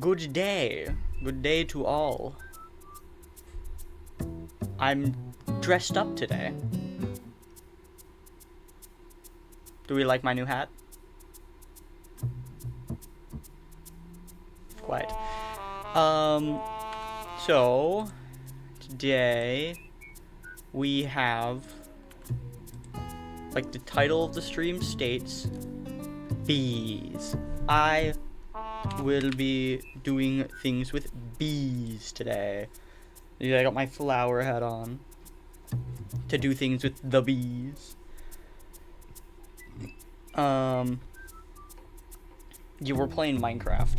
Good day. Good day to all. I'm dressed up today. Do we like my new hat? Quite. So today we have, like the title of the stream states, bees. I will be doing things with bees today. I got my flower hat on to do things with the bees. You were playing Minecraft.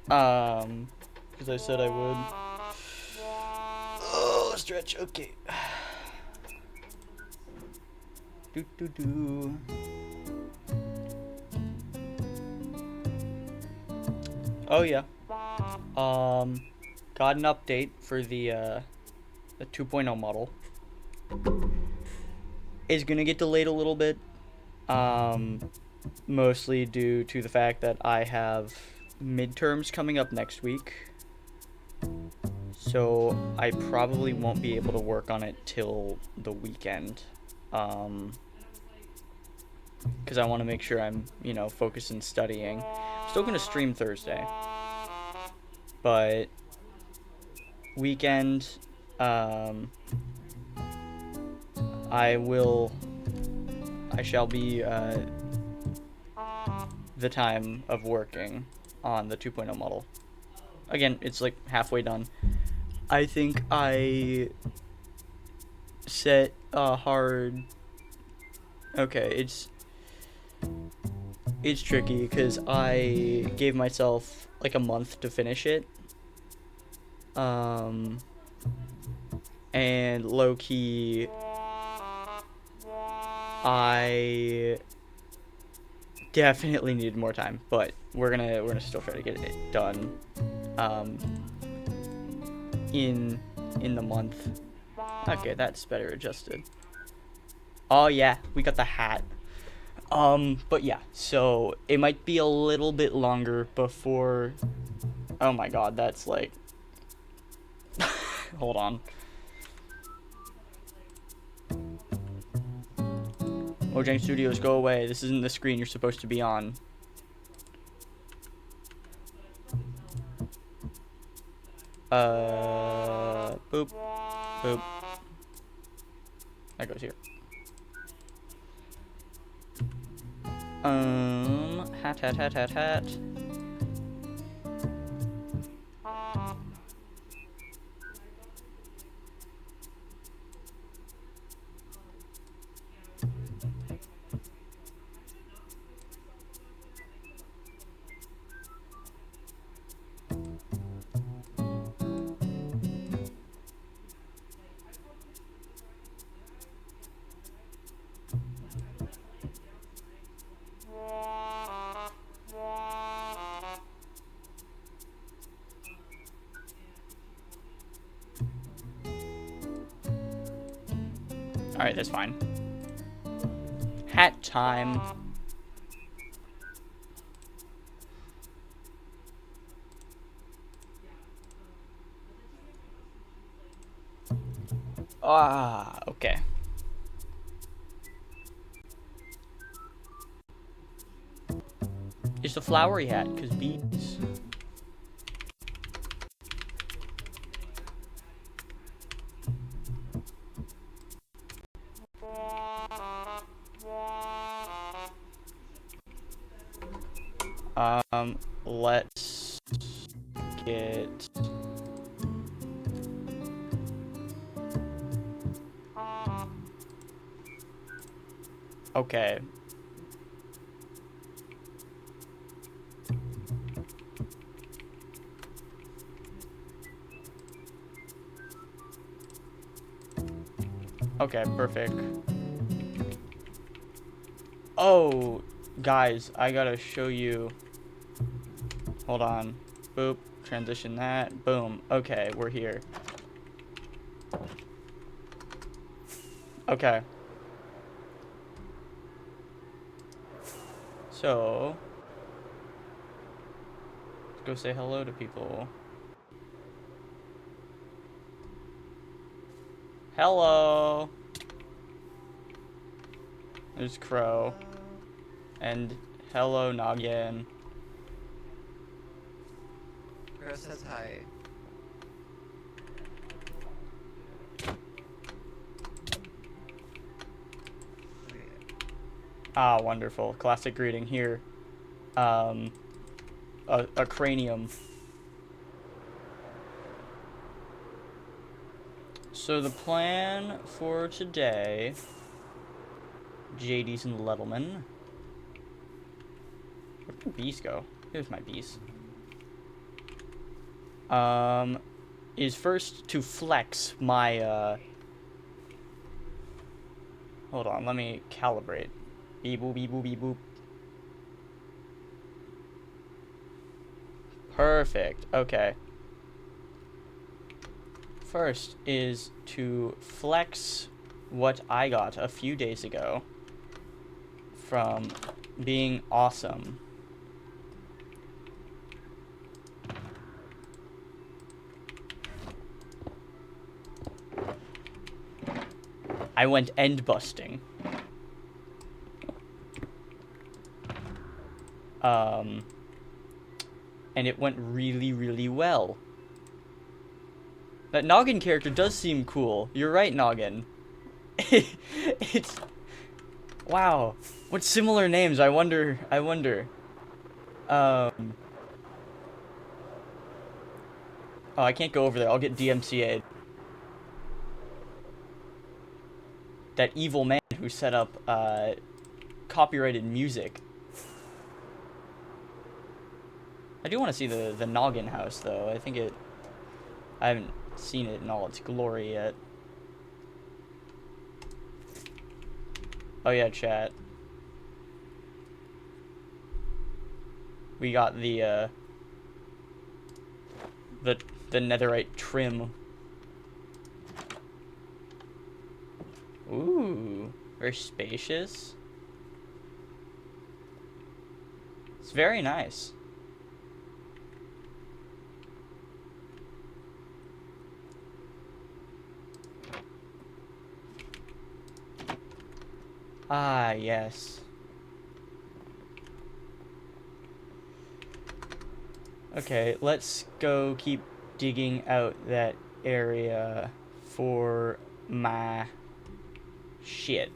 Because I said I would. Oh, stretch. Okay. Do. Oh yeah. Got an update for the 2.0 model. It's gonna get delayed a little bit. Mostly due to the fact that I have midterms coming up next week. So I probably won't be able to work on it till the weekend. Because I want to make sure I'm, focused in studying. I'm still going to stream Thursday. But weekend, I shall be the time of working on the 2.0 model. Again, it's like halfway done. I think I set a hard... Okay, it's tricky because I gave myself like a month to finish it. And low-key, I definitely needed more time, but we're gonna still try to get it done in the month. Okay, that's better adjusted. Oh yeah, we got the hat. But yeah, so it might be a little bit longer before... Oh my god, that's like... Hold on. Mojang Studios, go away. This isn't the screen you're supposed to be on. Boop. Boop. That goes here. Hat. Alright, that's fine. Hat time. Okay. It's a flowery hat, because bees. Let's get... Okay. Okay, perfect. Oh, guys, I gotta show you. Hold on. Boop. Transition that. Boom. Okay, we're here. Okay. So, let's go say hello to people. Hello! There's Crow. And hello, Noggin. Crow says hi. Okay. Ah, wonderful. Classic greeting here. A cranium. So the plan for today, JD's and Lettleman. Where'd my bees go? Here's my bees. Is first to flex my, hold on, let me calibrate. Beep boop, beep boop, beep boop. Perfect, okay. First is to flex what I got a few days ago from being awesome. I went end busting. And it went really, really well. That Noggin character does seem cool. You're right, Noggin. It's... Wow. What similar names? I wonder. Oh, I can't go over there. I'll get DMCA'd. That evil man who set up, copyrighted music. I do want to see the Noggin house, though. I haven't seen it in all its glory yet. Oh yeah, chat. We got the netherite trim. Ooh, very spacious. It's very nice. Ah, yes. Okay, let's go keep digging out that area for my shit.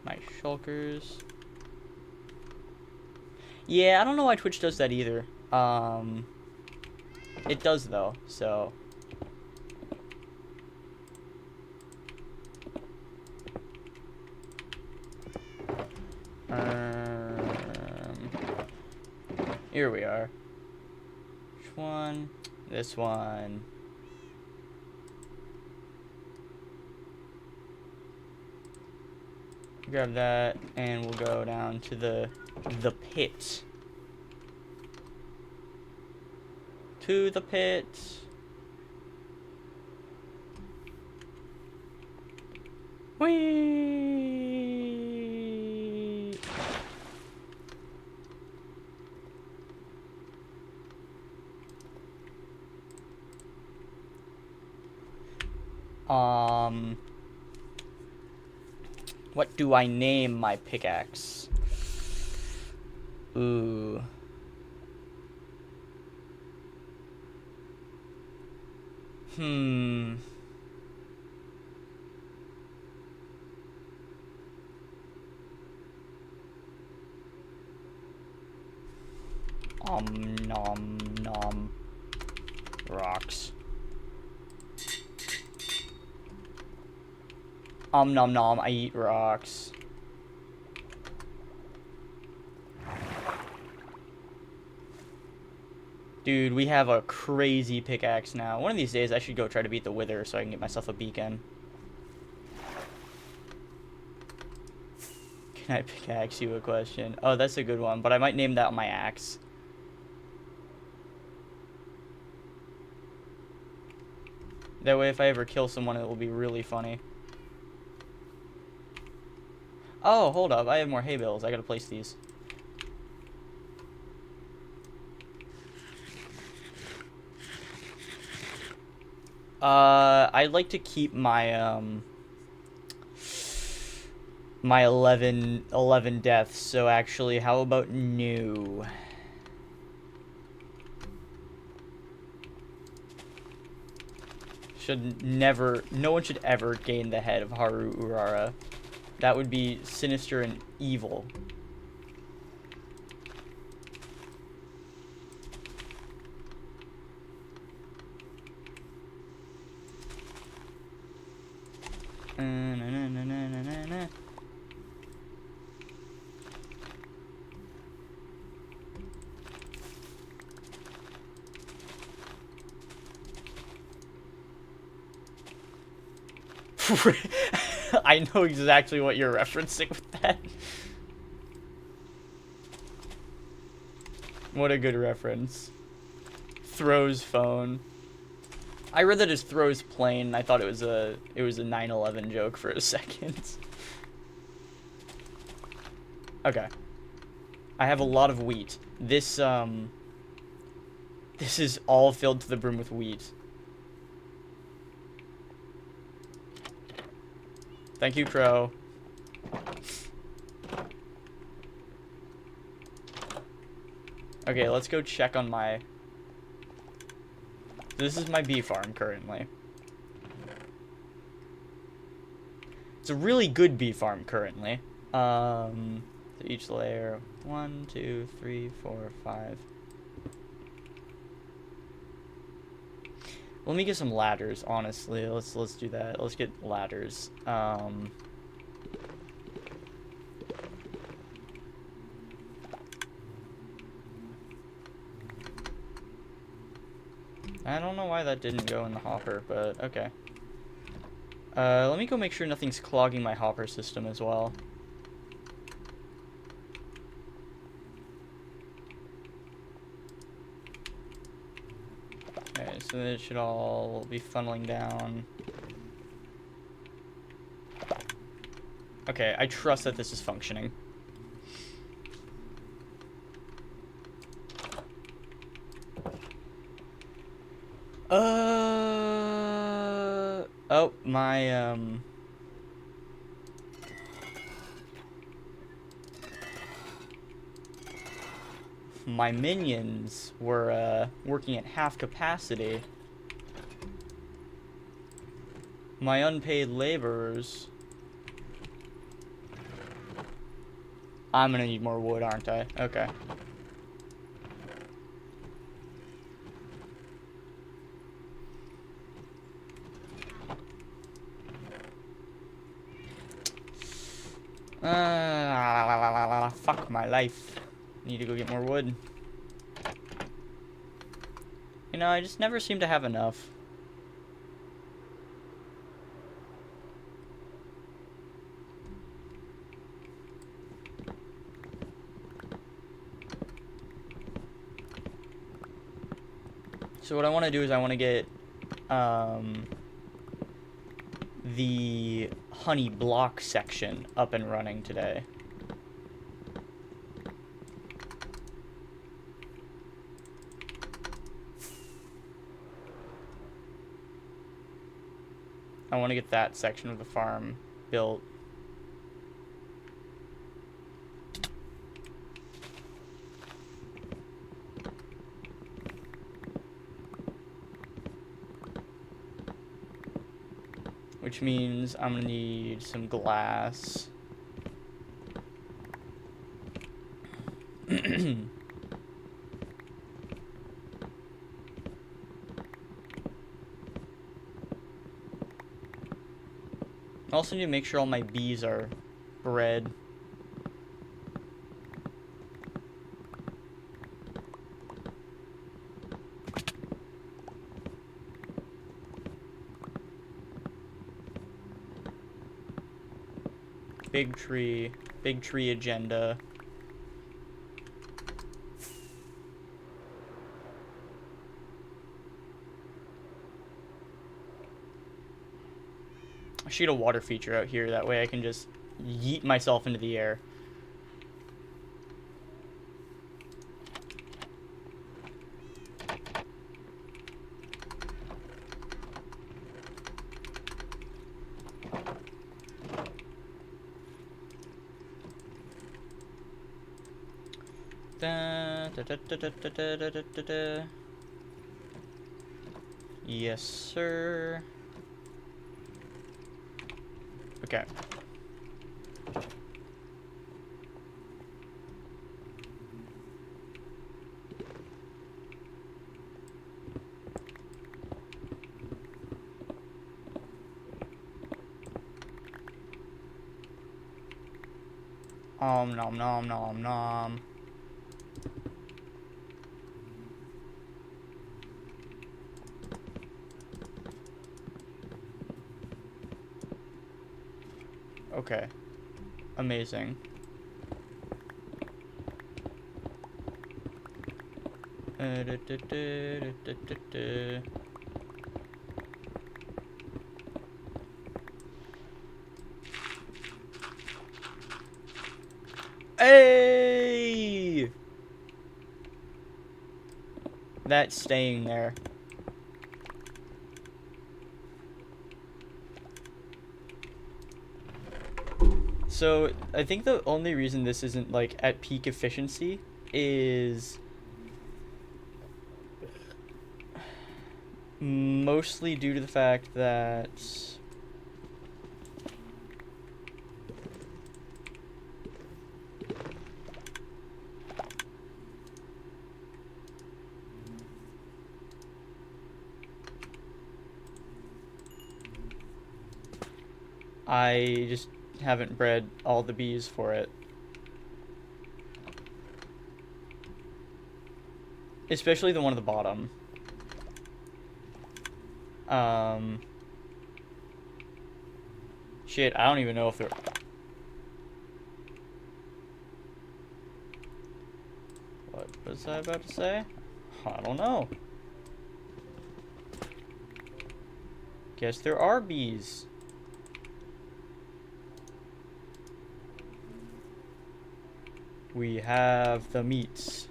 My shulkers. Yeah, I don't know why Twitch does that either. It does though, so. Here we are. Which one? This one. Grab that, and we'll go down to the pit. To the pit. Whee! What do I name my pickaxe? Ooh. Hmm. Nom nom. Rocks. Nom nom, I eat rocks. Dude, we have a crazy pickaxe now. One of these days I should go try to beat the Wither so I can get myself a beacon. Can I pickaxe you a question? Oh, that's a good one, but I might name that my axe. That way if I ever kill someone, it will be really funny. Oh, hold up. I have more hay bales. I gotta place these. I'd like to keep my, my 11 deaths. So actually, how about new? Should never, no one should ever gain the head of Haru Urara. That would be sinister and evil. I know exactly what you're referencing with that. What a good reference. Throws phone. I read that as Throws plane, and I thought it was a 9/11 joke for a second. Okay. I have a lot of wheat. This is all filled to the brim with wheat. Thank you, Crow. Okay, let's go check on my... This is my bee farm currently. It's a really good bee farm currently. So each layer, 1, 2, 3, 4, 5. Let me get some ladders, honestly. Let's do that. Let's get ladders. I don't know why that didn't go in the hopper, but okay. Let me go make sure nothing's clogging my hopper system as well. Okay, so it should all be funneling down. Okay, I trust that this is functioning. Oh, my minions were, working at half capacity. My unpaid laborers... I'm gonna need more wood, aren't I? Okay. Fuck my life. Need to go get more wood. You know, I just never seem to have enough. So what I want to do is I want to get the honey block section up and running today. I want to get that section of the farm built. Which means I'm gonna need some glass. I also need to make sure all my bees are bred. Big tree agenda. I should get a water feature out here. That way I can just yeet myself into the air. Da, da, da, da, da, da, da, da, da, da. Yes, sir. Okay. Nom nom nom nom. Okay. Amazing. Da, da, da, da, da, da, da. Hey! That's staying there. So, I think the only reason this isn't, like, at peak efficiency is mostly due to the fact that I just haven't bred all the bees for it. Especially the one at the bottom. Shit, I don't even know if they're... What was I about to say? I don't know. Guess there are bees. We have the meats.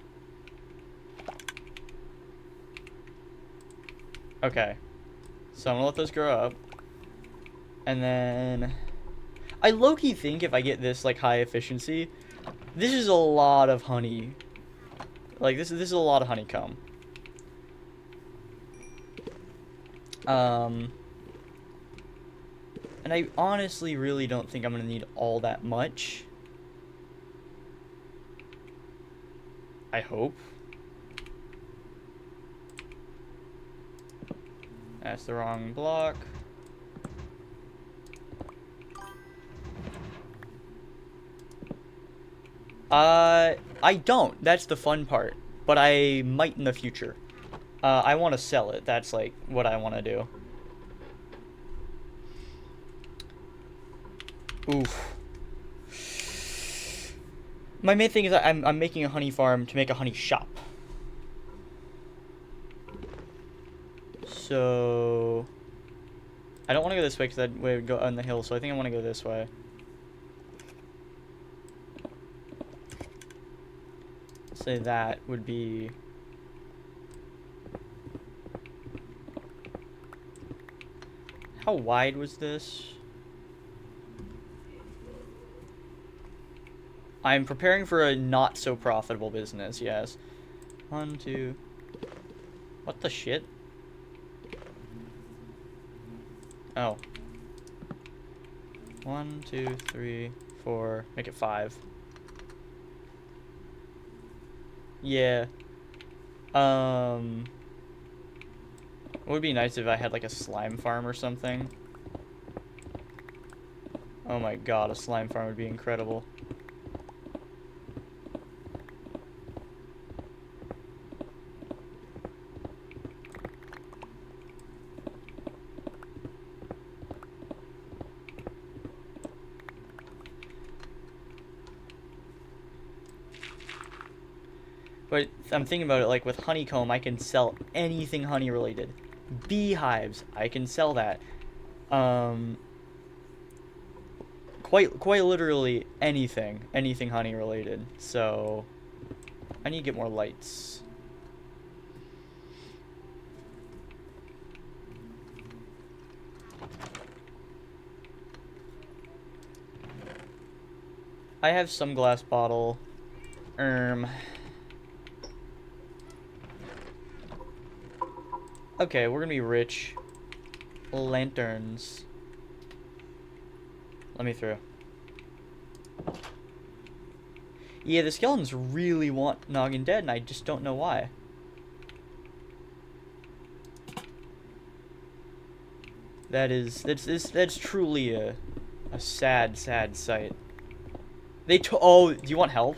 Okay. So I'm gonna let those grow up. And then I low-key think if I get this like high efficiency, this is a lot of honey. Like this is a lot of honeycomb. And I honestly really don't think I'm gonna need all that much. I hope. That's the wrong block. I don't. That's the fun part. But I might in the future. I want to sell it. That's like what I want to do. Oof. My main thing is I'm making a honey farm to make a honey shop. So I don't want to go this way because that way would go on the hill. So I think I want to go this way. Say that would be... How wide was this? I'm preparing for a not so profitable business, yes. 1, 2... What the shit? Oh. 1, 2, 3, 4... Make it 5. Yeah. It would be nice if I had like a slime farm or something. Oh my god, a slime farm would be incredible. But I'm thinking about it, like with honeycomb, I can sell anything honey related. Beehives, I can sell that. quite literally anything honey related. So I need to get more lights. I have some glass bottle. Okay, we're gonna be rich. Lanterns. Let me through. Yeah, the skeletons really want Noggin dead, and I just don't know why. That's truly a sad sight. Oh, do you want help?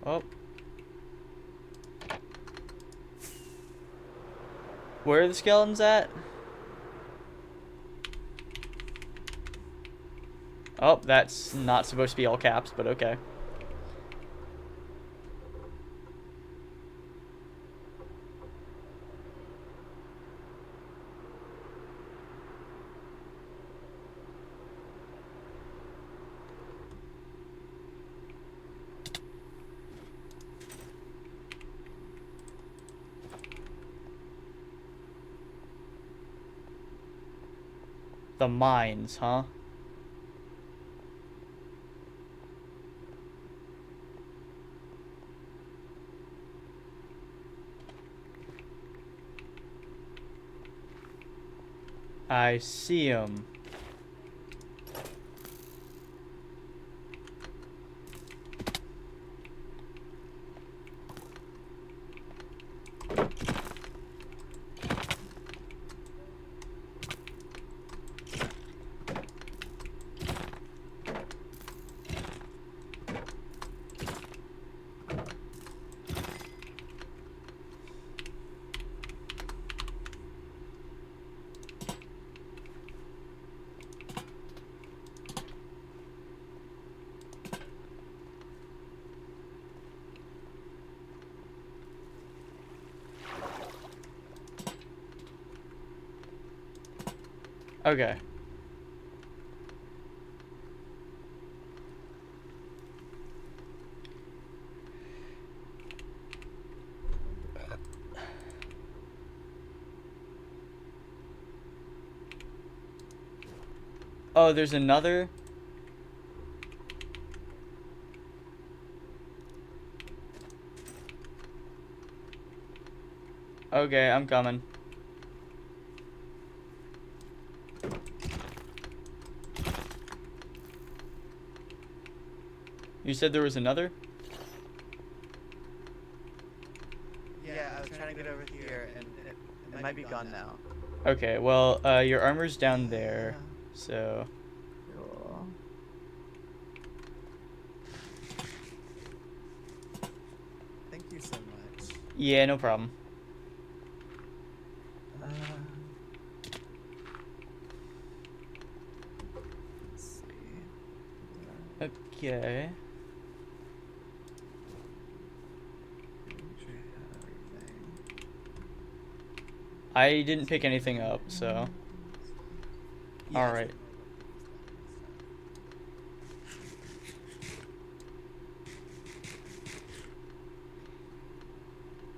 Oh. Where are the skeletons at? Oh, that's not supposed to be all caps, but okay. The mines, huh? I see him. Okay. Oh, there's another? Okay, I'm coming. You said there was another? Yeah, I was trying to get over here, and it might be gone now. Okay, well, your armor's down there, so... Cool. Thank you so much. Yeah, no problem. Let's see. Okay. Make sure I have everything. I didn't pick anything up, so... Yeah, Alright.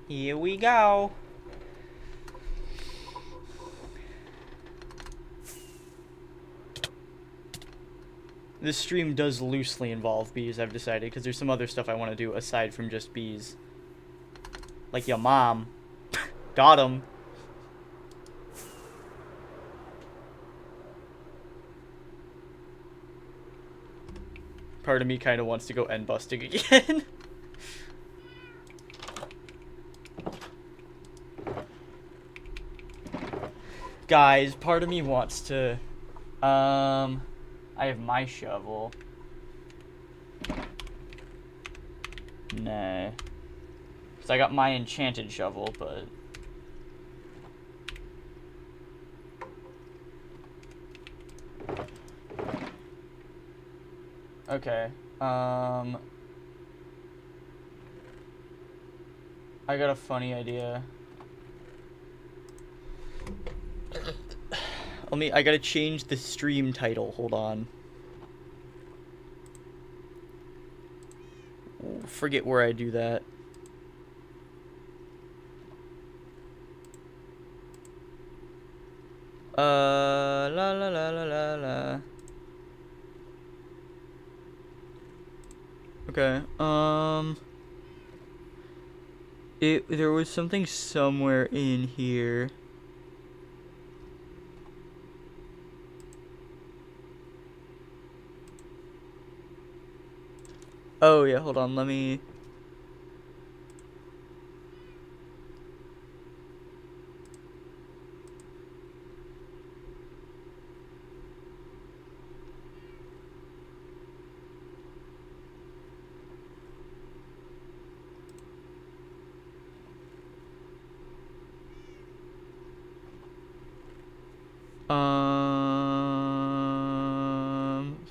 Here we go. This stream does loosely involve bees, I've decided, because there's some other stuff I want to do aside from just bees. Like your mom. Got him. Part of me kind of wants to go end busting again. Guys, part of me wants to... I have my shovel. Nah. Because I got my enchanted shovel, but... Okay. I got a funny idea. I gotta change the stream title. Hold on. Forget where I do that. La la la la la la. Okay. There was something somewhere in here. Oh yeah, hold on. Let me.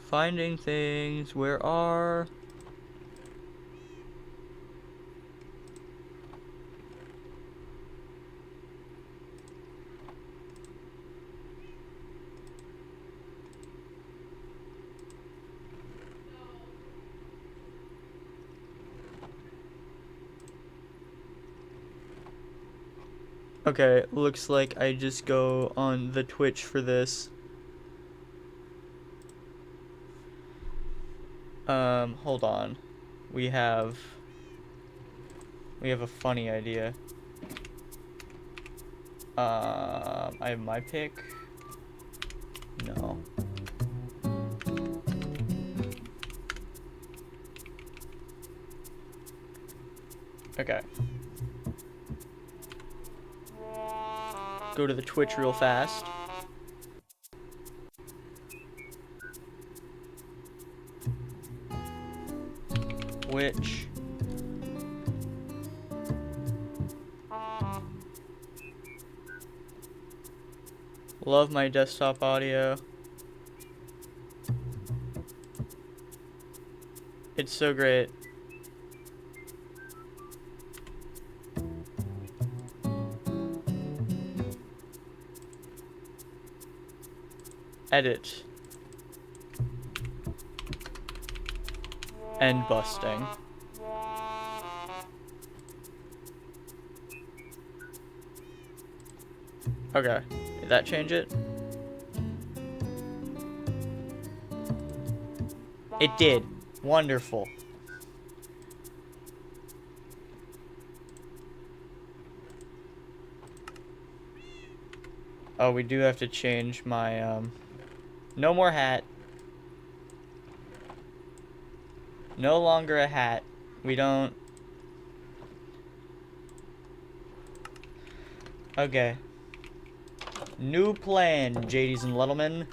Finding things. Where are? Okay, looks like I just go on the Twitch for this. Hold on. We have a funny idea. I have my pick. No. Okay. Go to the Twitch real fast. Which love my desktop audio. It's so great. Edit. And busting. Okay. Did that change it? It did. Wonderful. Oh, we do have to change my, no more hat. No longer a hat. We don't... Okay. New plan, JDs and Littlemen.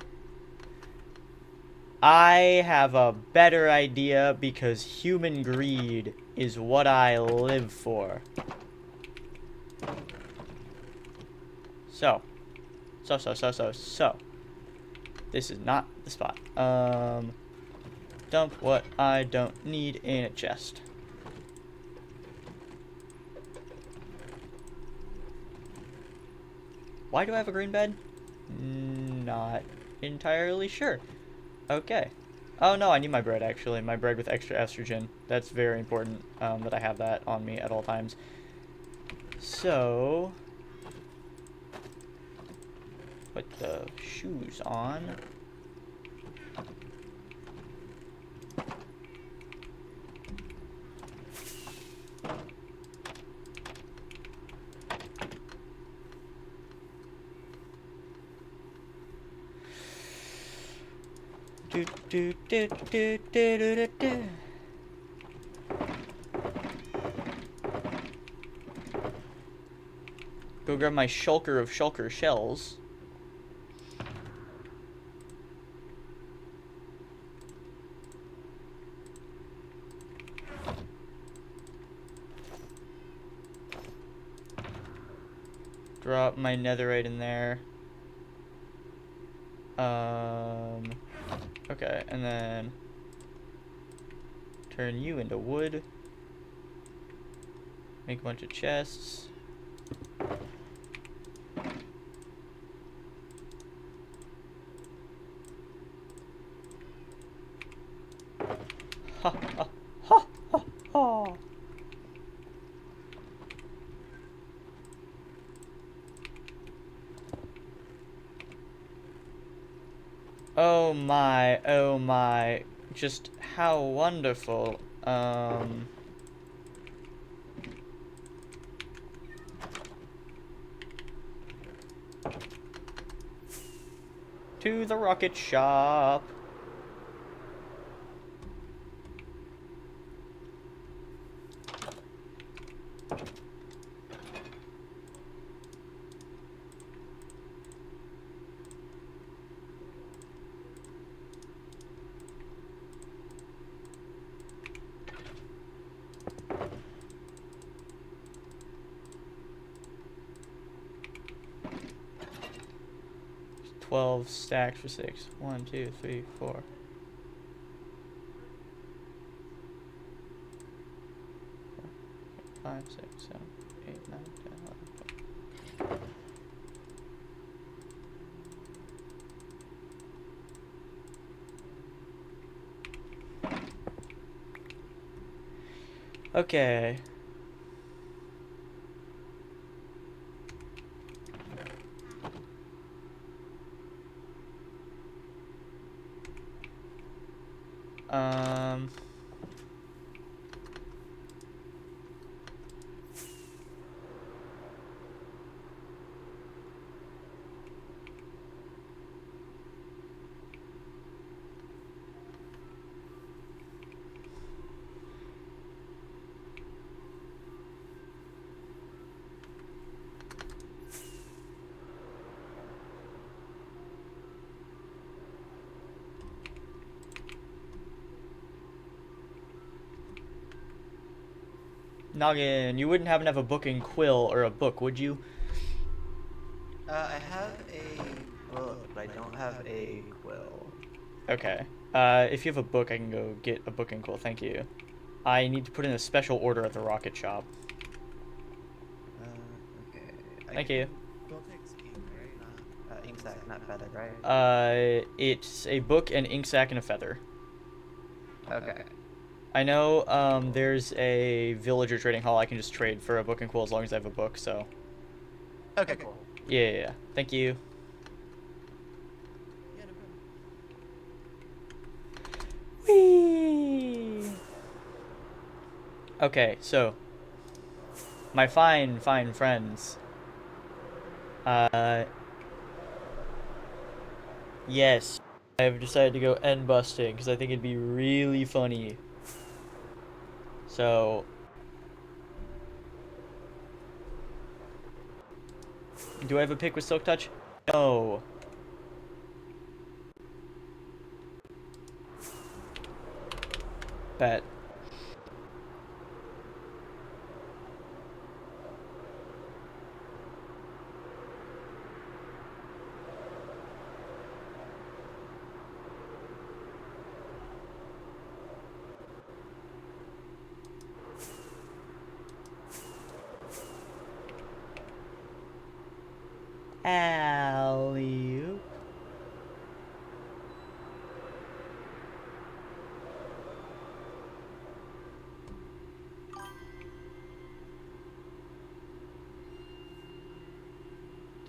I have a better idea because human greed is what I live for. So. This is not the spot. Dump what I don't need in a chest. Why do I have a green bed? Not entirely sure. Okay. Oh no, I need my bread actually. My bread with extra estrogen. That's very important that I have that on me at all times. So, put the shoes on. Do do do do do do do. Go grab my shulker of shulker shells. Drop my netherite in there. Okay, and then Turn you into wood. Make a bunch of chests. Ha ha ha ha ha. Oh my, just how wonderful. To the rocket shop. There's 12 stacks for 6. 1, 2, 3, 4. Five, 6, 7, 8, 9, 10, 11, 12. Okay. Um. Noggin, you wouldn't happen to have a book and quill or a book, would you? I have a book, but I don't have a quill. Okay. If you have a book, I can go get a book and quill. Thank you. I need to put in a special order at the rocket shop. Okay. Thank you. Quill takes ink, right? Not, ink sac, not feather, right? It's a book, an ink sac, and a feather. Okay. I know, there's a villager trading hall I can just trade for a book and quill as long as I have a book, so. Okay, cool. Yeah. Thank you. Yeah, no problem. Whee! Okay, so. My fine friends. Yes. I have decided to go end busting because I think it'd be really funny. So. Do I have a pick with Silk Touch? No. Bet. Alley-oop.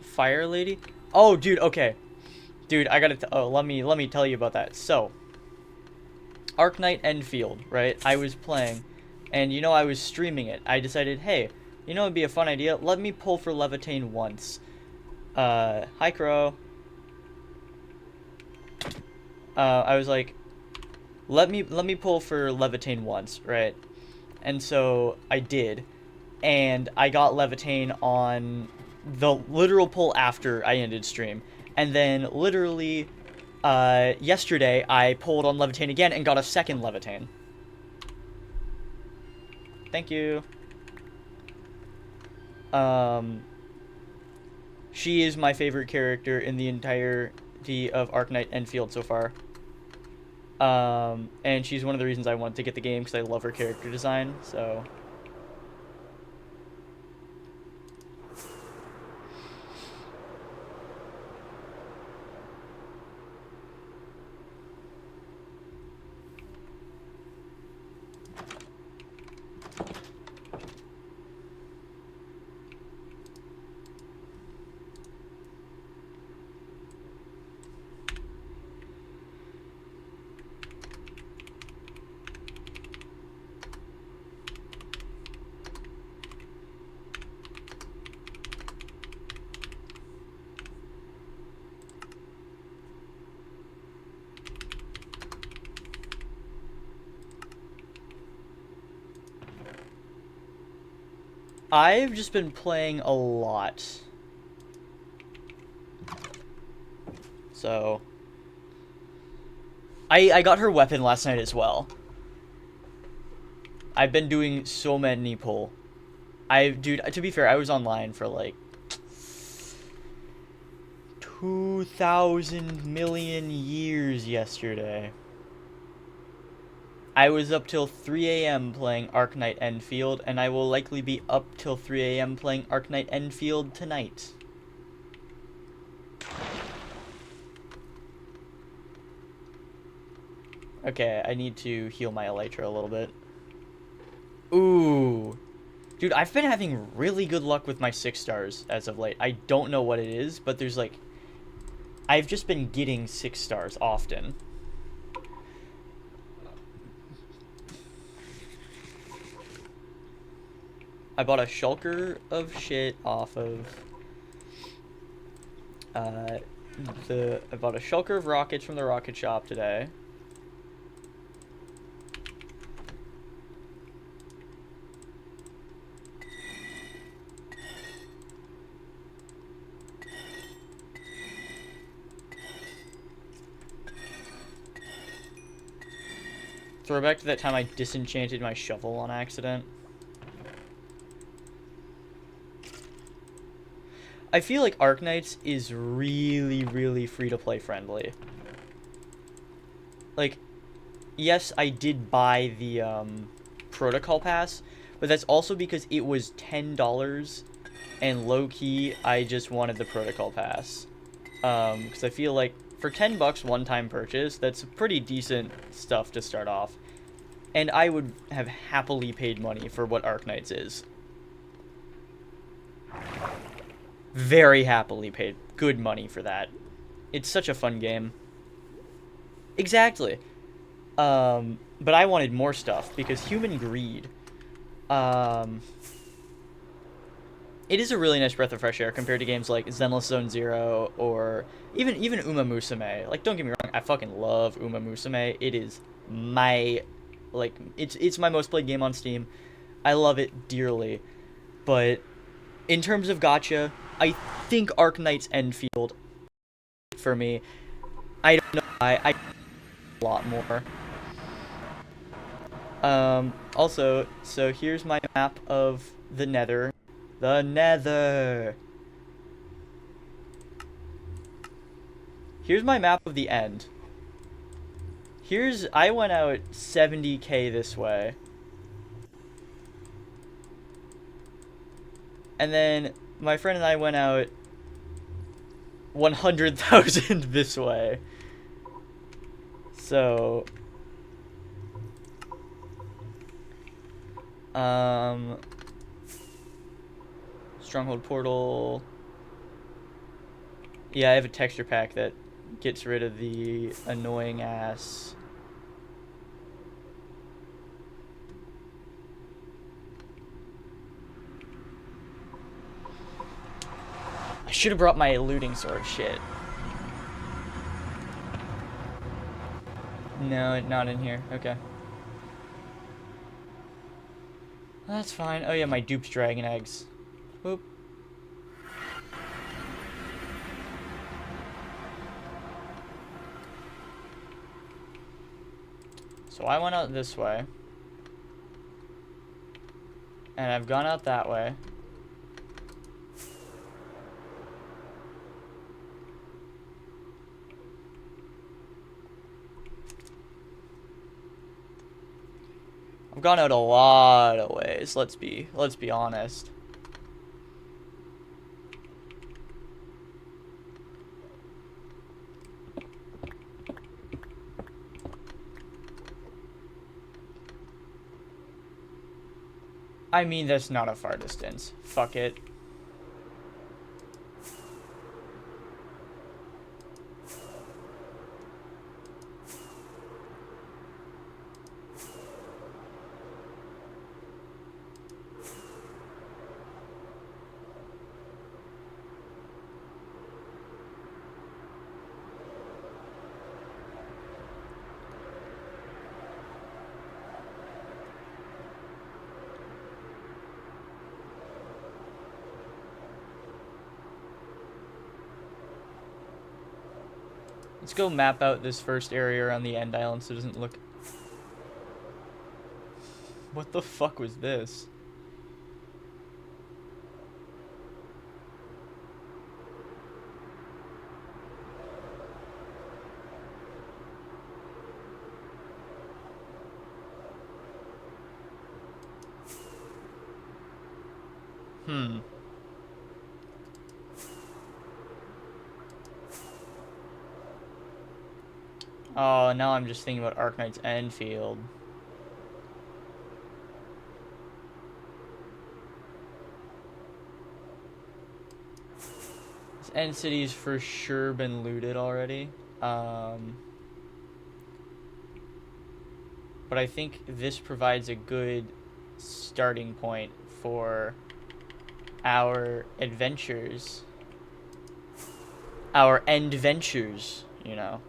Fire lady? Oh, dude, okay. Dude, I gotta let me tell you about that. So, Arknight Enfield, right? I was playing, and you know I was streaming it. I decided, hey, you know it'd be a fun idea. Let me pull for Levitain once. Hi Crow. I was like, let me pull for Levitain once, right? And so I did, and I got Levitain on the literal pull after I ended stream, and then literally, yesterday I pulled on Levitain again and got a second Levitain. Thank you. She is my favorite character in the entirety of Arknight Enfield so far. And she's one of the reasons I wanted to get the game because I love her character design. So I've just been playing a lot. So I got her weapon last night as well. I've been doing so many pull. Dude, to be fair, I was online for like 2,000 million years yesterday. I was up till 3 a.m. playing Arknight Enfield, and I will likely be up till 3 a.m. playing Arknight Enfield tonight. Okay, I need to heal my Elytra a little bit. Ooh. Dude, I've been having really good luck with my 6 stars as of late. I don't know what it is, but there's like... I've just been getting 6 stars often. I bought a shulker of shit off of... I bought a shulker of rockets from the rocket shop today. Throwback to that time I disenchanted my shovel on accident. I feel like Arknights is really, really free-to-play friendly. Like, yes, I did buy the Protocol Pass, but that's also because it was $10, and low-key, I just wanted the Protocol Pass. Because I feel like for $10 one-time purchase, that's pretty decent stuff to start off. And I would have happily paid money for what Arknights is. Very happily paid good money for that. It's such a fun game. Exactly. But I wanted more stuff because human greed. It is a really nice breath of fresh air compared to games like Zenless Zone Zero or even Uma Musume. Like, don't get me wrong, I fucking love Uma Musume. It is my it's my most played game on Steam. I love it dearly, but in terms of gacha, I think Arknight's Enfield for me. I don't know why. I a lot more. Also, so here's my map of the Nether. The Nether. Here's my map of the End. I went out 70k this way. And then my friend and I went out 100,000 this way. So, Stronghold Portal. Yeah, I have a texture pack that gets rid of the annoying ass. I should have brought my looting sword. Shit. No, not in here. Okay. That's fine. Oh yeah, my duped dragon eggs. Whoop. So I went out this way. And I've gone out that way. I've gone out a lot of ways. Let's be honest. I mean, that's not a far distance. Fuck it. Let's go map out this first area around the end island so it doesn't look... What the fuck was this? Oh, now I'm just thinking about Arknight's Enfield. This end city's for sure been looted already. But I think this provides a good starting point for our adventures. Our end ventures, you know.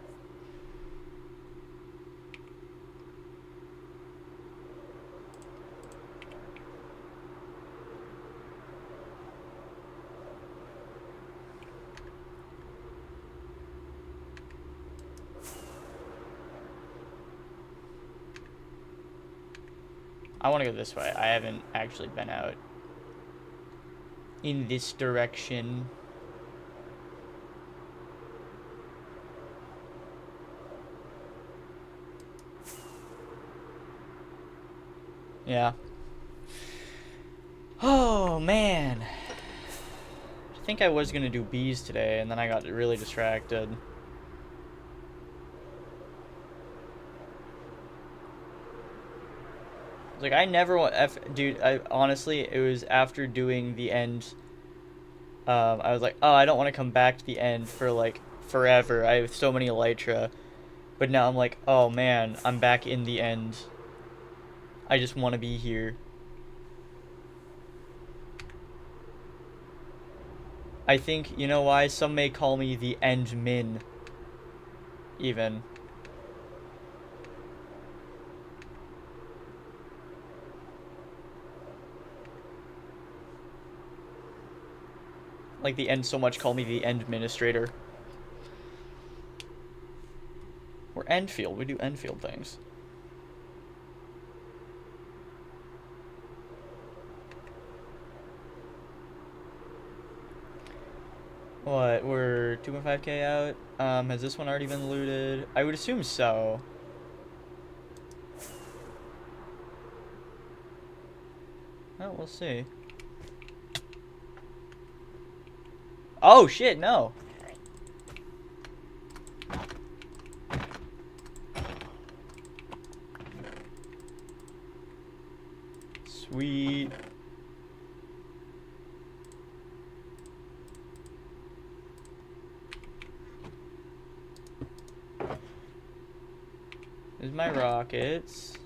I want to go this way. I haven't actually been out in this direction. Yeah. Oh, man. I think I was going to do bees today, and then I got really distracted. Like, I never want... Dude, honestly, it was after doing the end... I was like, oh, I don't want to come back to the end for, like, forever. I have so many elytra. But now I'm like, oh, man, I'm back in the end. I just want to be here. I think, you know why? Some may call me the end min. Even. Like the end so much, call me the end administrator. We're Enfield. We do Enfield things. What? We're 2.5k out. Has this one already been looted? I would assume so. Oh, we'll see. Oh shit, no. Sweet. There's my rockets.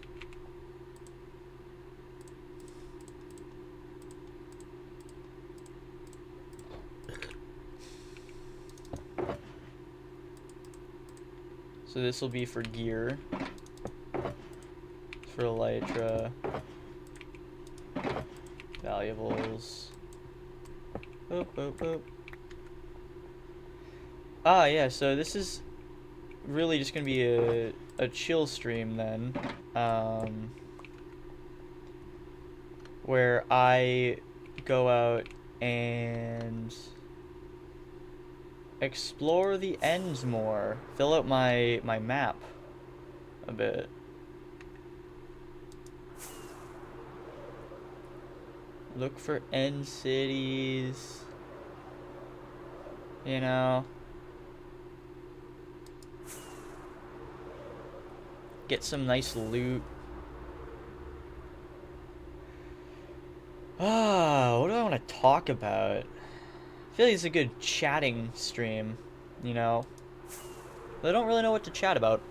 So this will be for gear. For elytra. Valuables. Boop, boop, boop. Ah, yeah, so this is really just gonna be a chill stream then. Where I go out and explore the ends more. Fill out my map a bit. Look for end cities. You know. Get some nice loot. What do I want to talk about? I feel like it's a good chatting stream, you know. But I don't really know what to chat about.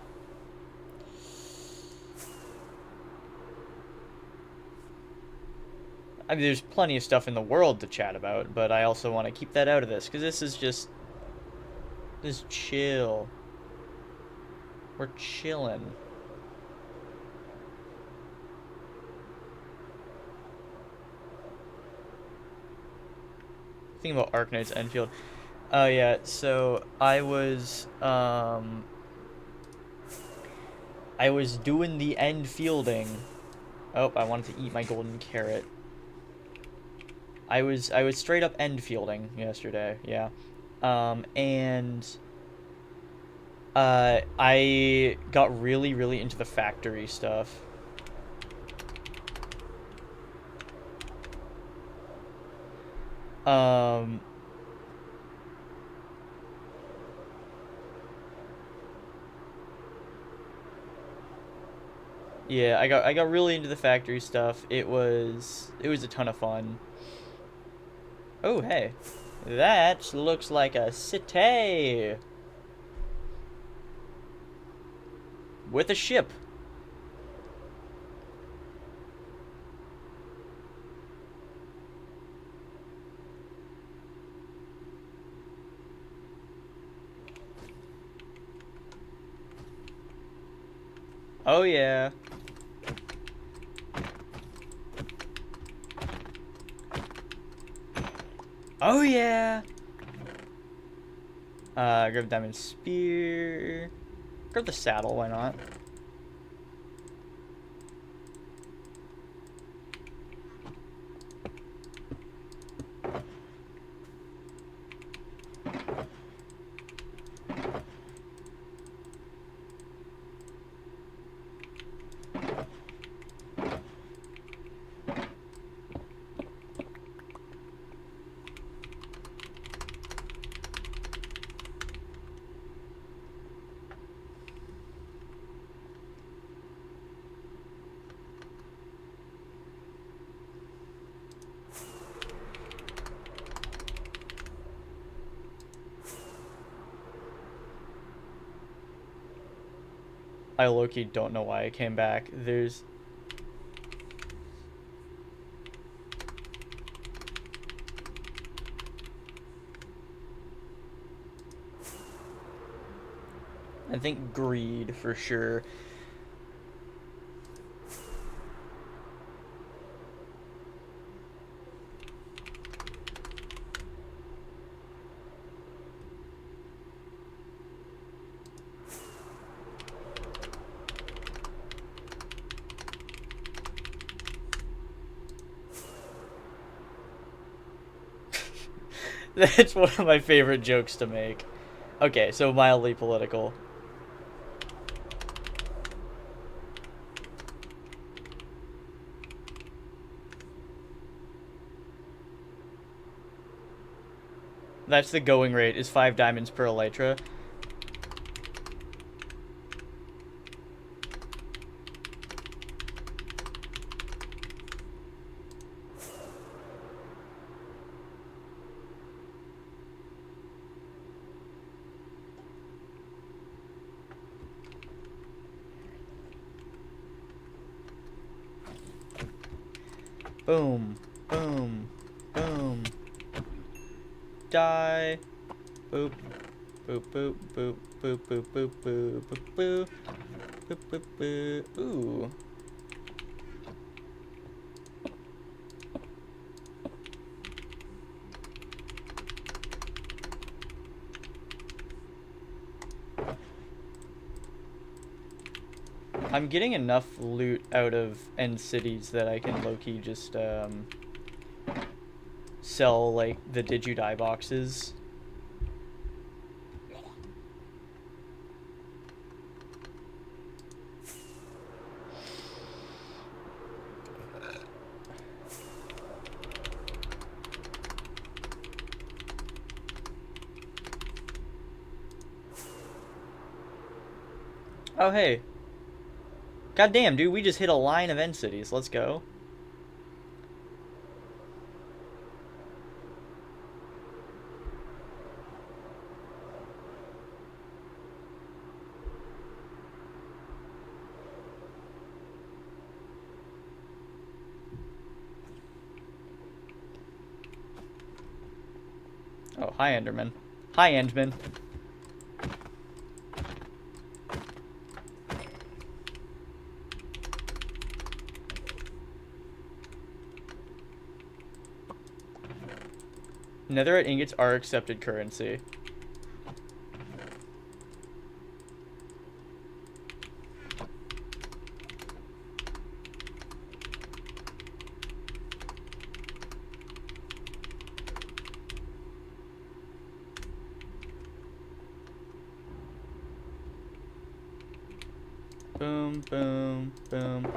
I mean, there's plenty of stuff in the world to chat about, but I also want to keep that out of this, because this is just... Just chill. We're chilling. Thinking about Arknight's Enfield. Oh yeah, so I was doing the end fielding. Oh, I wanted to eat my golden carrot. I was straight up end fielding yesterday, yeah. And I got really, really into the factory stuff. Um, yeah, I got really into the factory stuff. It was a ton of fun. Oh, hey. That looks like a city with a ship. Oh yeah. Oh yeah. Grab diamond spear. Grab the saddle, why not? I low-key don't know why I came back. There's... I think greed, for sure. That's one of my favorite jokes to make. Okay, so mildly political. That's the going rate, is 5 diamonds per elytra. Boom, boom, boom. Die. Boop. Boop, boop, boop, boop, boop, boop, boop, boop, boop. Boop, boop, boop. Ooh. I'm getting enough loot out of end cities that I can low-key just sell like the Did You Die boxes. Oh, hey. God damn, dude, we just hit a line of end cities. Let's go. Oh, hi, Enderman. Hi, Endman. Netherite ingots are accepted currency. Boom, boom, boom.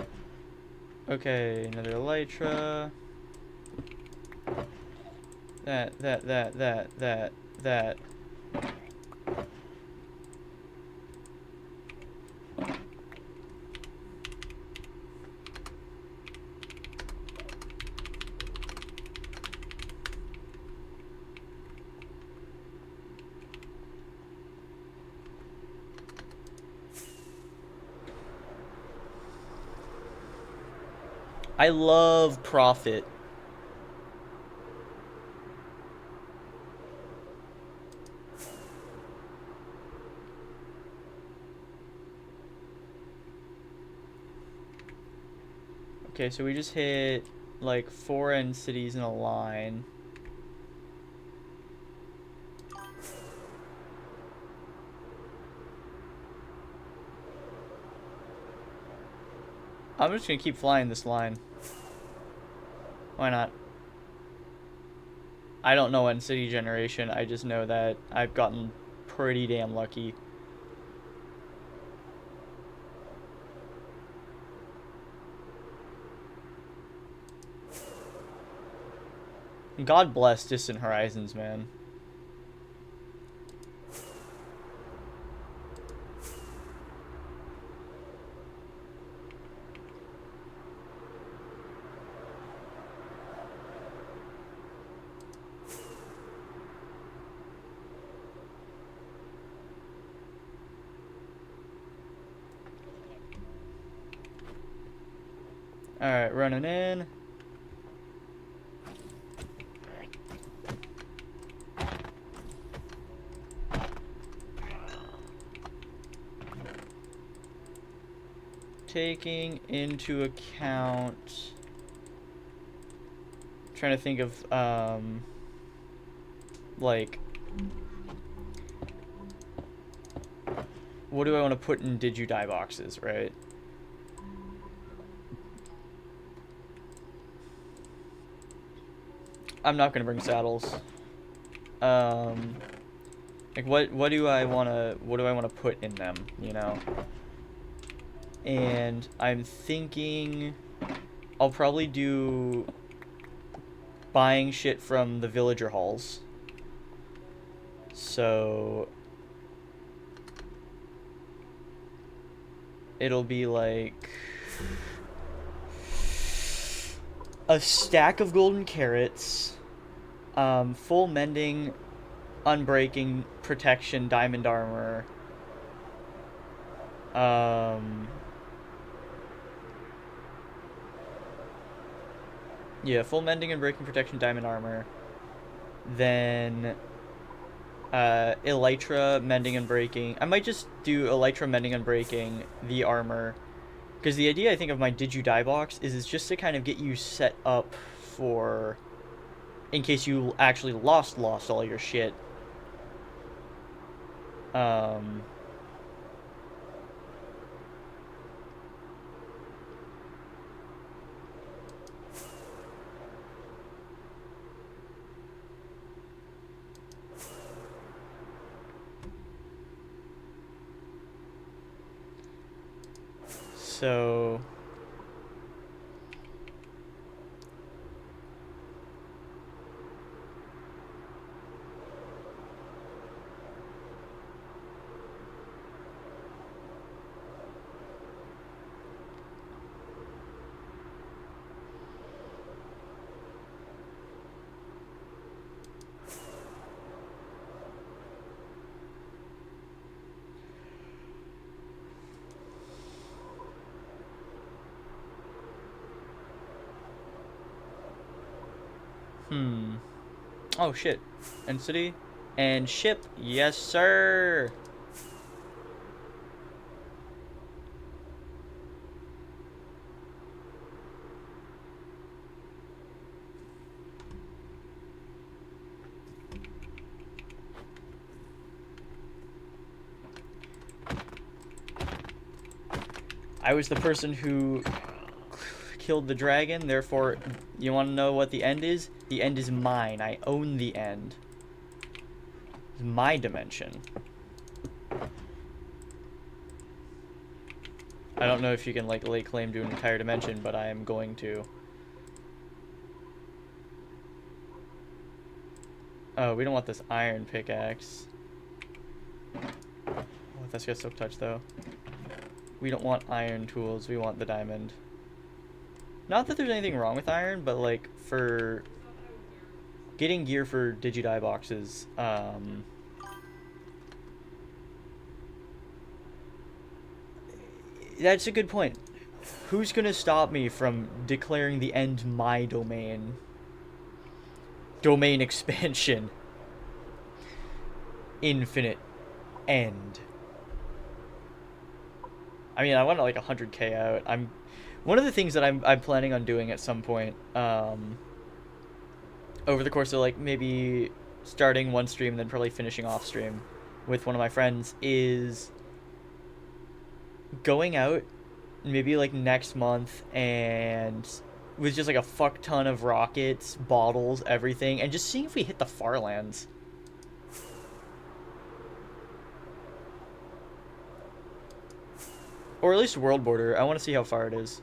Okay, another elytra. That. I love profit. Okay, so we just hit like 4 end cities in a line. I'm just gonna keep flying this line. Why not? I don't know end city generation. I just know that I've gotten pretty damn lucky. God bless Distant Horizons, man. Alright, running in. Taking into account... Trying to think of, like... What do I want to put in Did You Die boxes, right? I'm not gonna bring saddles. Like what do I wanna put in them, you know? And I'm thinking I'll probably do buying shit from the villager halls. So it'll be like a stack of golden carrots, full mending, unbreaking, protection, diamond armor, yeah, full mending and breaking protection, diamond armor. Then elytra, mending and breaking. I might just do elytra, mending and breaking, the armor. Because the idea, I think, of my Did You Die box is just to kind of get you set up for... in case you actually lost all your shit. Um... So... Oh shit. End city and ship. Yes, sir. I was the person who killed the dragon, therefore, you want to know what the end is? The end is mine. I own the end. It's my dimension. I don't know if you can, like, lay claim to an entire dimension, but I am going to. Oh, we don't want this iron pickaxe. Oh, that's got silk touch, though. We don't want iron tools, we want the diamond. Not that there's anything wrong with iron, but, like, for getting gear for Digidie boxes, that's a good point. Who's gonna stop me from declaring the end my domain? Domain expansion. Infinite end. I mean, I want like 100k out. One of the things that I'm planning on doing at some point, over the course of like maybe starting one stream, then probably finishing off stream with one of my friends, is going out maybe like next month and with just like a fuck ton of rockets, bottles, everything, and just seeing if we hit the far lands. Or at least world border. I want to see how far it is.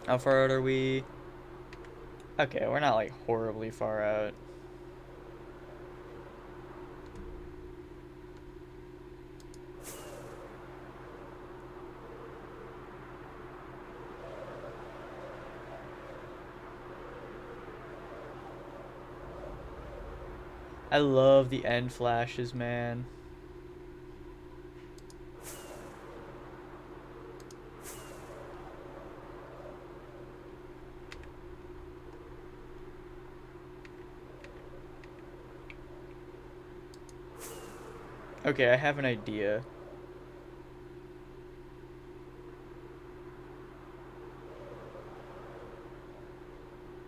How far out are we? Okay, we're not like horribly far out. I love the end flashes, man. Okay, I have an idea.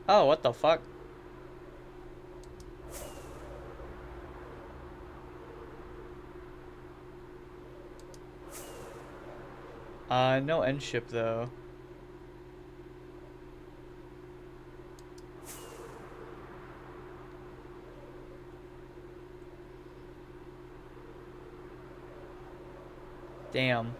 Oh, what the fuck? No end ship though. Damn.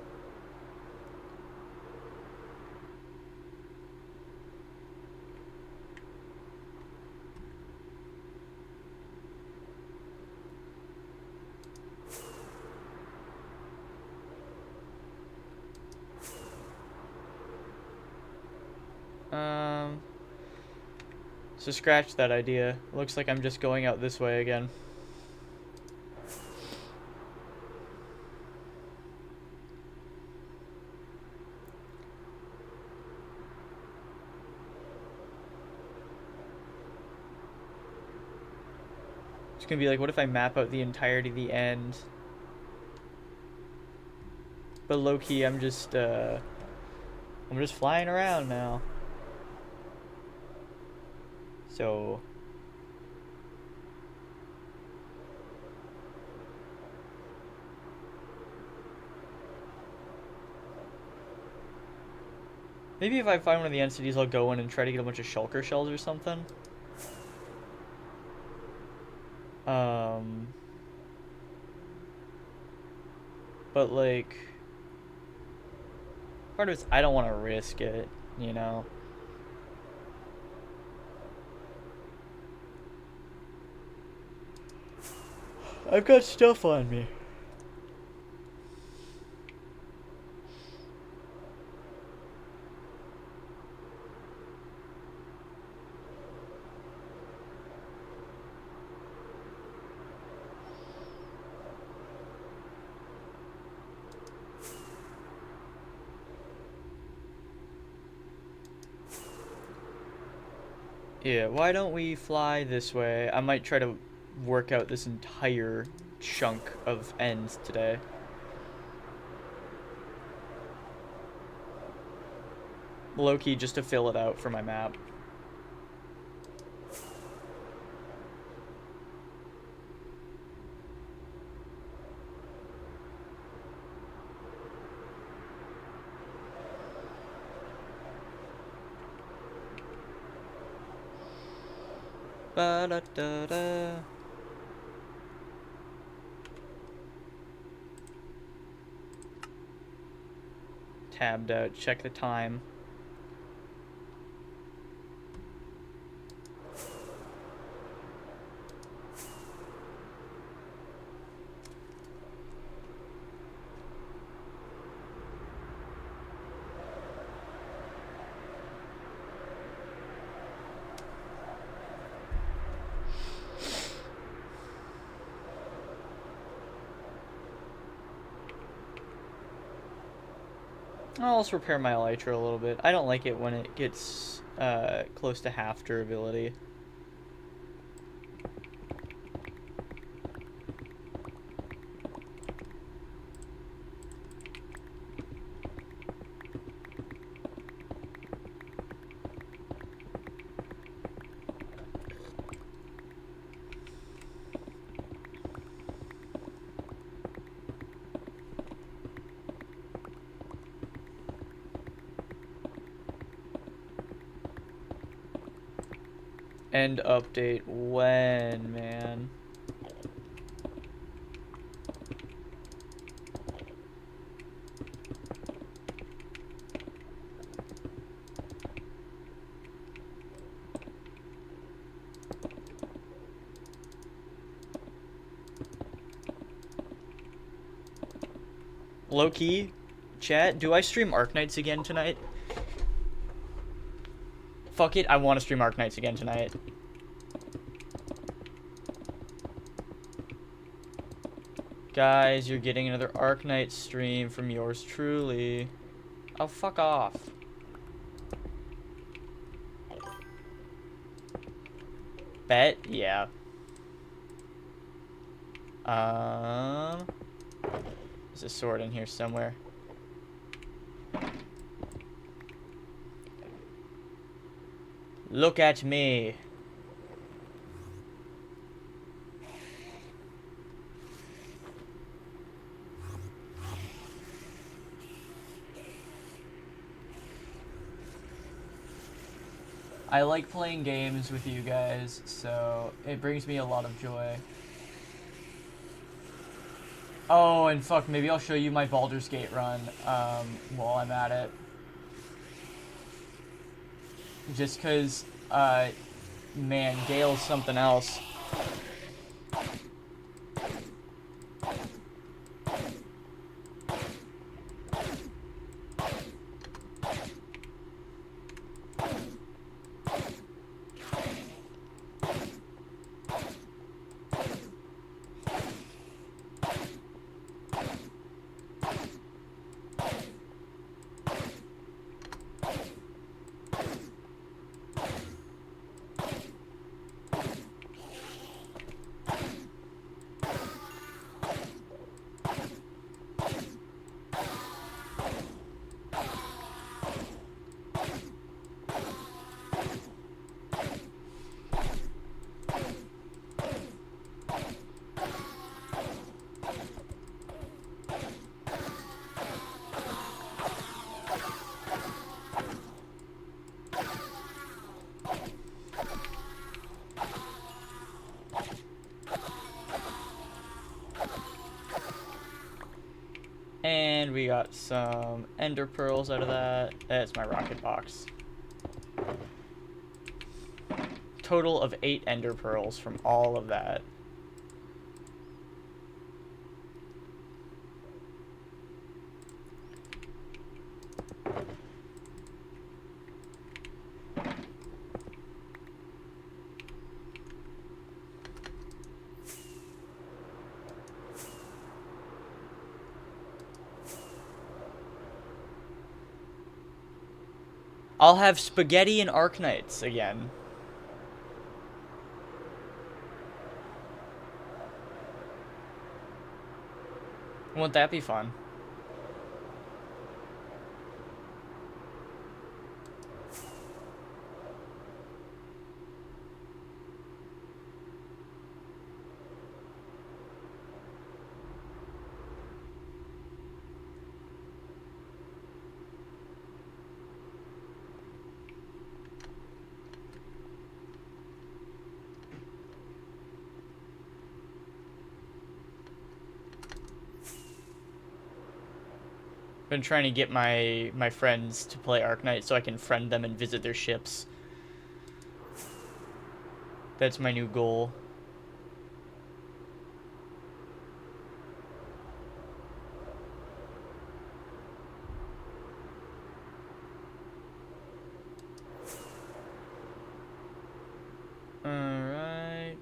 So scratch that idea. Looks like I'm just going out this way again. It's gonna be like, what if I map out the entirety of the end? But low-key, I'm just flying around now. So maybe if I find one of the end cities, I'll go in and try to get a bunch of shulker shells or something. But like, part of it's I don't want to risk it, you know. I've got stuff on me. Yeah, why don't we fly this way? I might try to work out this entire chunk of ends today. Low-key just to fill it out for my map. Ba-da-da-da. Tabbed out, check the time. I'll also repair my elytra a little bit. I don't like it when it gets close to half durability. End update when, man? Low-key, chat, do I stream Arknights again tonight? Fuck it, I want to stream Arknights again tonight. Guys, you're getting another Arknight stream from yours truly. Oh, fuck off. Bet? Yeah. There's a sword in here somewhere. Look at me. I like playing games with you guys, so it brings me a lot of joy. Oh, and fuck, maybe I'll show you my Baldur's Gate run while I'm at it. Just because, man, Gale's something else. And we got some ender pearls out of that. That's my rocket box. Total of 8 ender pearls from all of that. I'll have spaghetti and Arknights again. Won't that be fun? Been trying to get my friends to play Arknight so I can friend them and visit their ships. That's my new goal. Alright.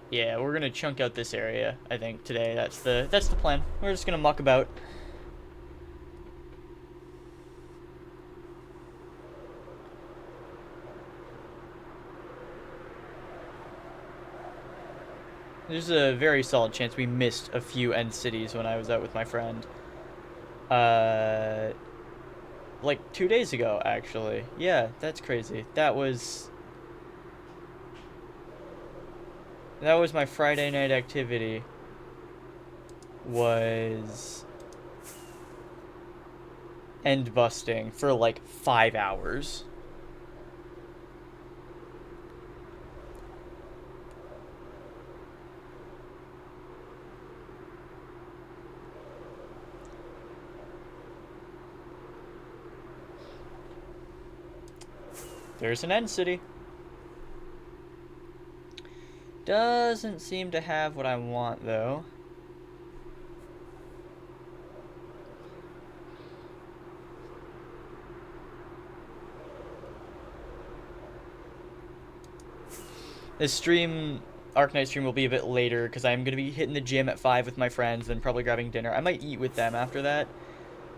Yeah, we're gonna chunk out this area, I think, today. That's the plan. We're just gonna muck about. There's a very solid chance we missed a few end cities when I was out with my friend. Like 2 days ago, actually. Yeah, that's crazy. That was my Friday night activity. Was end busting for like 5 hours. There's an end city. Doesn't seem to have what I want, though. This stream, Arknight stream, will be a bit later because I'm going to be hitting the gym at 5 with my friends, then probably grabbing dinner. I might eat with them after that,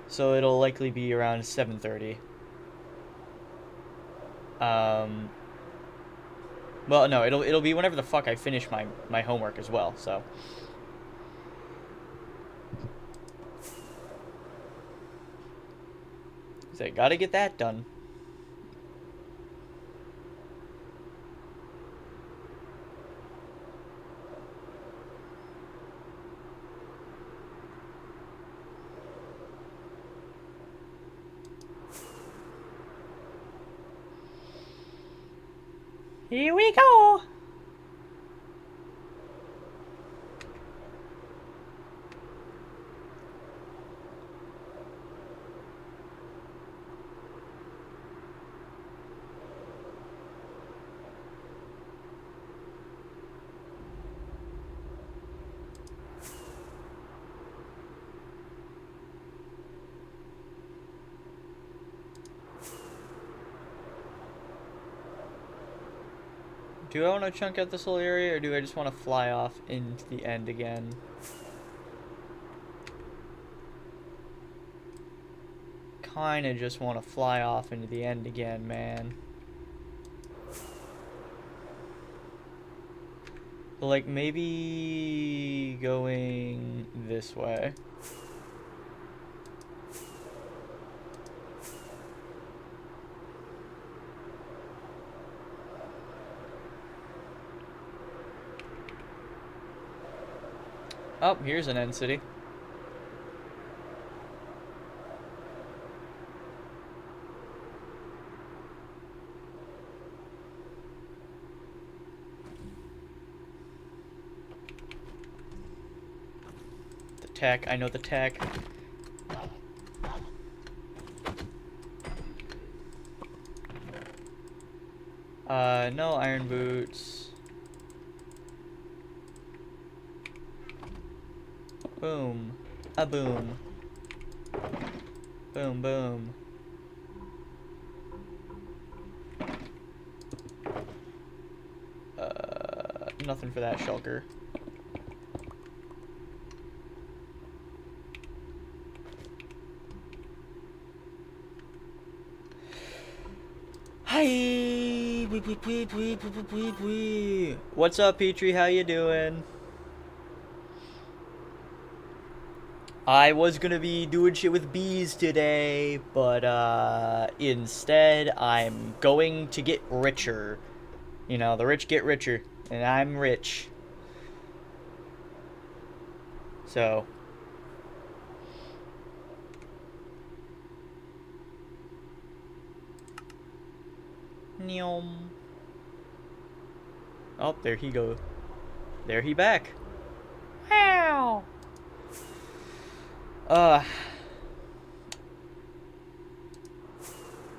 so it'll likely be around 7:30. Well, no, it'll be whenever the fuck I finish my homework as well, so. So, gotta get that done. Here we go! Do I want to chunk out this whole area, or do I just want to fly off into the end again? Kinda just want to fly off into the end again, man. Like, maybe going this way. Oh, here's an end city. The tech, I know the tech. No iron boots. Boom. A boom. Boom, boom. Nothing for that shulker. Hi. What's up, Petrie? How you doing? I was gonna be doing shit with bees today, but instead I'm going to get richer. You know, the rich get richer, and I'm rich. So, Neom. Oh, there he go. There he back. Wow. Uh,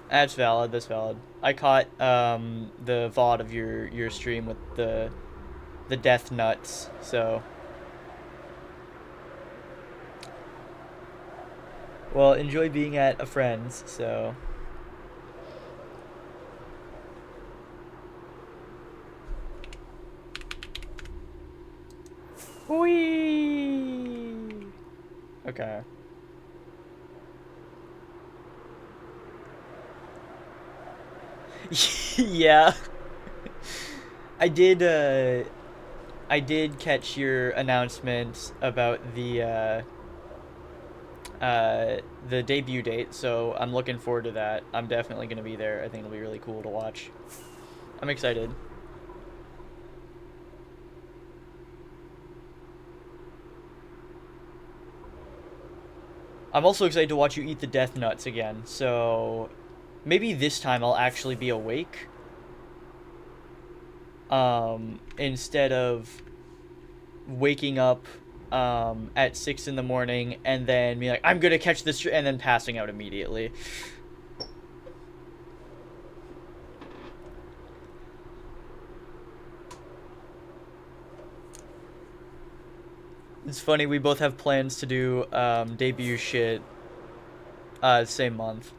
that's valid. That's valid. I caught the VOD of your stream with the death nuts. So, well, enjoy being at a friend's. So. Whee! Okay. Yeah. I did I did catch your announcement about the debut date, so I'm looking forward to that. I'm definitely going to be there. I think it'll be really cool to watch. I'm excited. I'm also excited to watch you eat the death nuts again. So maybe this time I'll actually be awake. Instead of waking up at 6 in the morning and then be like, I'm gonna catch this, and then passing out immediately. It's funny, we both have plans to do debut shit same month.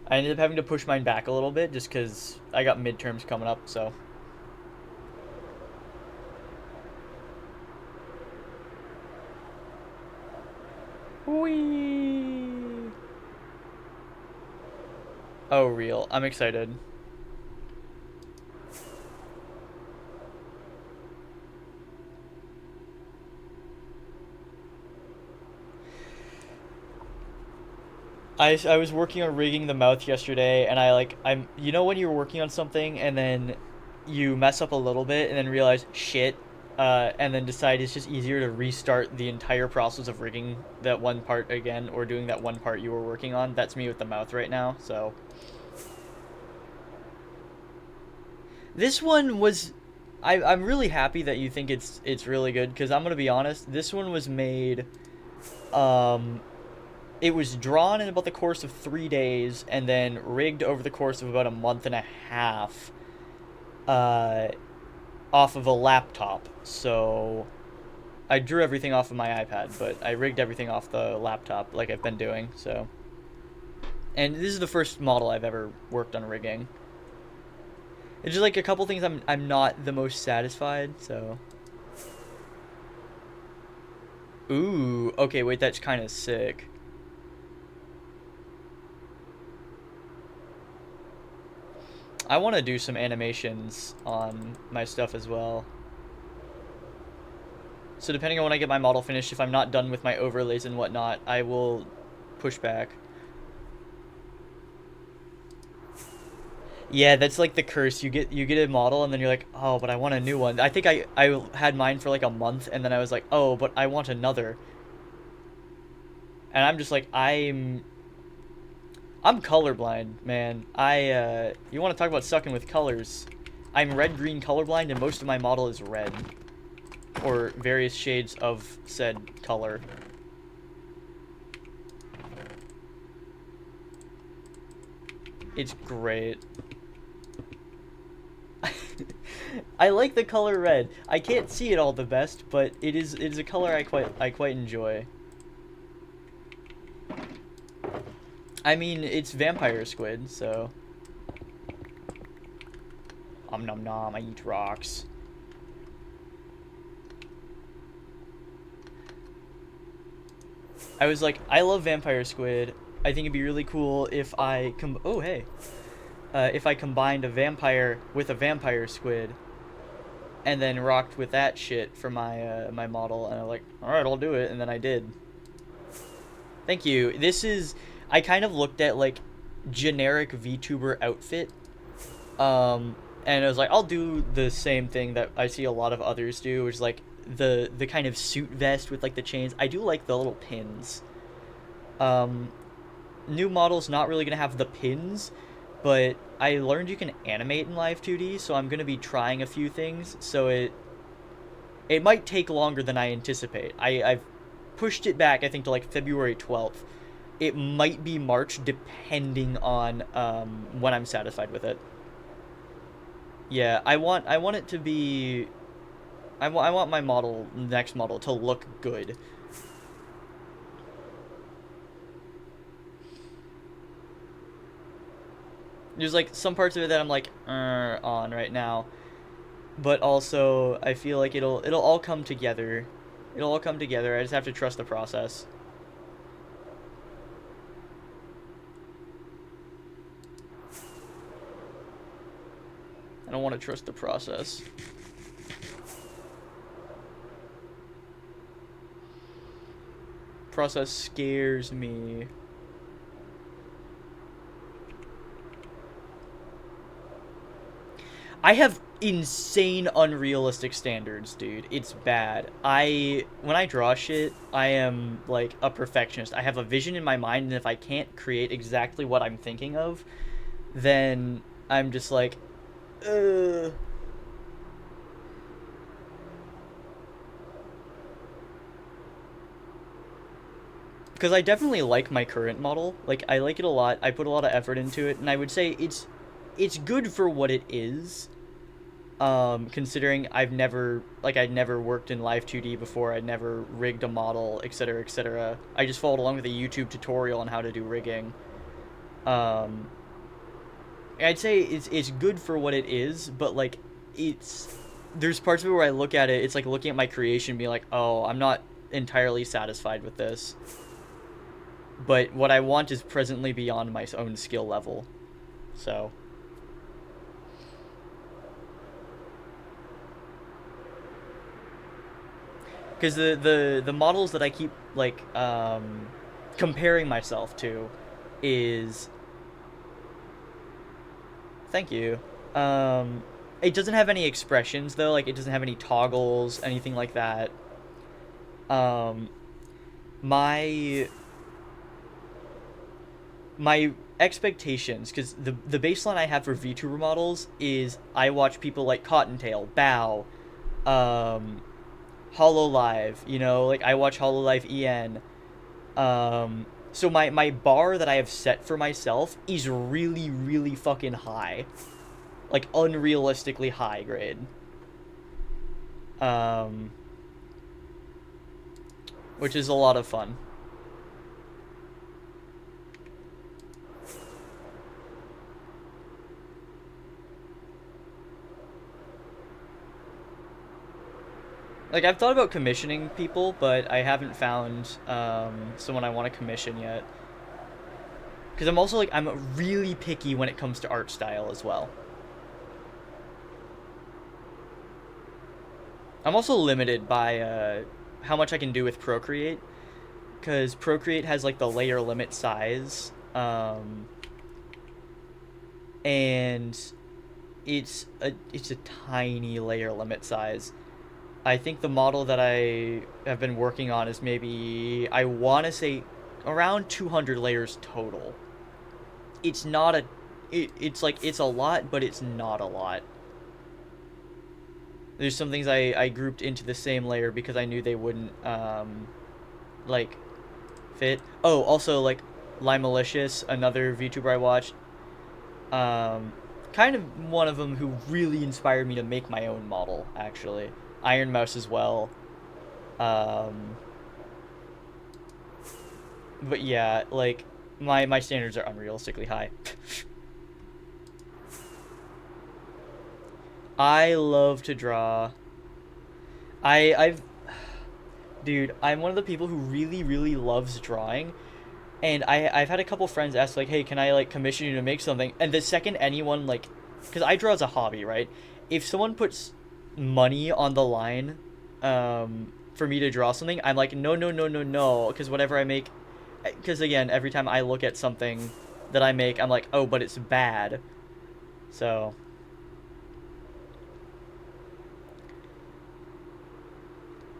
I ended up having to push mine back a little bit just because I got midterms coming up, so. Whee! Oh, real. I'm excited. I was working on rigging the mouth yesterday, and I'm you know when you're working on something and then you mess up a little bit and then realize shit, and then decide it's just easier to restart the entire process of rigging that one part again or doing that one part you were working on. That's me with the mouth right now. So this one was, I'm really happy that you think it's really good, because I'm gonna be honest, this one was made, um, it was drawn in about the course of 3 days and then rigged over the course of about a month and a half, uh, off of a laptop. So I drew everything off of my iPad, but I rigged everything off the laptop like I've been doing. So, and this is the first model I've ever worked on rigging. It's just like a couple things I'm not the most satisfied. So, ooh, okay, wait, that's kind of sick. I want to do some animations on my stuff as well. So depending on when I get my model finished, if I'm not done with my overlays and whatnot, I will push back. Yeah, that's like the curse. You get a model and then you're like, oh, but I want a new one. I think I had mine for like a month and then I was like, oh, but I want another. And I'm just like, I'm colorblind, man. You want to talk about sucking with colors? I'm red-green colorblind, and most of my model is red, or various shades of said color. It's great. I like the color red. I can't see it all the best, but it is a color I quite enjoy. I mean, it's vampire squid, so. Om nom nom, I eat rocks. I was like, I love vampire squid. I think it'd be really cool if I oh, hey. if I combined a vampire with a vampire squid and then rocked with that shit for my model, and I'm like, all right, I'll do it, and then I did. Thank you. This is, I kind of looked at like generic VTuber outfit, um, and I was like, I'll do the same thing that I see a lot of others do, which is like the kind of suit vest with like the chains. I do like the little pins. Um, New model's not really gonna have the pins, but I learned you can animate in Live 2D, so I'm gonna be trying a few things. So it might take longer than I anticipate. I've pushed it back, I think, to like February 12th. It might be March, depending on when I'm satisfied with it. Yeah, I want it to be. I want my model, next model, to look good. There's like some parts of it that I'm like on right now, but also I feel like it'll all come together. It'll all come together. I just have to trust the process. I don't want to trust the process. Process scares me. I have insane unrealistic standards, dude. It's bad. When I draw shit, I am like a perfectionist. I have a vision in my mind, and if I can't create exactly what I'm thinking of, then I'm just like, ugh. Because I definitely like my current model. Like, I like it a lot. I put a lot of effort into it, and I would say it's good for what it is. Considering I'd never worked in Live 2D before, I'd never rigged a model, etc., etc. I just followed along with a YouTube tutorial on how to do rigging. Um, I'd say it's good for what it is, but like it's there's parts of it where I look at it, it's like looking at my creation, and being like, oh, I'm not entirely satisfied with this. But what I want is presently beyond my own skill level, so. Because the models that I keep like comparing myself to is thank you. It doesn't have any expressions though, like it doesn't have any toggles, anything like that. Um, my my expectations, because the baseline I have for VTuber models is I watch people like Cottontail, Bow, um, Hololive, like I watch Hololive EN. So my bar that I have set for myself is really, really fucking high. Like unrealistically high grade. Um, which is a lot of fun. Like, I've thought about commissioning people, but I haven't found someone I want to commission yet. Because I'm also, like, I'm really picky when it comes to art style as well. I'm also limited by how much I can do with Procreate. Because Procreate has, like, the layer limit size. And it's a tiny layer limit size. I think the model that I have been working on is maybe, I want to say, around 200 layers total. It's not a, it's like, it's a lot, but it's not a lot. There's some things I grouped into the same layer because I knew they wouldn't, like, fit. Oh, also, like, Limalicious, another VTuber I watched, kind of one of them who really inspired me to make my own model, actually. Iron Mouse as well. Um, but yeah, like my standards are unrealistically high. I love to draw. I've dude, I'm one of the people who really, really loves drawing, And I've had a couple friends ask like, hey, can I like commission you to make something? And the second anyone like, because I draw as a hobby, right? If someone puts money on the line, for me to draw something, I'm like, no, no, no, no, no, because whatever I make, because again, every time I look at something that I make, I'm like, oh, but it's bad. So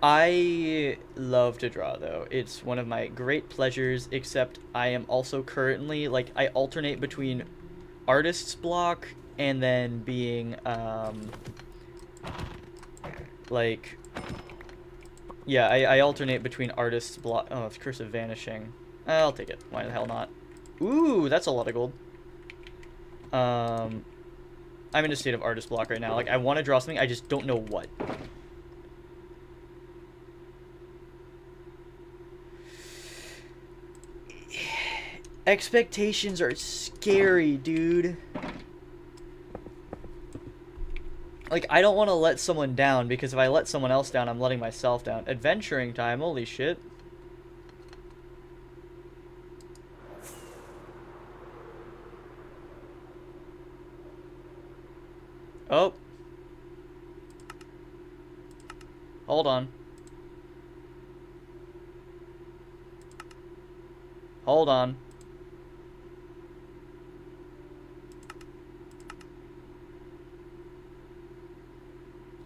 I love to draw though. It's one of my great pleasures, except I am also currently like I alternate between artist's block and then being like yeah, I alternate between artist's block. Oh, it's cursive vanishing. I'll take it. Why the hell not? Ooh, that's a lot of gold. Um I'm in a state of artist block right now. Like I want to draw something, I just don't know what. Expectations are scary, dude. Like, I don't want to let someone down, because if I let someone else down, I'm letting myself down. Adventuring time, holy shit. Oh. Hold on. Hold on.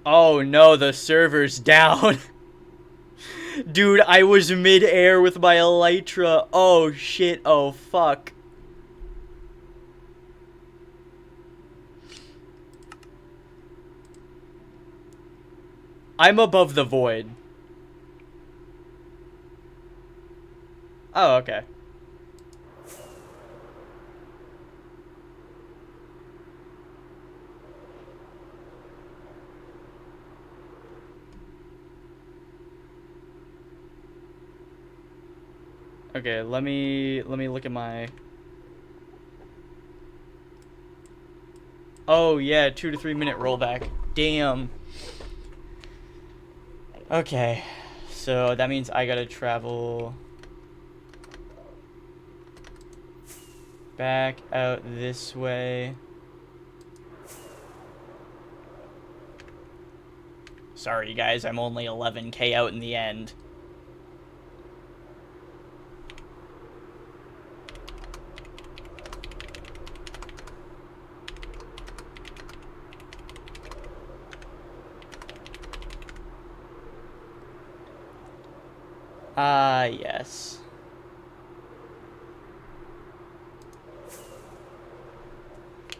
Oh no, the server's down. Dude, I was mid-air with my elytra. Oh shit, oh fuck. I'm above the void. Oh, okay. Okay, let me look at my... Oh yeah, 2 to 3 minute rollback. Damn. Okay. So that means I gotta travel back out this way. Sorry guys, I'm only 11k out in the end. Ah, yes.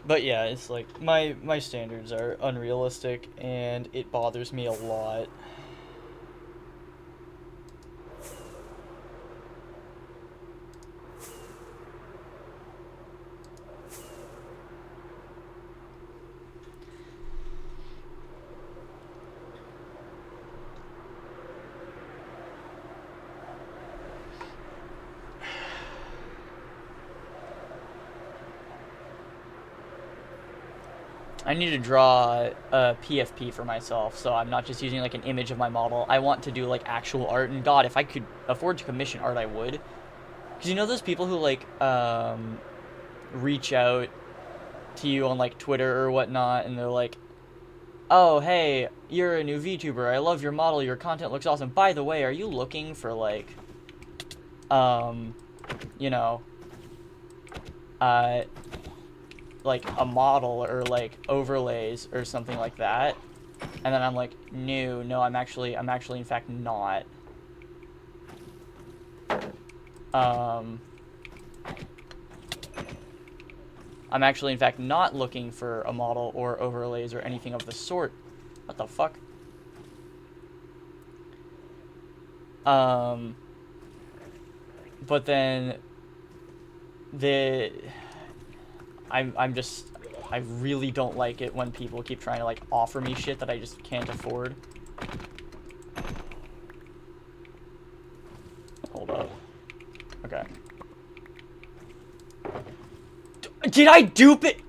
But yeah, it's like my standards are unrealistic and it bothers me a lot. I need to draw a PFP for myself, so I'm not just using like an image of my model. I want to do like actual art, and God, if I could afford to commission art, I would. Because you know those people who like reach out to you on like Twitter or whatnot, and they're like, "Oh, hey, you're a new VTuber. I love your model. Your content looks awesome. By the way, are you looking for like, um, you know, uh, like a model or like overlays or something like that?" And then I'm like, no, no, I'm actually in fact not. Um, I'm actually in fact not looking for a model or overlays or anything of the sort. What the fuck? But then the I'm just I really don't like it when people keep trying to like offer me shit that I just can't afford. Hold up. Okay. Did I dupe it?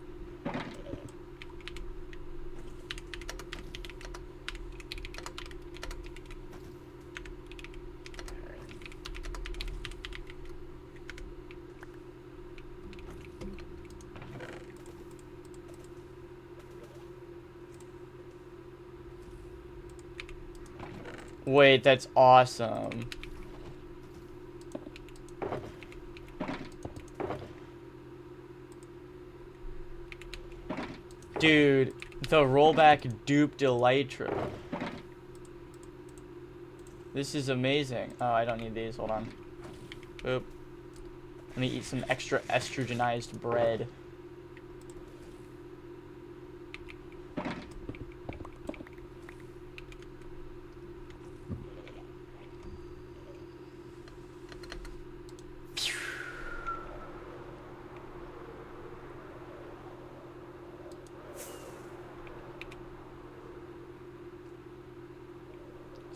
Wait, that's awesome. Dude, the rollback duped Elytra. This is amazing. Oh, I don't need these. Hold on. Oop. Let me eat some extra estrogenized bread.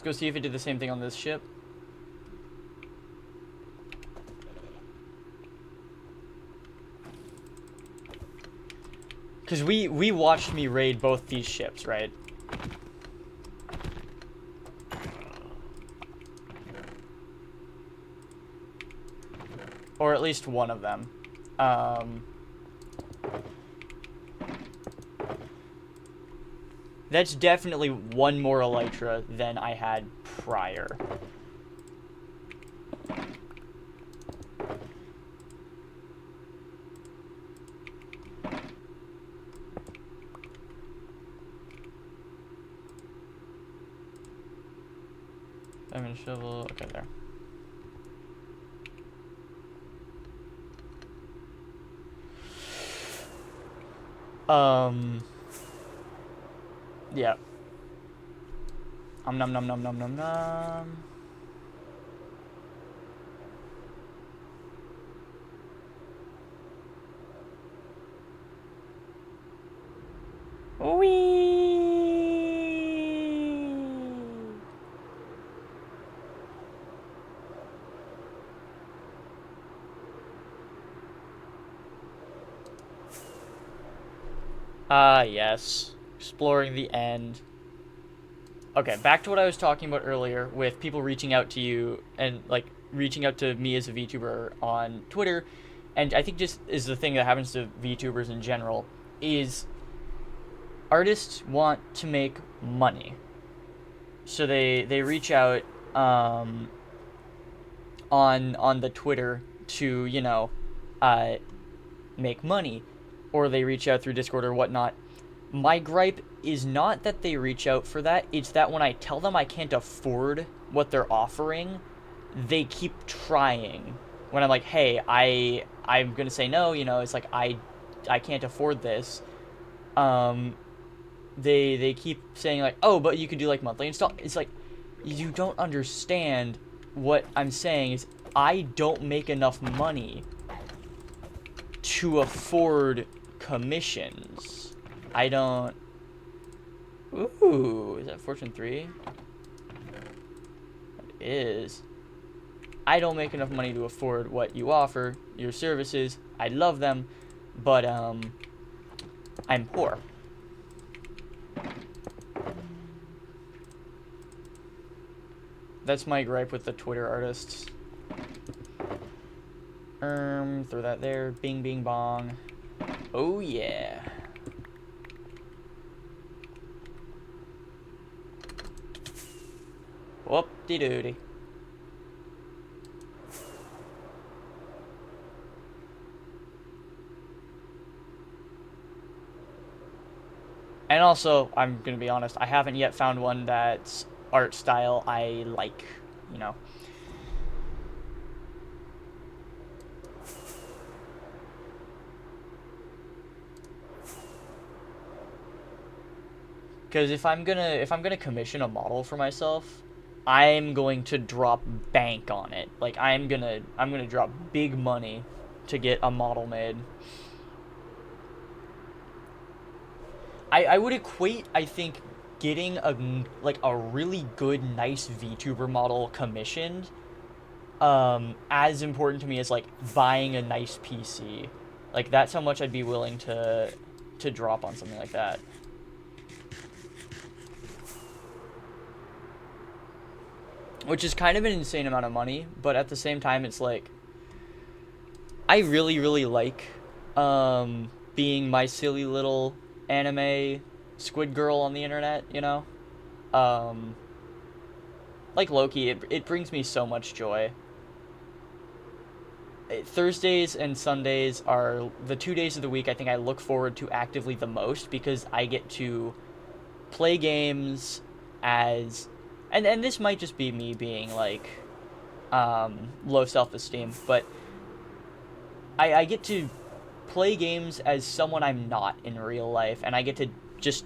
Let's go see if it did the same thing on this ship. Because we watched me raid both these ships, right? Or at least one of them. That's definitely one more Elytra than I had prior. Diamond shovel, okay, there. Yeah. Nom nom nom nom nom nom. Wee. Ah, yes. Exploring the end. Okay, back to what I was talking about earlier with people reaching out to you and, like, reaching out to me as a VTuber on Twitter. And I think just is the thing that happens to VTubers in general is artists want to make money. So they reach out on the Twitter to, you know, make money, or they reach out through Discord or whatnot. My gripe is not that they reach out for that, it's that when I tell them I can't afford what they're offering, they keep trying. When I'm like, hey, I'm gonna say no, you know, it's like I can't afford this. They keep saying like, oh, but you could do like monthly install. It's like, you don't understand what I'm saying is I don't make enough money to afford commissions. I don't. Ooh, is that Fortune 3? It is. I don't make enough money to afford what you offer, your services. I love them, but I'm poor. That's my gripe with the Twitter artists. Throw that there. Bing, bing, bong. Oh, yeah. Whoop-de-doody. And also, I'm gonna be honest, I haven't yet found one that's art style I like, you know. Because if I'm gonna commission a model for myself, I'm going to drop bank on it. Like I'm gonna drop big money to get a model made. I would equate, I think, getting a really good, nice VTuber model commissioned as important to me as like buying a nice PC. Like that's how much I'd be willing to drop on something like that. Which is kind of an insane amount of money, but at the same time it's like I really, really like being my silly little anime squid girl on the internet, you know? like Loki, it brings me so much joy. Thursdays and Sundays are the 2 days of the week I think I look forward to actively the most because I get to play games as, and this might just be me being like low self-esteem, but I get to play games as someone I'm not in real life, and I get to just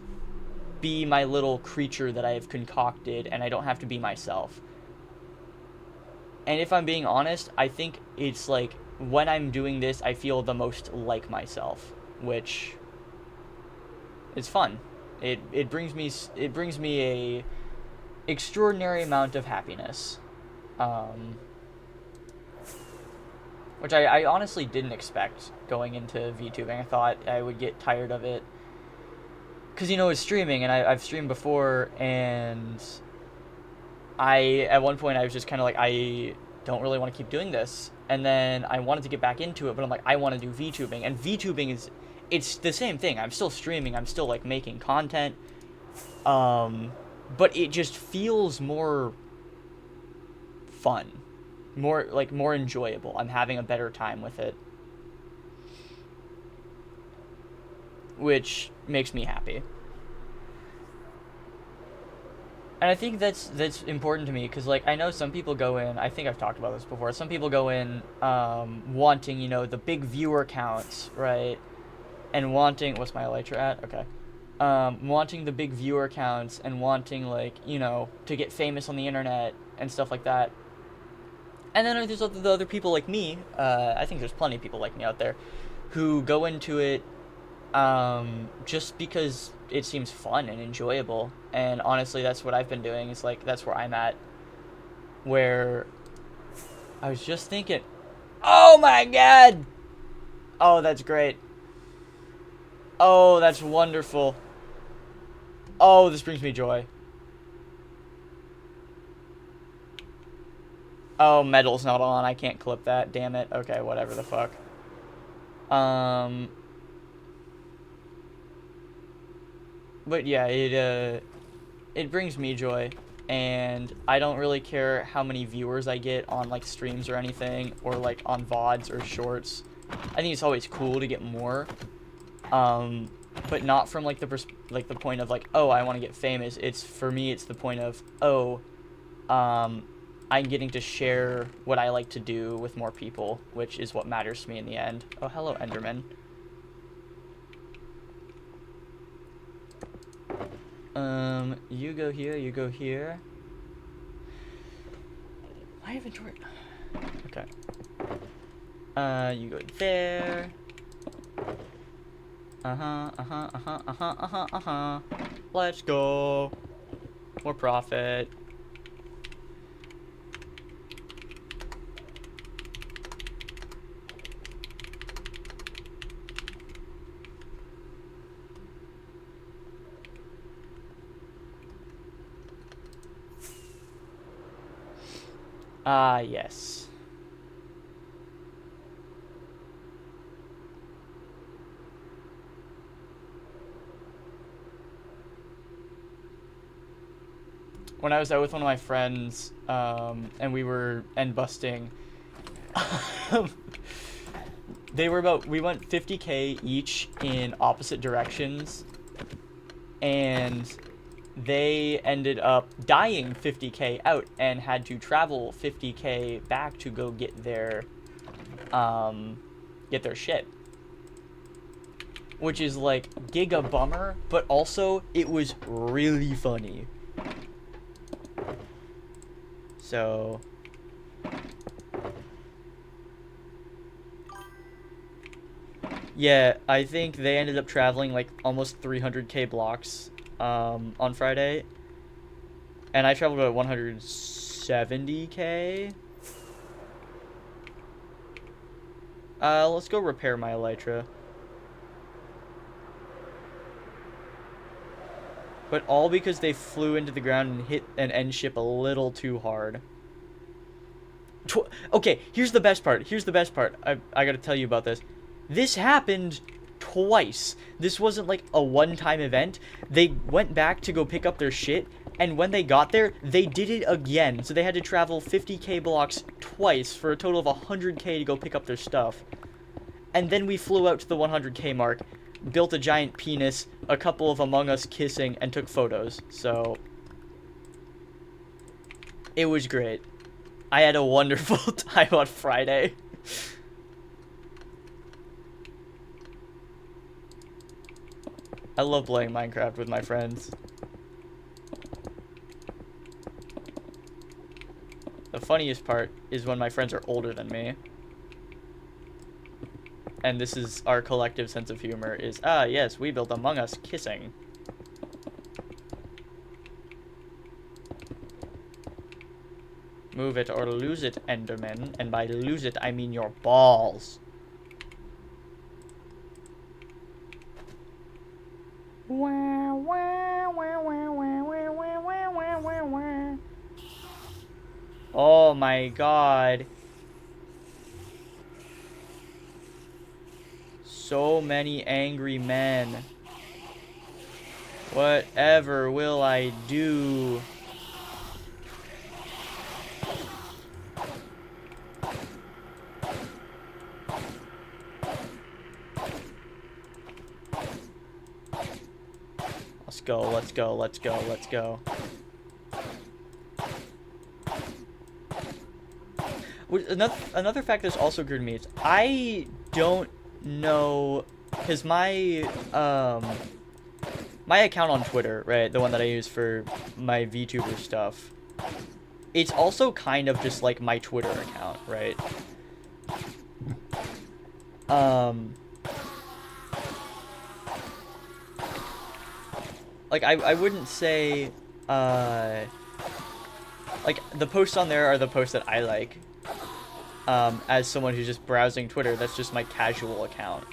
be my little creature that I have concocted, and I don't have to be myself. And if I'm being honest, I think it's like when I'm doing this, I feel the most like myself, which is fun. It brings me a extraordinary amount of happiness, which I honestly didn't expect going into VTubing. I thought I would get tired of it because it's streaming, and I've streamed before, and at one point I was just kind of like, I don't really want to keep doing this, and then I wanted to get back into it, but I'm like, I want to do VTubing, and VTubing it's the same thing. I'm still streaming, I'm still like making content, but it just feels more fun, more enjoyable. I'm having a better time with it, which makes me happy. And I think that's important to me because, like, I know some people go in. I think I've talked about this before. Some people go in wanting, the big viewer counts, right? And wanting, what's my elytra at? Okay. Wanting the big viewer counts and wanting, like, to get famous on the internet and stuff like that. And then there's the other people like me. I think there's plenty of people like me out there who go into it just because it seems fun and enjoyable. And honestly, that's what I've been doing. It's like, that's where I'm at. Where I was just thinking, oh my god! Oh, that's great. Oh, that's wonderful. Oh, this brings me joy. Oh, metal's not on. I can't clip that. Damn it. Okay, whatever the fuck. But yeah, it brings me joy, and I don't really care how many viewers I get on like streams or anything, or like on VODs or shorts. I think it's always cool to get more, but not from like the point of like, oh, I want to get famous. It's, for me, it's the point of, oh, I'm getting to share what I like to do with more people, which is what matters to me in the end. Oh, hello, Enderman. You go here, you go here. My inventory. Okay. You go there. Let's go. More profit. Yes. When I was out with one of my friends, and we were end busting, we went 50k each in opposite directions, and they ended up dying 50k out and had to travel 50k back to go get their shit. Which is like giga bummer, but also it was really funny. So yeah, I think they ended up traveling like almost 300k blocks on Friday, and I traveled about 170k. Let's go repair my elytra. But all because they flew into the ground and hit an end ship a little too hard. Okay, here's the best part. I gotta tell you about this. This happened twice. This wasn't like a one-time event. They went back to go pick up their shit, And when they got there, they did it again. So they had to travel 50k blocks twice for a total of 100k to go pick up their stuff. And then we flew out to the 100k mark, built a giant penis, a couple of Among Us kissing, and took photos. So it was great. I had a wonderful time on Friday. I love playing Minecraft with my friends. The funniest part is when my friends are older than me. And this is our collective sense of humor is, yes, we built Among Us kissing. Move it or lose it, Enderman. And by lose it, I mean your balls. Oh my god. So many angry men. Whatever will I do? Let's go, let's go, let's go, let's go. Another fact that's also occurred to me is I don't know, because my account on Twitter, right, the one that I use for my VTuber stuff, it's also kind of just like my Twitter account, right? Like I wouldn't say like the posts on there are the posts that I like. As someone who's just browsing Twitter, that's just my casual account.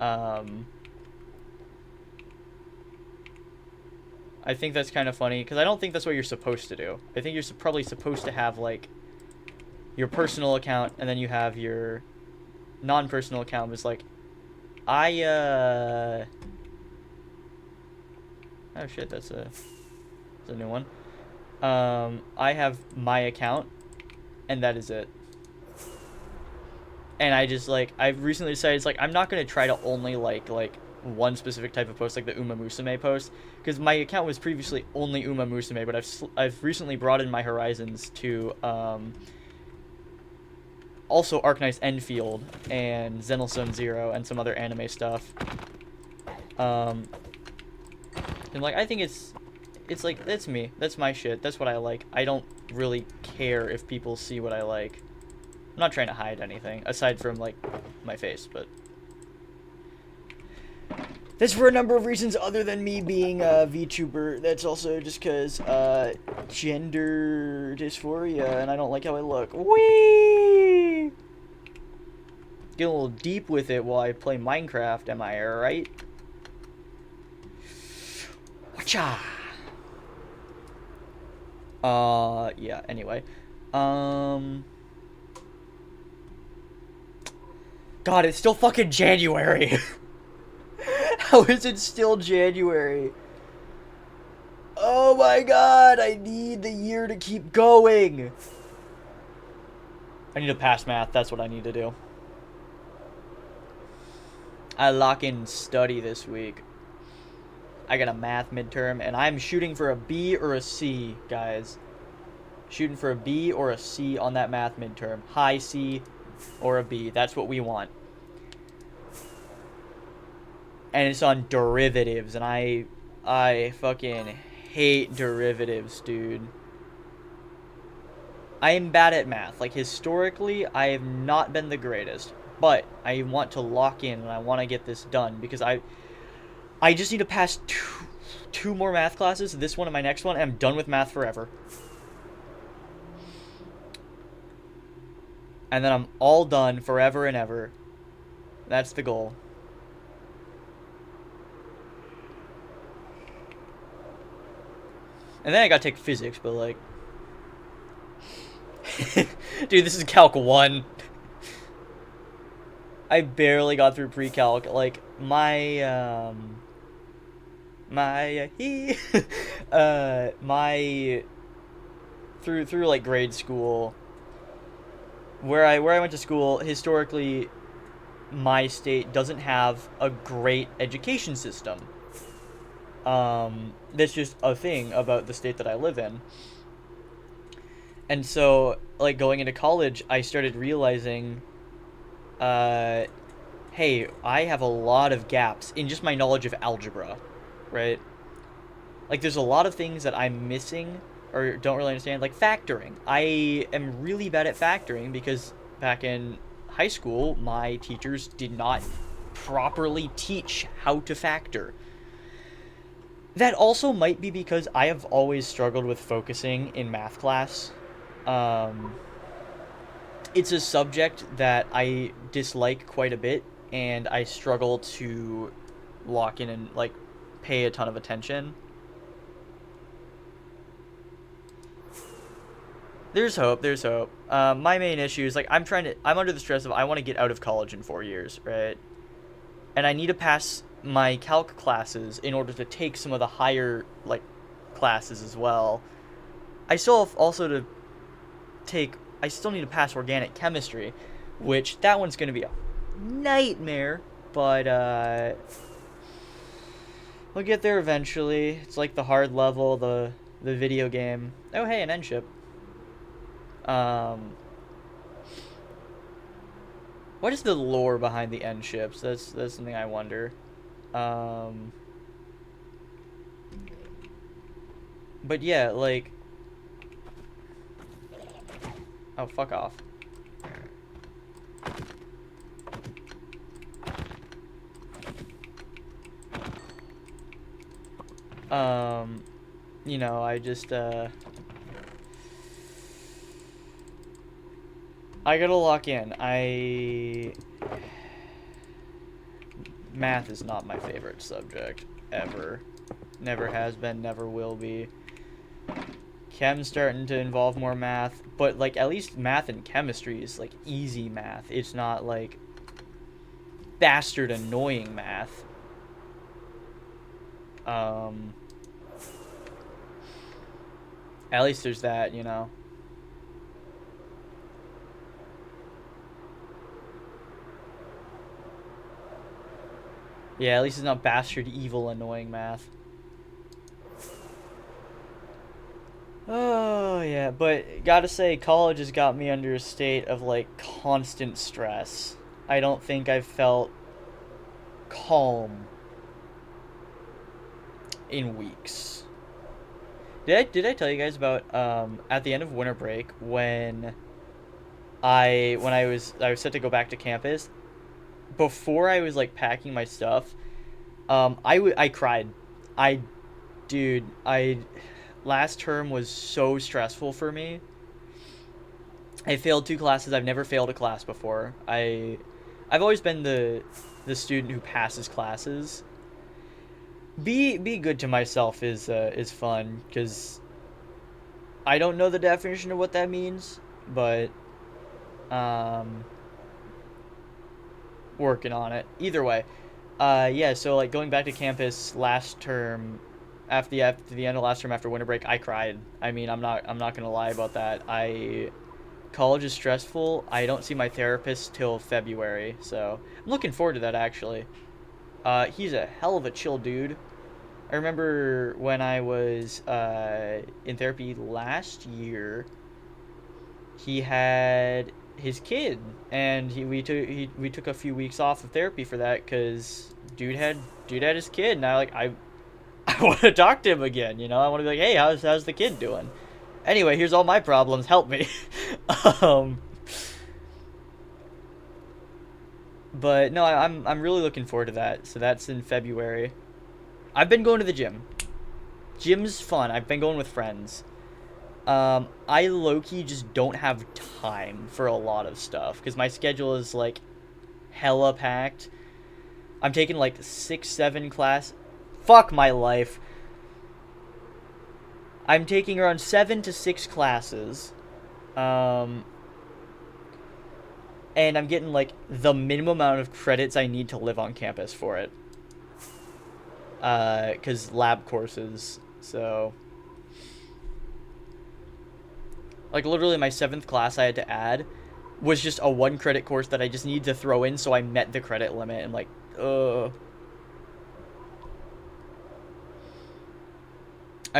I think that's kind of funny, because I don't think that's what you're supposed to do. I think you're probably supposed to have, like, your personal account, and then you have your non-personal account. It's like, oh shit, that's a new one. I have my account, and that is it. And I just, like, I've recently decided, it's like, I'm not going to try to only like one specific type of post, like the Uma Musume post, because my account was previously only Uma Musume, but I've recently broadened my horizons to also Arknight's Enfield and Xenolstone Zero and some other anime stuff. And like, I think it's like, that's me, that's my shit, that's what I like. I don't really care if people see what I like. I'm not trying to hide anything aside from like my face, but that's for a number of reasons other than me being a VTuber. That's also just because gender dysphoria, and I don't like how I look. Whee! Get a little deep with it while I play Minecraft, am I right? Watcha! Yeah, anyway. God, it's still fucking January. How is it still January? Oh my god, I need the year to keep going. I need to pass math, that's what I need to do. I lock in study this week. I got a math midterm, and I'm shooting for a B or a C, guys. Shooting for a B or a C on that math midterm. High C or a B, that's what we want. And it's on derivatives, and I fucking hate derivatives, dude. I am bad at math. Like, historically, I have not been the greatest. But I want to lock in, and I want to get this done, because I just need to pass two more math classes, this one and my next one, and I'm done with math forever. And then I'm all done forever and ever. That's the goal. And then I gotta take physics, but like... Dude, this is Calc 1. I barely got through pre-calc. Like, my My my through like grade school, where I went to school, historically my state doesn't have a great education system. That's just a thing about the state that I live in. And so, like going into college, I started realizing, uh, hey, I have a lot of gaps in just my knowledge of algebra, right? Like, there's a lot of things that I'm missing or don't really understand, like factoring. I am really bad at factoring because back in high school, my teachers did not properly teach how to factor. That also might be because I have always struggled with focusing in math class. Um, it's a subject that I dislike quite a bit, and I struggle to lock in and like pay a ton of attention. There's hope. There's hope. My main issue is like I'm under the stress of I want to get out of college in 4 years, right? And I need to pass my calc classes in order to take some of the higher like classes as well. I still have also to take. I still need to pass organic chemistry, which that one's going to be a nightmare. But we'll get there eventually. It's like the hard level, the video game. Oh hey, an end ship. Um, what is the lore behind the end ships? That's something I wonder. Um, but yeah, like, oh fuck off. Um, I just I gotta lock in. Math is not my favorite subject ever. Never has been, never will be. Chem's starting to involve more math, but like at least math and chemistry is like easy math. It's not like bastard annoying math. Um, at least there's that. Yeah, at least it's not bastard evil annoying math. Oh yeah, but gotta say, college has got me under a state of like constant stress. I don't think I've felt calm in weeks. Did I tell you guys about at the end of winter break when I was set to go back to campus, before I was like packing my stuff, I cried. I dude, I last term was so stressful for me. I failed two classes. I've never failed a class before. I've always been the student who passes classes. Be good to myself is fun because I don't know the definition of what that means, but um working on it. Either way, yeah. So like going back to campus last term, after the end of last term after winter break, I cried. I mean, I'm not gonna lie about that. College is stressful. I don't see my therapist till February, so I'm looking forward to that actually. He's a hell of a chill dude. I remember when I was in therapy last year, he had his kid, and we took a few weeks off of therapy for that because dude had his kid, and I want to talk to him again. I want to be like, hey, how's the kid doing? Anyway, here's all my problems. Help me. um, but no, I'm really looking forward to that. So that's in February. I've been going to the gym. Gym's fun. I've been going with friends. I low-key just don't have time for a lot of stuff because my schedule is like hella packed. I'm taking like 6, 7 class. Fuck my life. I'm taking around 7 to 6 classes. Um, and I'm getting like the minimum amount of credits I need to live on campus for it. because lab courses. So, like, literally my 7th class I had to add was just a 1 credit course that I just needed to throw in so I met the credit limit. And, like, I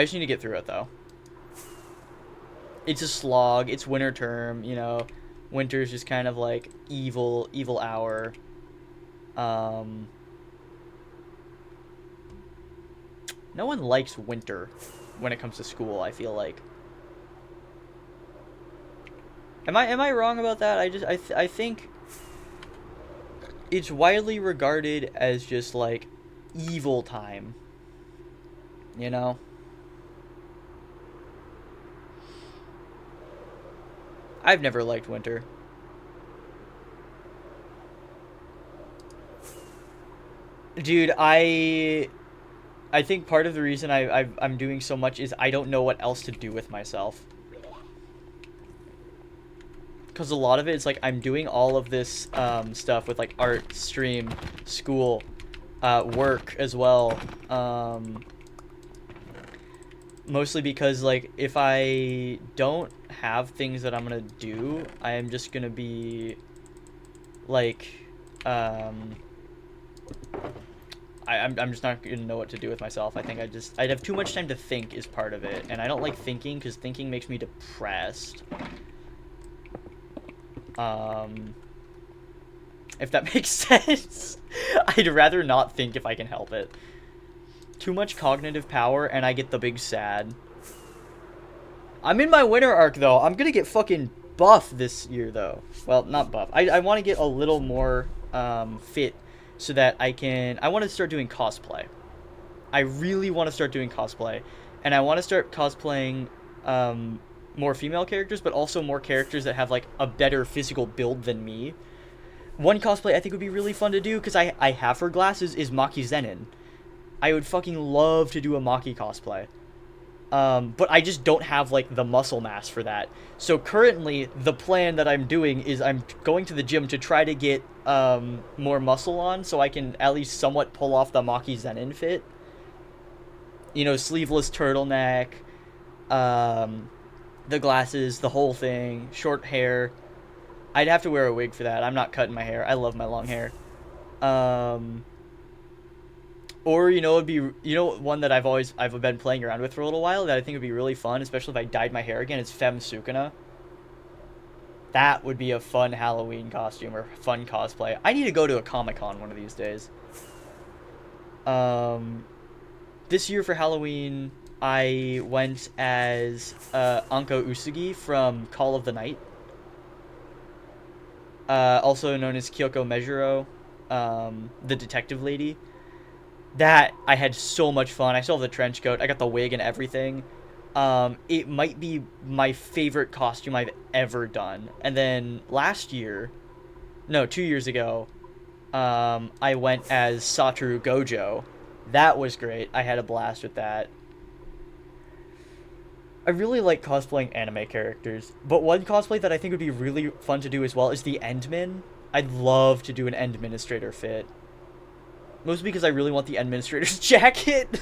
just need to get through it, though. It's a slog. It's winter term, you know. Winter's just kind of like evil hour. No one likes winter when it comes to school, I feel like. Am I wrong about that? I think it's widely regarded as just like evil time. You know? I've never liked winter. Dude, I think part of the reason I'm doing so much is I don't know what else to do with myself. Because a lot of it is like I'm doing all of this stuff with like art, stream, school, work as well. Mostly because like if I don't have things that I'm gonna do, I am just gonna be like I'm just not gonna know what to do with myself. I think I'd have too much time to think is part of it, and I don't like thinking because thinking makes me depressed. If that makes sense. I'd rather not think if I can help it. Too much cognitive power and I get the big sad. I'm in my winter arc though. I'm gonna get fucking buff this year though. Well, not buff. I want to get a little more fit so that I want to start doing cosplay. I really want to start doing cosplay. And I want to start cosplaying more female characters, but also more characters that have like a better physical build than me. One cosplay I think would be really fun to do, because I have her glasses, is Maki Zenin. I would fucking love to do a Maki cosplay. But I just don't have, like, the muscle mass for that. So currently, the plan that I'm doing is I'm going to the gym to try to get more muscle on so I can at least somewhat pull off the Maki Zenin fit. You know, sleeveless turtleneck, the glasses, the whole thing, short hair. I'd have to wear a wig for that. I'm not cutting my hair. I love my long hair. Or, you know, it'd be, you know, one that I've been playing around with for a little while that I think would be really fun, especially if I dyed my hair again, is Femme Sukuna. That would be a fun Halloween costume or fun cosplay. I need to go to a Comic-Con one of these days. This year for Halloween, I went as Anko Usugi from Call of the Night. Also known as Kyoko Mejuro, the detective lady. That, I had so much fun. I still have the trench coat. I got the wig and everything. It might be my favorite costume I've ever done. And then last year, no, 2 years ago, I went as Satoru Gojo. That was great. I had a blast with that. I really like cosplaying anime characters, but one cosplay that I think would be really fun to do as well is the Endmin. I'd love to do an Endministrator fit. Mostly because I really want the Administrator's jacket.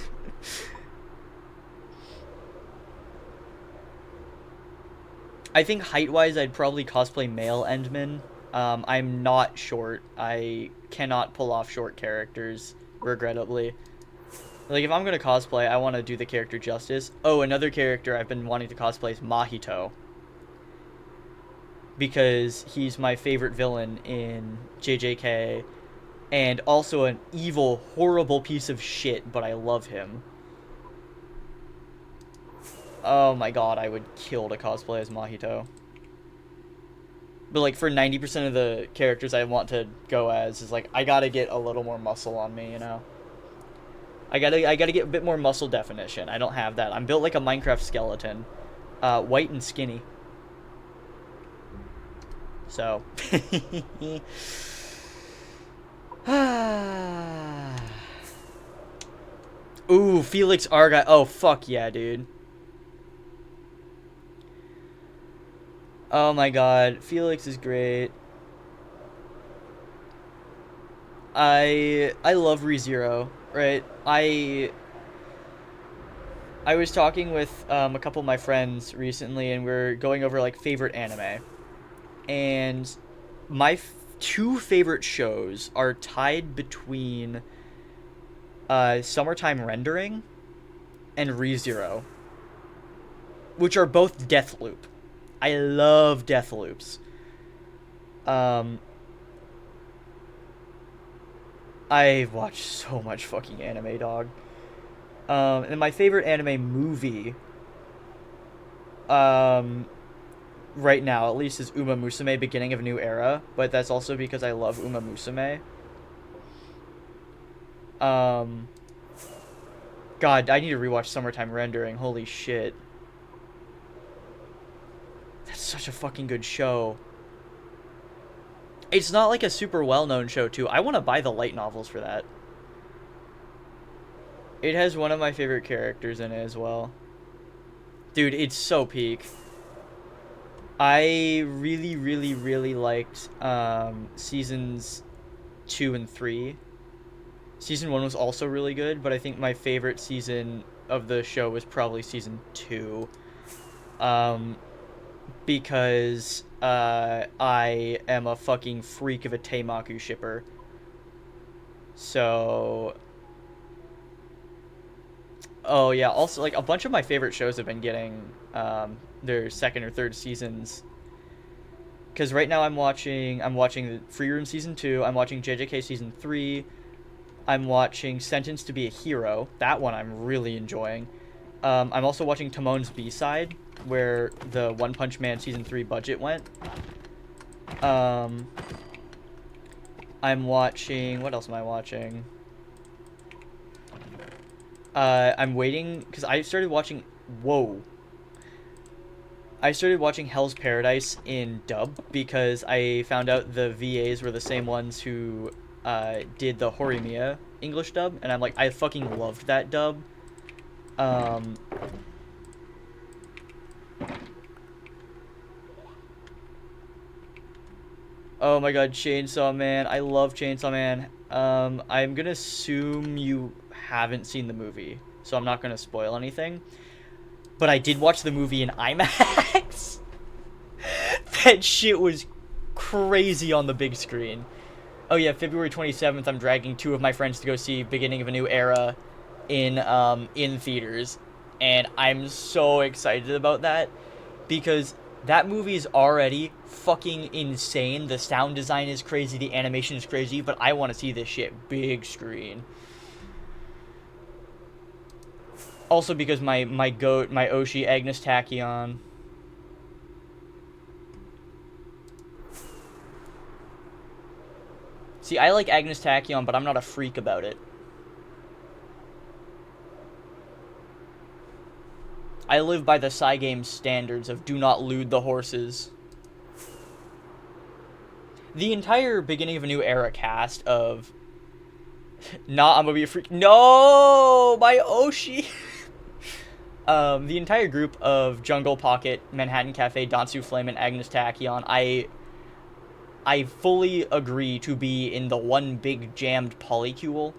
I think height-wise, I'd probably cosplay male Endmin. I'm not short. I cannot pull off short characters, regrettably. Like, if I'm gonna cosplay, I want to do the character justice. Oh, another character I've been wanting to cosplay is Mahito. Because he's my favorite villain in JJK. And also an evil, horrible piece of shit, but I love him. Oh my god, I would kill to cosplay as Mahito. But, like, for 90% of the characters I want to go as, is like, I gotta get a little more muscle on me, you know? I gotta get a bit more muscle definition. I don't have that. I'm built like a Minecraft skeleton. White and skinny. So. Ooh, Felix Argyle. Oh, fuck yeah, dude. Oh my god. Felix is great. I love ReZero. right? I was talking with a couple of my friends recently, and we're going over like favorite anime, and my two favorite shows are tied between Summertime Rendering and ReZero, which are both Deathloop. I love Deathloops. Um, I've watched so much fucking anime, dog. And my favorite anime movie, um, right now at least, is Uma Musume: Beginning of a New Era. But that's also because I love Uma Musume. Um, God, I need to rewatch Summertime Rendering. Holy shit, that's such a fucking good show. It's not like a super well-known show too. I want to buy the light novels for that. It has one of my favorite characters in it as well. Dude, it's so peak. I really, really, really liked seasons 2 and 3. Season 1 was also really good, but I think my favorite season of the show was probably season 2. Um, because I am a fucking freak of a Teimaku shipper. So, oh yeah, also like a bunch of my favorite shows have been getting their second or third seasons. Because right now I'm watching Free Room season 2. I'm watching JJK season 3. I'm watching Sentenced to be a Hero. That one I'm really enjoying. I'm also watching Timon's B-side, where the One Punch Man season 3 budget went. Um, I'm watching. What else am I watching? I'm waiting because I started watching. Whoa. I started watching Hell's Paradise in dub because I found out the VAs were the same ones who did the Horimiya English dub, and I'm like, I fucking loved that dub. Um, oh my god, Chainsaw Man. I love Chainsaw Man. I'm gonna assume you haven't seen the movie, so I'm not gonna spoil anything. But I did watch the movie in IMAX. That shit was crazy on the big screen. Oh yeah, February 27th, I'm dragging two of my friends to go see Beginning of a New Era in theaters, and I'm so excited about that because that movie is already fucking insane. The sound design is crazy, the animation is crazy, but I want to see this shit big screen. Also because my goat, my Oshi, Agnes Tachyon. See, I like Agnes Tachyon, but I'm not a freak about it. I live by the Cygames standards of do not lewd the horses. The entire Beginning of a New Era cast of Nah, I'm gonna be a freak. No, my Oshi. The entire group of Jungle Pocket, Manhattan Cafe, Dansu Flame, and Agnes Tachyon, I fully agree to be in the one big jammed polycule.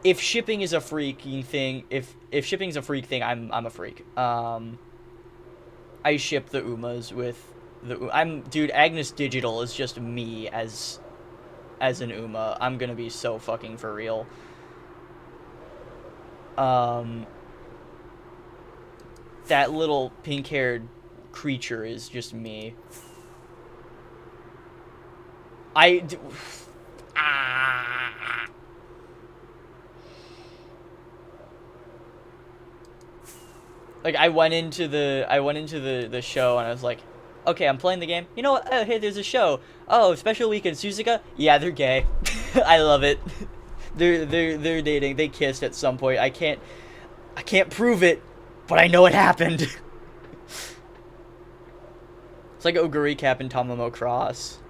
If shipping is a freaking thing, if shipping is a freak thing, I'm a freak. I ship the Umas with dude. Agnes Digital is just me as an Uma. I'm gonna be so fucking for real. That little pink-haired creature is just me. Ah. Like I went into the show and I was like, okay, I'm playing the game. You know what? Oh, hey, there's a show. Oh, special week in Suzuka. Yeah, they're gay. I love it. They're dating. They kissed at some point. I can't prove it, but I know it happened. It's like Oguri Cap and Tamamo Cross.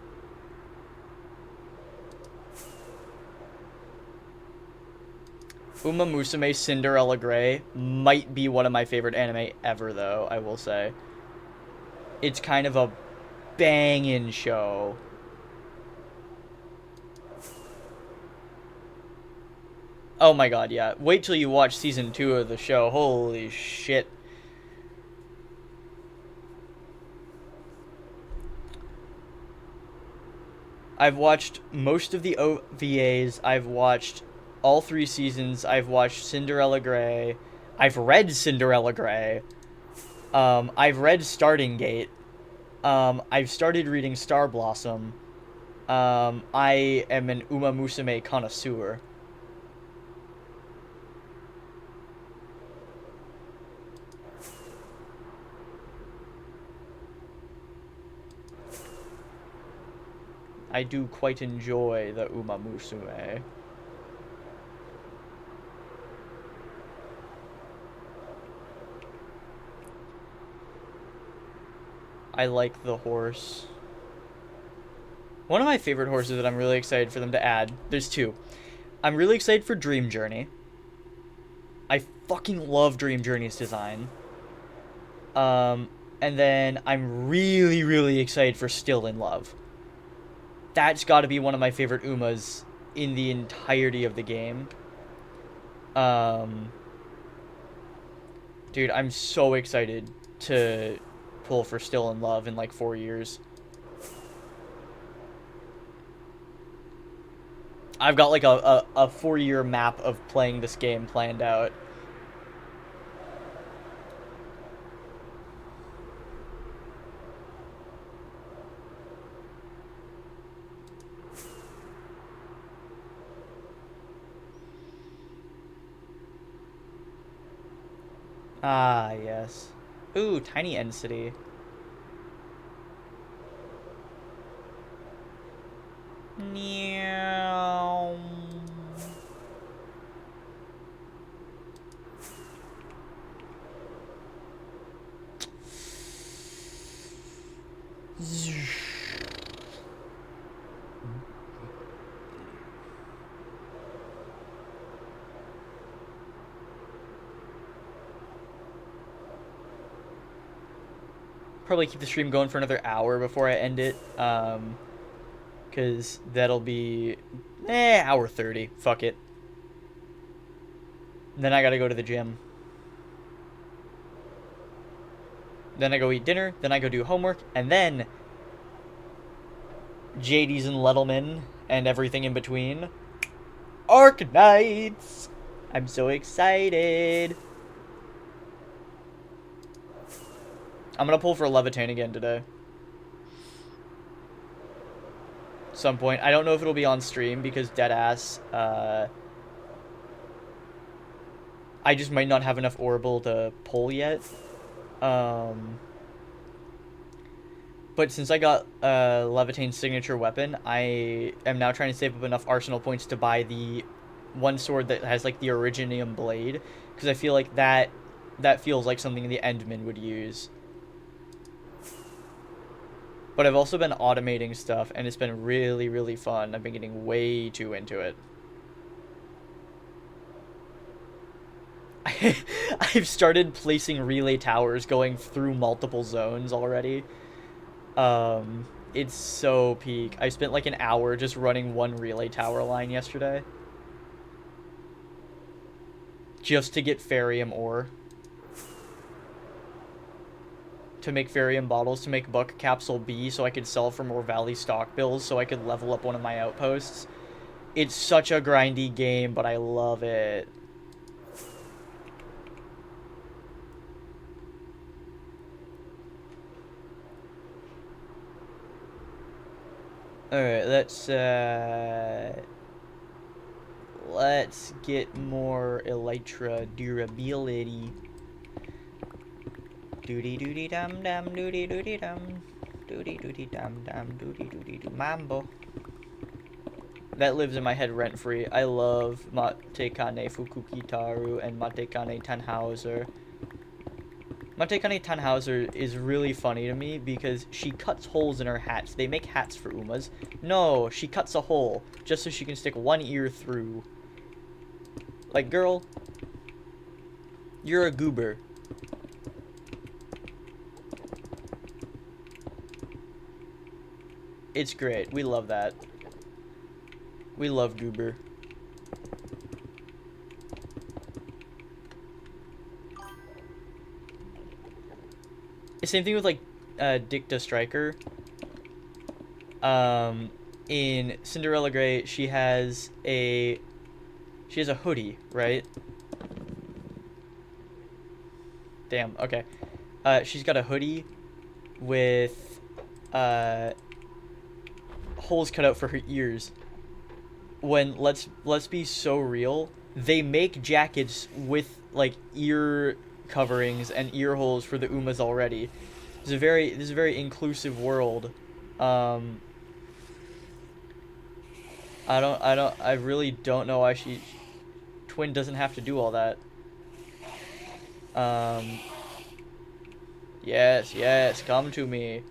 Uma Musume Cinderella Grey might be one of my favorite anime ever, though, I will say. It's kind of a bangin' show. Oh my god, yeah. Wait till you watch season 2 of the show. Holy shit. I've watched most of the OVAs. I've watched all 3 seasons. I've watched Cinderella Grey. I've read Cinderella Grey. I've read Starting Gate. I've started reading Star Blossom. I am an Uma Musume connoisseur. I do quite enjoy the Uma Musume. I like the horse. One of my favorite horses that I'm really excited for them to add, there's 2. I'm really excited for Dream Journey. I fucking love Dream Journey's design. And then I'm really, really excited for Still in Love. That's got to be one of my favorite Umas in the entirety of the game. Dude, I'm so excited to pull for Still in Love in like 4 years. I've got like a 4-year map of playing this game planned out. Ah, yes. Ooh, Tiny End City. Meow. Probably keep the stream going for another hour before I end it. Because that'll be hour 30. Fuck it. Then I gotta go to the gym. Then I go eat dinner. Then I go do homework. And then JD's and Lettleman and everything in between. Arc Knights! I'm so excited. I'm gonna pull for Levitain again today. Some point. I don't know if it'll be on stream because deadass, I just might not have enough Orbital to pull yet. But since I got Levitain's signature weapon, I am now trying to save up enough arsenal points to buy the one sword that has like the Originium blade, because I feel like that feels like something the Endman would use. But I've also been automating stuff, and it's been really, really fun. I've been getting way too into it. I've started placing relay towers going through multiple zones already. It's so peak. I spent like an hour just running one relay tower line yesterday. Just to get Ferium ore. To make Ferium bottles, to make Buck Capsule B so I could sell for more Valley stock bills so I could level up one of my outposts. It's such a grindy game, but I love it. Alright, let's get more Elytra durability. Doody doody dum dum doody doody dum. Doody doody dum dum doody doody doo mambo. That lives in my head rent free. I love Matekane Fukukitaru and Matekane Tannhauser. Matekane Tannhauser is really funny to me because she cuts holes in her hats. They make hats for Umas. No, she cuts a hole just so she can stick one ear through. Like, girl, you're a goober. It's great. We love that. We love goober. Same thing with like Dicta Striker. In Cinderella Grey, she has a hoodie, right? Damn. Okay. She's got a hoodie with holes cut out for her ears. When let's be so real, they make jackets with like ear coverings and ear holes for the Umas already. This is a very inclusive world. Um, I really don't know why Twin doesn't have to do all that. Um, yes, yes, come to me.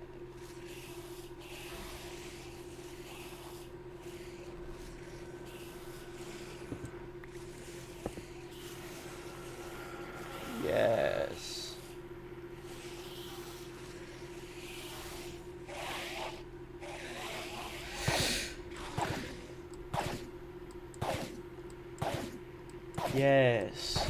Yes. Yes.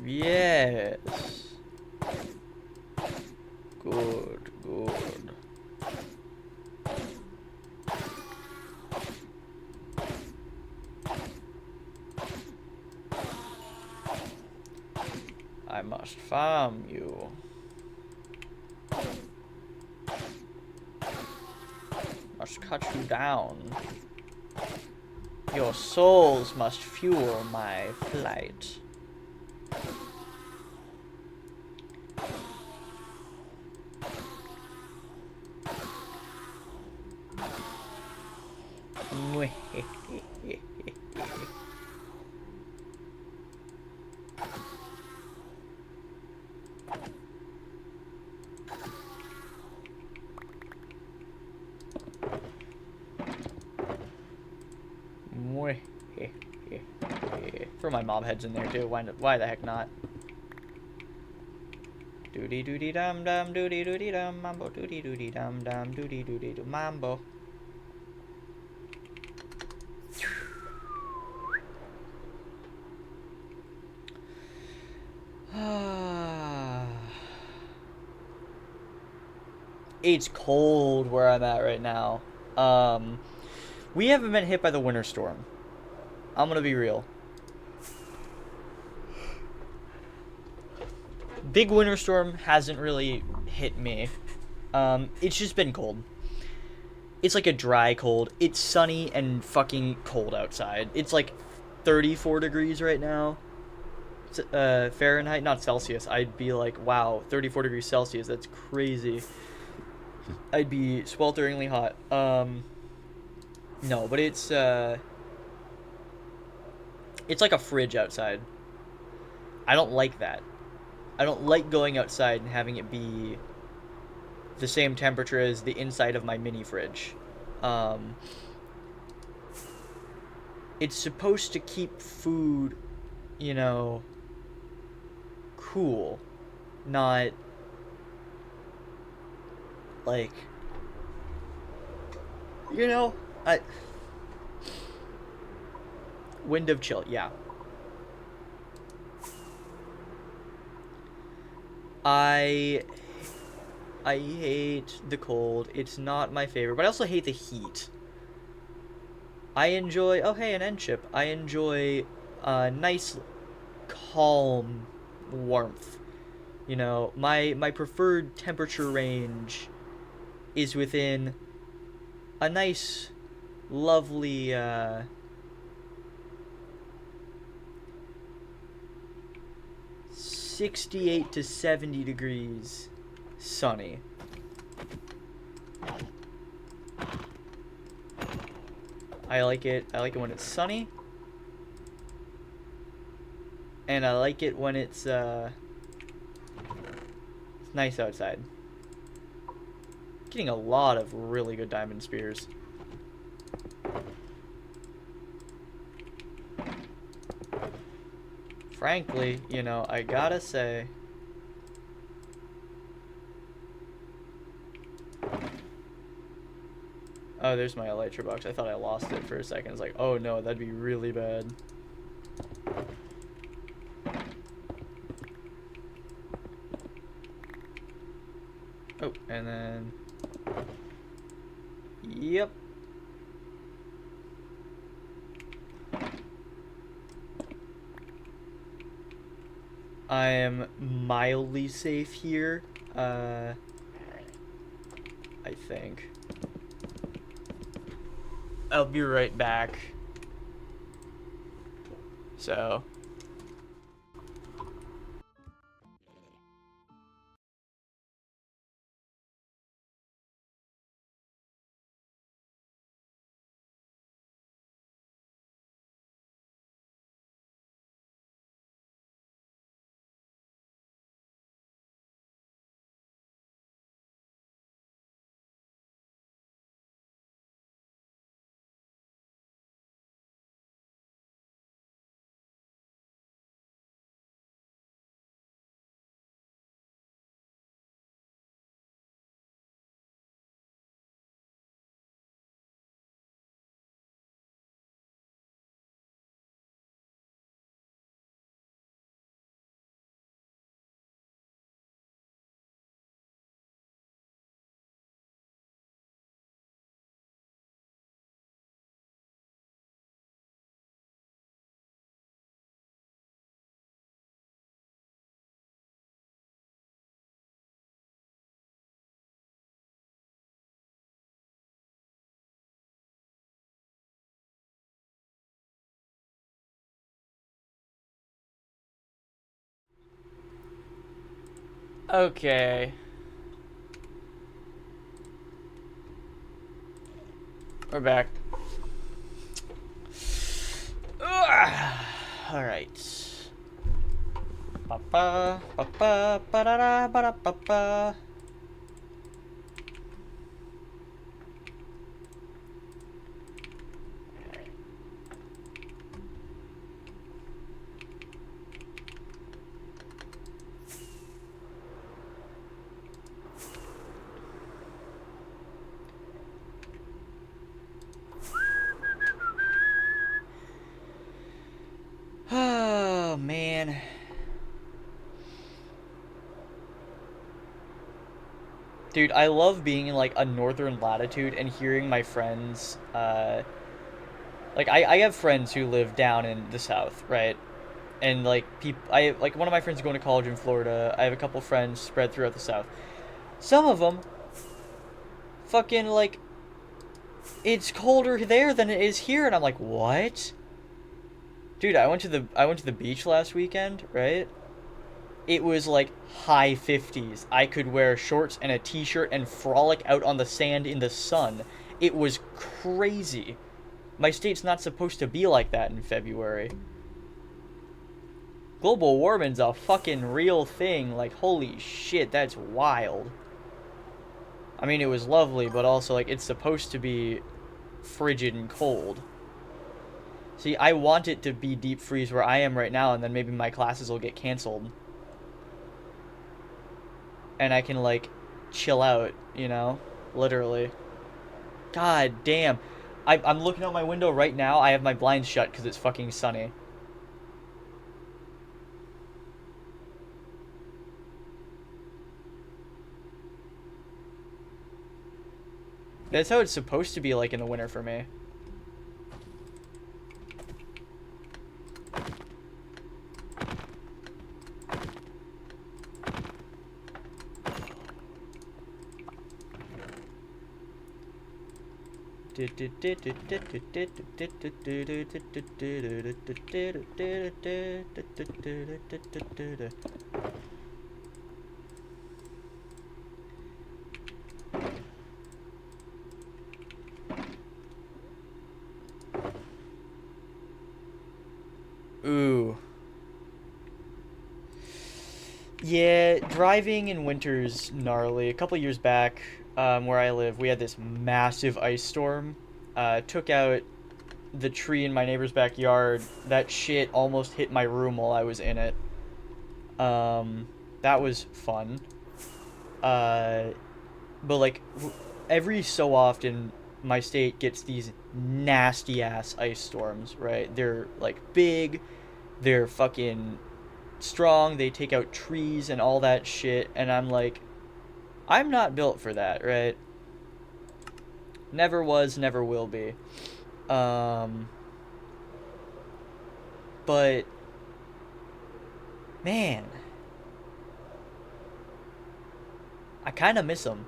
Yes. Good, good. I must farm you. Must cut you down. Your souls must fuel my flight. Throw my mob heads in there too. Why the heck not? Doody doody dum dum doody doody dum mambo doody doody dum dum doody doody dum mambo. It's cold where I'm at right now. We haven't been hit by the winter storm. I'm gonna be real. Big winter storm hasn't really hit me. It's just been cold. It's like a dry cold. It's sunny and fucking cold outside. It's like 34 degrees right now. Fahrenheit, not Celsius. I'd be like, wow, 34 degrees Celsius. That's crazy. I'd be swelteringly hot. No, but it's like a fridge outside. I don't like that. I don't like going outside and having it be the same temperature as the inside of my mini fridge. It's supposed to keep food, you know, cool, not like, you know, wind of chill, yeah. I hate the cold. It's not my favorite, but I also hate the heat. I enjoy, oh hey, an end ship. I enjoy nice, calm warmth. You know, my preferred temperature range is within a nice, lovely, 68 to 70 degrees sunny. I like it when it's sunny. And I like it when it's nice outside. Getting a lot of really good diamond spears. Frankly, you know, I gotta say, Oh, there's my elytra box. I thought I lost it for a second. I was like, oh no, that'd be really bad. Oh, and then... Yep. I am mildly safe here. I think. I'll be right back. So... Okay. We're back. Alright. Ba-ba, ba-ba, ba-da-da, ba-da-ba-ba. Oh, man. Dude, I love being in like a northern latitude and hearing my friends. Like I have friends who live down in the south, right? And like I like one of my friends is going to college in Florida. I have a couple friends spread throughout the south. Some of them, fucking like, it's colder there than it is here, and I'm like, what? Dude, I went to the beach last weekend, right? It was like high 50s. I could wear shorts and a t-shirt and frolic out on the sand in the sun. It was crazy. My state's not supposed to be like that in February. Global warming's a fucking real thing. Like, holy shit, that's wild. I mean, it was lovely, but also, like, it's supposed to be frigid and cold. See, I want it to be deep freeze where I am right now, and then maybe my classes will get canceled. And I can, like, chill out, you know? Literally. God damn. I'm looking out my window right now. I have my blinds shut because it's fucking sunny. That's how it's supposed to be like in the winter for me. Ooh. Yeah, driving in winter's gnarly. A couple years back, where I live, we had this massive ice storm. Took out the tree in my neighbor's backyard. That shit almost hit my room while I was in it. That was fun. Uh, but like every so often, my state gets these nasty ass ice storms, right? They're like big, they're fucking strong, they take out trees and all that shit, and I'm like, I'm not built for that, right? Never was, never will be. Um, but man, I kind of miss them.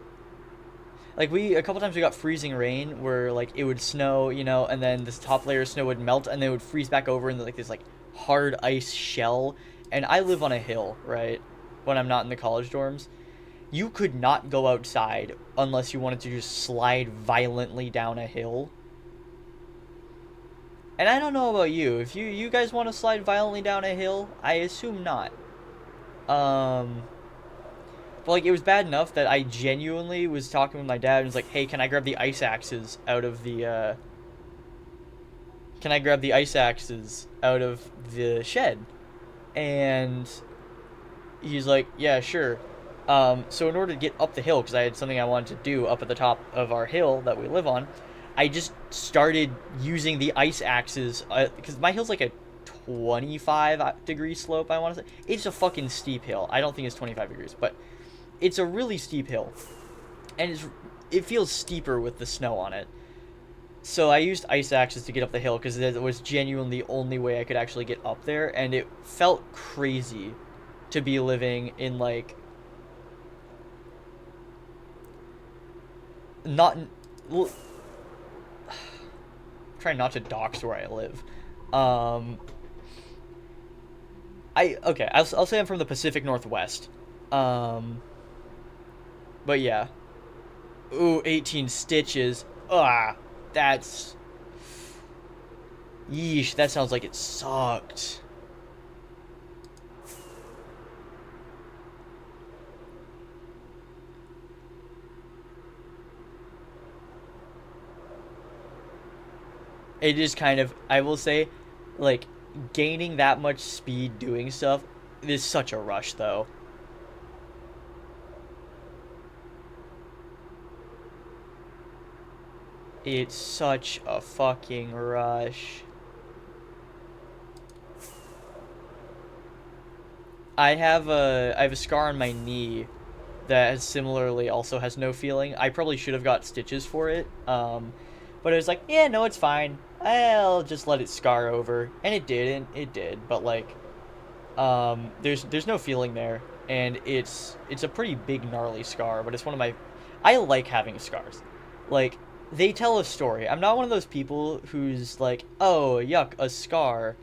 Like we a couple times we got freezing rain where like it would snow, and then this top layer of snow would melt and then it would freeze back over into like this like hard ice shell. And I live on a hill, right? When I'm not in the college dorms, you could not go outside unless you wanted to just slide violently down a hill. And I don't know about you. If you guys want to slide violently down a hill, I assume not. Um, but like it was bad enough that I genuinely was talking with my dad and was like, "Hey, can I grab the ice axes out of the can I grab the ice axes out of the shed?" And he's like, "Yeah, sure." So in order to get up the hill, because I had something I wanted to do up at the top of our hill that we live on, I just started using the ice axes because my hill's like a 25-degree slope. I want to say it's a fucking steep hill. I don't think it's 25 degrees, but it's a really steep hill, and it feels steeper with the snow on it. So I used ice axes to get up the hill because it was genuinely the only way I could actually get up there, and it felt crazy to be living in like not well, trying not to dox where I live. Um, I'll say I'm from the Pacific Northwest. Um, but yeah, ooh, 18 stitches. That's yeesh. That sounds like it sucked. It is kind of, I will say, like gaining that much speed doing stuff is such a rush though. It's such a fucking rush. I have a scar on my knee that has similarly also has no feeling. I probably should have got stitches for it. But it was like, yeah, no, it's fine. I'll just let it scar over, and it didn't. It did, but like, there's no feeling there, and it's a pretty big gnarly scar. But it's one of my, I like having scars, like they tell a story. I'm not one of those people who's like, oh yuck, a scar.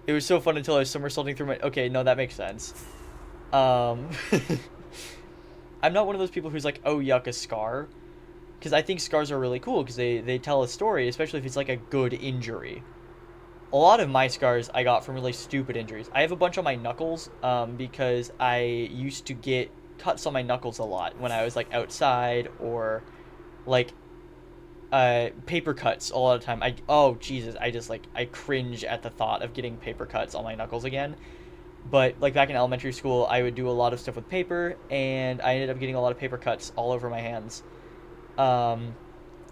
It was so fun until I was somersaulting through my. Okay, no, that makes sense. Um, I'm not one of those people who's like, oh yuck, a scar, because I think scars are really cool because they tell a story, especially if it's like a good injury. A lot of my scars I got from really stupid injuries. I have a bunch on my knuckles because I used to get cuts on my knuckles a lot when I was like outside or like paper cuts a lot of time. Oh Jesus, I just like I cringe at the thought of getting paper cuts on my knuckles again. But like back in elementary school, I would do a lot of stuff with paper, and I ended up getting a lot of paper cuts all over my hands. Um,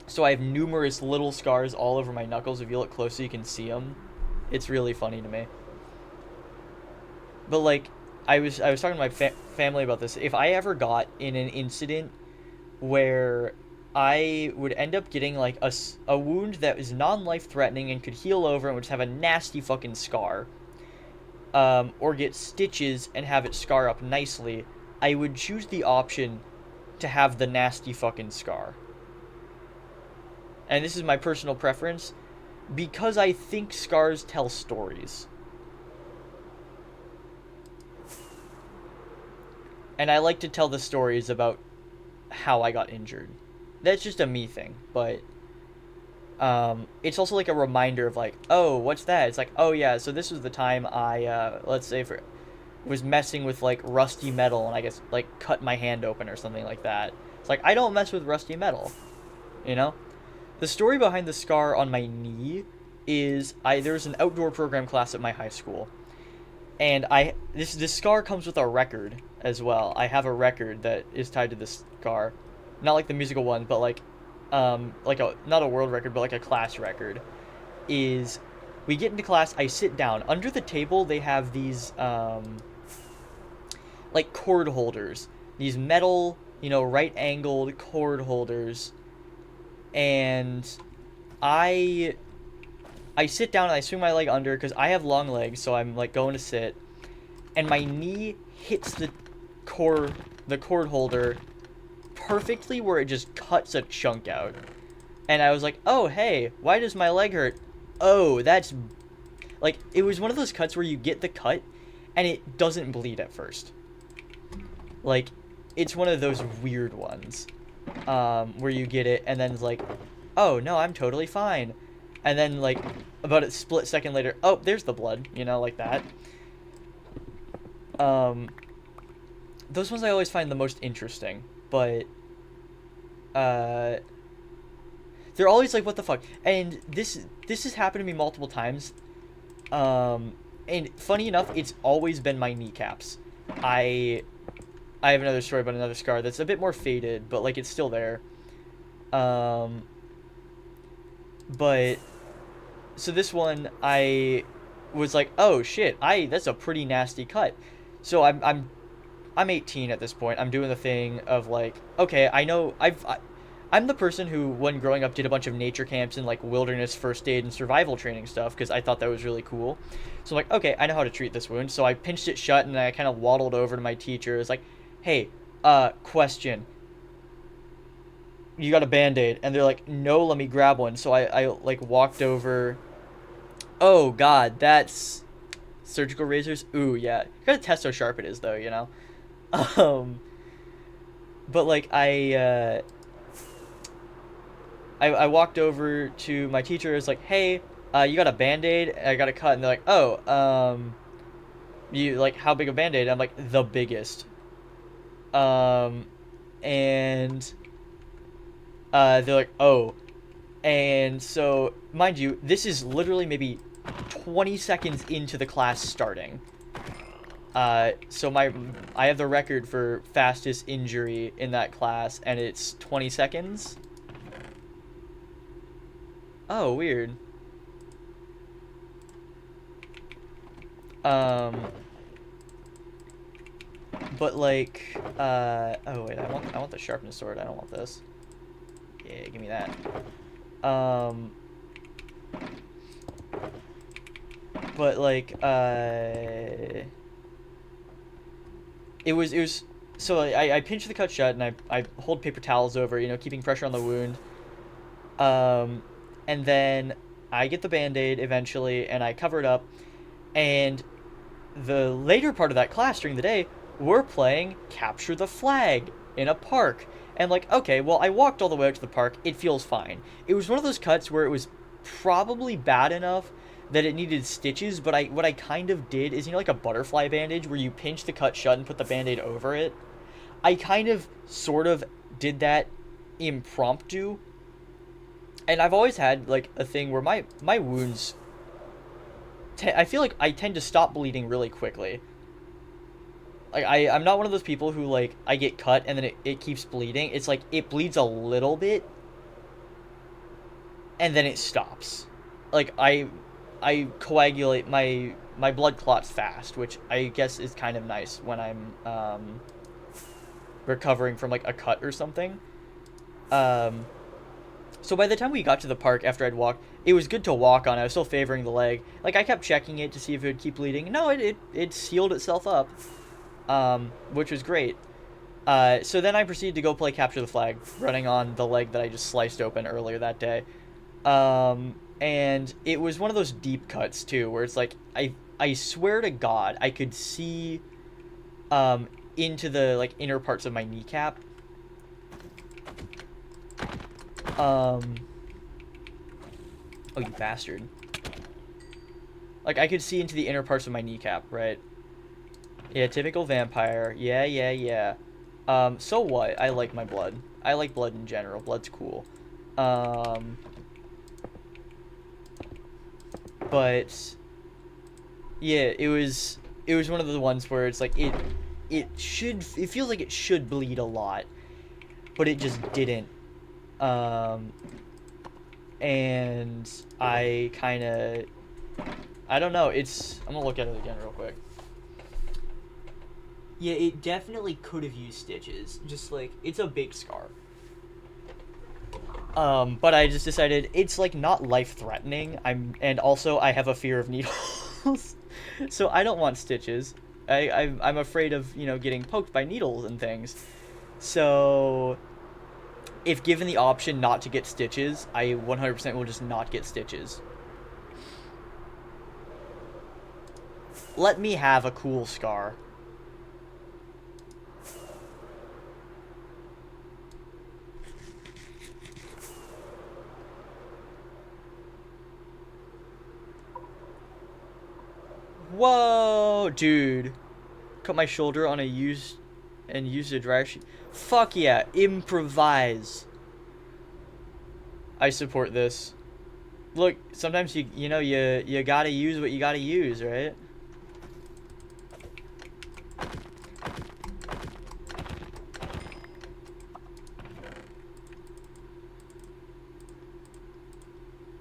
so I have numerous little scars all over my knuckles. If you look closely, you can see them. It's really funny to me. But like, I was talking to my family about this. If I ever got in an incident where I would end up getting like a wound that is non-life threatening and could heal over and would just have a nasty fucking scar, or get stitches and have it scar up nicely, I would choose the option to have the nasty fucking scar. And this is my personal preference because I think scars tell stories. And I like to tell the stories about how I got injured. That's just a me thing, but it's also like a reminder of like, oh, what's that? It's like, oh yeah, so this was the time I, let's say for was messing with like rusty metal and I guess like cut my hand open or something like that. It's like I don't mess with rusty metal, you know. The story behind the scar on my knee is there was an outdoor program class at my high school, and this scar comes with a record as well. I have a record that is tied to this scar, not like the musical one, but like like a not a world record, but like a class record, is we get into class. I sit down under the table. They have these like cord holders, these metal, right angled cord holders, and I I sit down and I swing my leg under because I have long legs, so I'm like going to sit, and my knee hits the cord holder perfectly where it just cuts a chunk out. And I was like, oh hey, why does my leg hurt? Oh, that's like it was one of those cuts where you get the cut and it doesn't bleed at first. Like it's one of those weird ones where you get it and then it's like, oh no, I'm totally fine. And then like about a split second later, oh, there's the blood, like that. Those ones I always find the most interesting, but uh, they're always like, what the fuck? And this has happened to me multiple times. And funny enough, it's always been my kneecaps. I have another story about another scar that's a bit more faded, but like it's still there. But so this one I was like, oh shit, that's a pretty nasty cut. So I'm 18 at this point. I'm doing the thing of like, okay, I know I'm the person who, when growing up, did a bunch of nature camps and like wilderness first aid and survival training stuff because I thought that was really cool. So I'm like, okay, I know how to treat this wound. So I pinched it shut and I kind of waddled over to my teacher. It's like, hey, question. You got a Band-Aid? And they're like, no, let me grab one. So I like walked over. Oh God, that's surgical razors. Ooh, yeah. You gotta test how sharp it is though. Um, but like I walked over to my teacher. It's like, hey, you got a Band-Aid? I got a cut, and they're like, oh, you like how big a Band-Aid? I'm like, the biggest. And they're like, oh, and so mind you, this is literally maybe 20 seconds into the class starting. So I have the record for fastest injury in that class, and it's 20 seconds. Oh, weird. But like, oh wait, I want the sharpness sword. I don't want this. Yeah, give me that. But like, it was so I pinch the cut shut and I hold paper towels over, keeping pressure on the wound. And then I get the Band-Aid eventually and I cover it up. And the later part of that class during the day, we're playing Capture the Flag in a park. And like, okay, well, I walked all the way out to the park. It feels fine. It was one of those cuts where it was probably bad enough that it needed stitches, but what I kind of did is, like a butterfly bandage where you pinch the cut shut and put the Band-Aid over it. I kind of sort of did that impromptu. And I've always had like a thing where my wounds I feel like I tend to stop bleeding really quickly. Like I'm not one of those people who like I get cut and then it keeps bleeding. It's like it bleeds a little bit and then it stops. Like I coagulate my blood clots fast, which I guess is kind of nice when I'm recovering from like a cut or something. So by the time we got to the park after I'd walked, it was good to walk on. I was still favoring the leg. Like I kept checking it to see if it would keep bleeding. No, it sealed itself up, which was great. So then I proceeded to go play Capture the Flag, running on the leg that I just sliced open earlier that day. And it was one of those deep cuts too, where it's like I swear to God I could see into the like inner parts of my kneecap. Oh, you bastard. Like, I could see into the inner parts of my kneecap, right? Yeah, typical vampire. Yeah. So what? I like my blood. I like blood in general. Blood's cool. But yeah, it was one of the ones where it's like it feels like it should bleed a lot, but it just didn't. Um, and I kind of, I don't know. I'm gonna look at it again real quick. Yeah, it definitely could have used stitches. Just like it's a big scar. But I just decided it's like not life threatening. And also I have a fear of needles, so I don't want stitches. I'm afraid of getting poked by needles and things. So if given the option not to get stitches, I 100% will just not get stitches. Let me have a cool scar. Whoa, dude. Cut my shoulder on a used a dryer sheet. Fuck yeah, improvise. I support this. Look, sometimes you gotta use what you gotta use, right?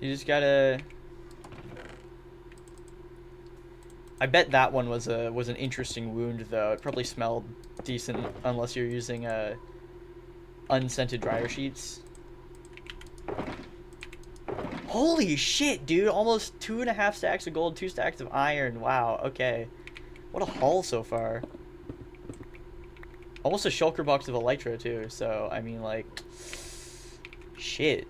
You just gotta. I bet that one was an interesting wound though. It probably smelled decent unless you're using unscented dryer sheets. Holy shit, dude! Almost 2.5 stacks of gold, 2 stacks of iron. Wow. Okay. What a haul so far. Almost a shulker box of elytra too. So I mean, like, shit.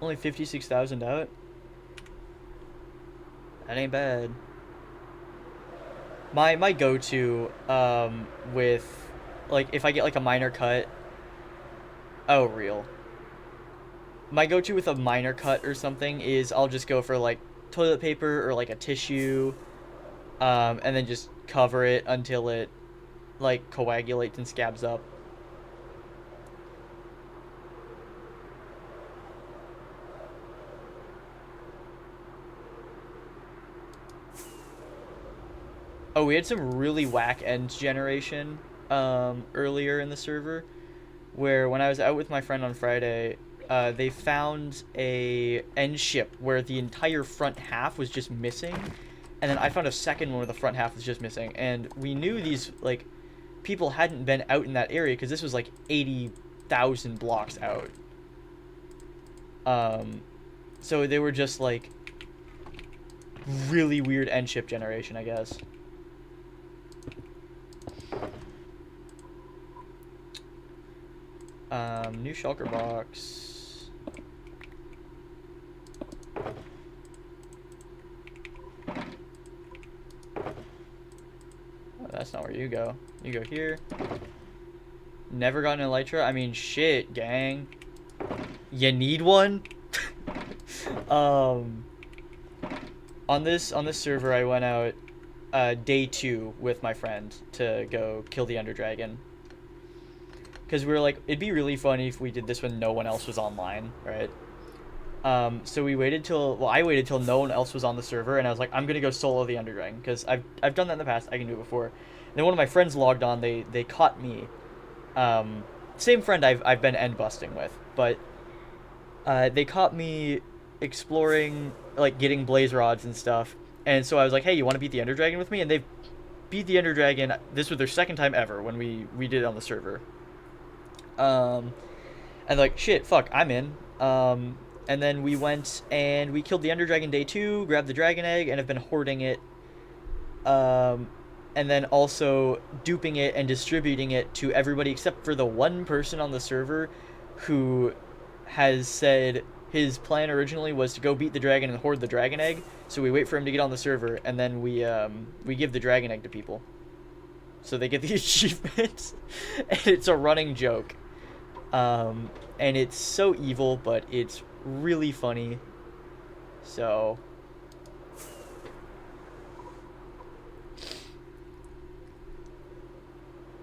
Only 56,000 out. That ain't bad. My go-to with like if I get like a minor cut. Oh, real. My go-to with a minor cut or something is I'll just go for like toilet paper or like a tissue, and then just cover it until it like coagulates and scabs up. Oh, we had some really whack end generation earlier in the server, where when I was out with my friend on Friday, they found a end ship where the entire front half was just missing, and then I found a second one where the front half was just missing, and we knew these like people hadn't been out in that area because this was like 80,000 blocks out. Um, so they were just like really weird end ship generation, I guess. New shulker box. Oh, that's not where you go. You go here. Never gotten an elytra? I mean, shit, gang. You need one? um, on this server, I went out day 2 with my friend to go kill the Ender Dragon. Because we were like, it'd be really funny if we did this when no one else was online, right? So we waited till, well, I waited till no one else was on the server, and I was like, I'm gonna go solo the Ender Dragon, because I've done that in the past, I can do it before. And then one of my friends logged on, they caught me. Same friend I've been end busting with, but they caught me exploring, like, getting blaze rods and stuff. And so I was like, hey, you want to beat the Ender Dragon with me? And they beat the Ender Dragon. This was their second time ever when we did it on the server. And like, shit, fuck, I'm in. And then we went and we killed the Ender Dragon day 2, grabbed the dragon egg, and have been hoarding it. And then also duping it and distributing it to everybody except for the one person on the server who has said his plan originally was to go beat the dragon and hoard the dragon egg. So we wait for him to get on the server, and then we give the dragon egg to people, so they get the achievement. And it's a running joke, and it's so evil, but it's really funny. So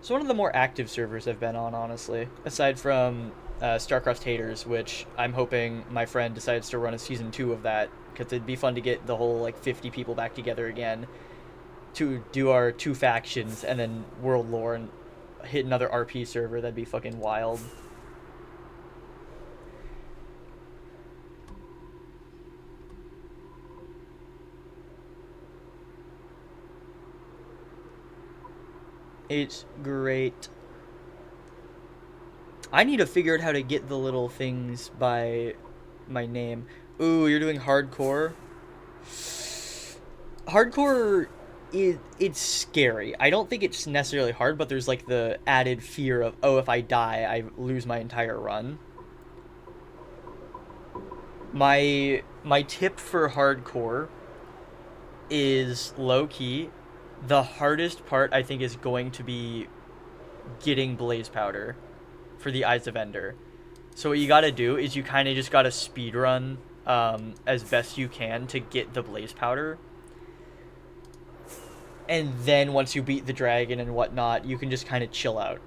one of the more active servers I've been on, honestly, aside from StarCraft Haters, which I'm hoping my friend decides to run a season 2 of that, because it'd be fun to get the whole like 50 people back together again. to do our 2 factions and then world lore and hit another RP server. That'd be fucking wild. It's great. I need to figure out how to get the little things by my name. Ooh, you're doing hardcore? Hardcore, it's scary. I don't think it's necessarily hard, but there's like the added fear of, oh, if I die, I lose my entire run. My tip for hardcore is low key. The hardest part I think is going to be getting blaze powder for the Eyes of Ender. So what you gotta do is you kind of just gotta speed run as best you can to get the blaze powder. And then once you beat the dragon and whatnot, you can just kind of chill out.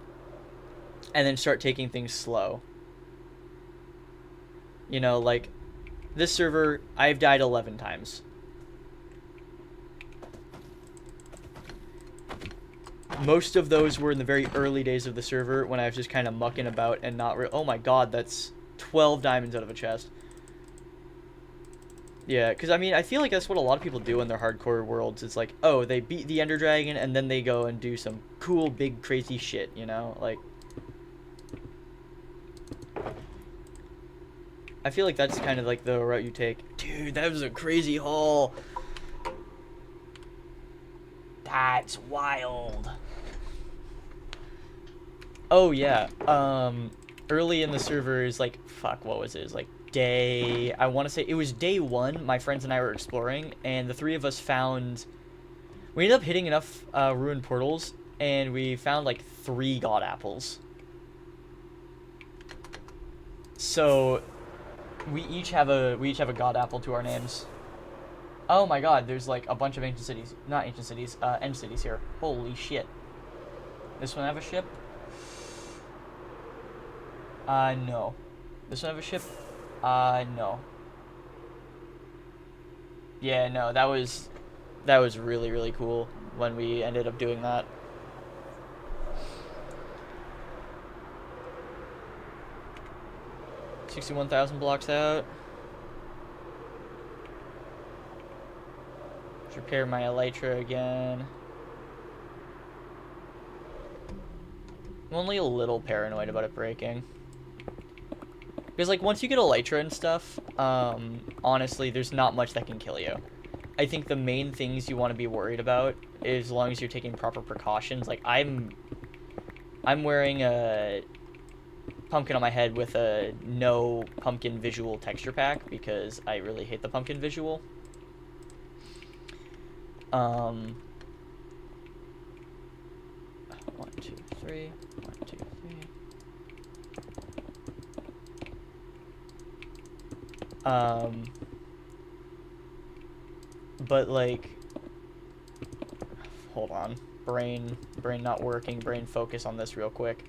And then start taking things slow. You know, like, this server, I've died 11 times. Most of those were in the very early days of the server when I was just kind of mucking about and not oh my god, that's 12 diamonds out of a chest. Yeah, because I mean, I feel like that's what a lot of people do in their hardcore worlds. It's like, oh, they beat the Ender Dragon and then they go and do some cool, big, crazy shit, you know? Like, I feel like that's kind of like the route you take. Dude, that was a crazy haul. That's wild. Oh yeah. Early in the servers, like, fuck, what was it? It was like day, I want to say it was day 1. My friends and I were exploring, and the 3 of us found. We ended up hitting enough ruined portals, and we found like 3 god apples. So we each have a god apple to our names. Oh my god, there's like a bunch of ancient cities. Not ancient cities, end cities here. Holy shit. This one have a ship? No. This one have a ship? No. Yeah, no, that was really, really cool when we ended up doing that. $61,000 blocks out. Let's repair my elytra again. I'm only a little paranoid about it breaking. Because, like, once you get elytra and stuff, honestly, there's not much that can kill you. I think the main things you want to be worried about, is as long as you're taking proper precautions, like, I'm wearing a pumpkin on my head with a no pumpkin visual texture pack, because I really hate the pumpkin visual. 1, 2, 3. 1, 2, 3. But like, hold on, brain not working, brain focus on this real quick.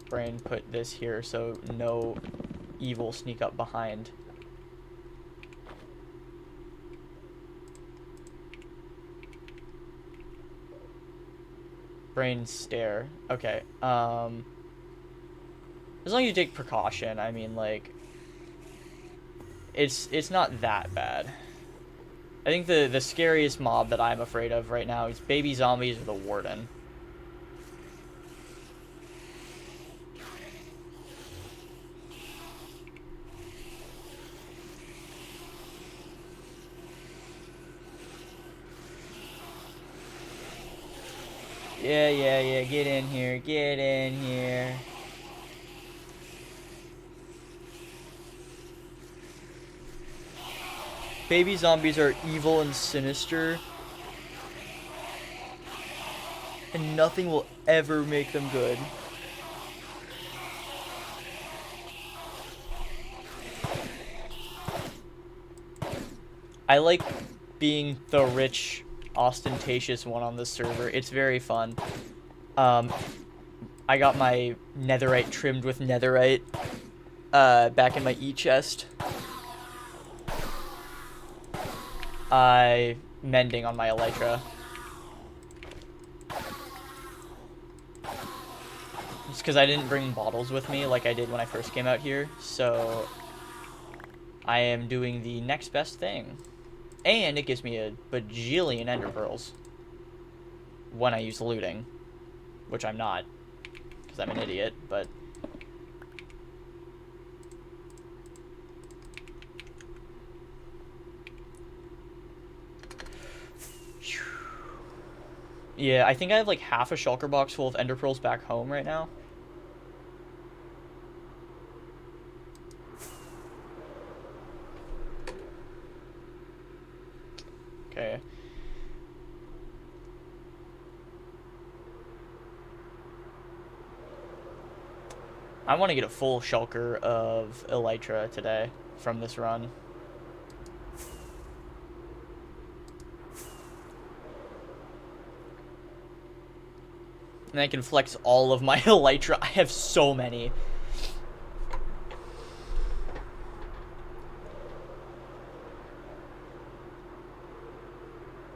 Brain put this here so no evil sneak up behind. Brain stare. Okay. As long as you take precaution, I mean, like, it's not that bad. I think the scariest mob that I'm afraid of right now is baby zombies or the warden. Yeah, get in here, get in here. Baby zombies are evil and sinister, and nothing will ever make them good. I like being the rich, ostentatious one on this server. It's very fun. I got my netherite trimmed with netherite back in my e-chest. Mending on my elytra. Just because I didn't bring bottles with me like I did when I first came out here, so I am doing the next best thing. And it gives me a bajillion ender pearls when I use looting, which I'm not, because I'm an idiot, but... Yeah, I think I have like half a shulker box full of ender pearls back home right now. Okay. I want to get a full shulker of elytra today from this run. And I can flex all of my elytra. I have so many.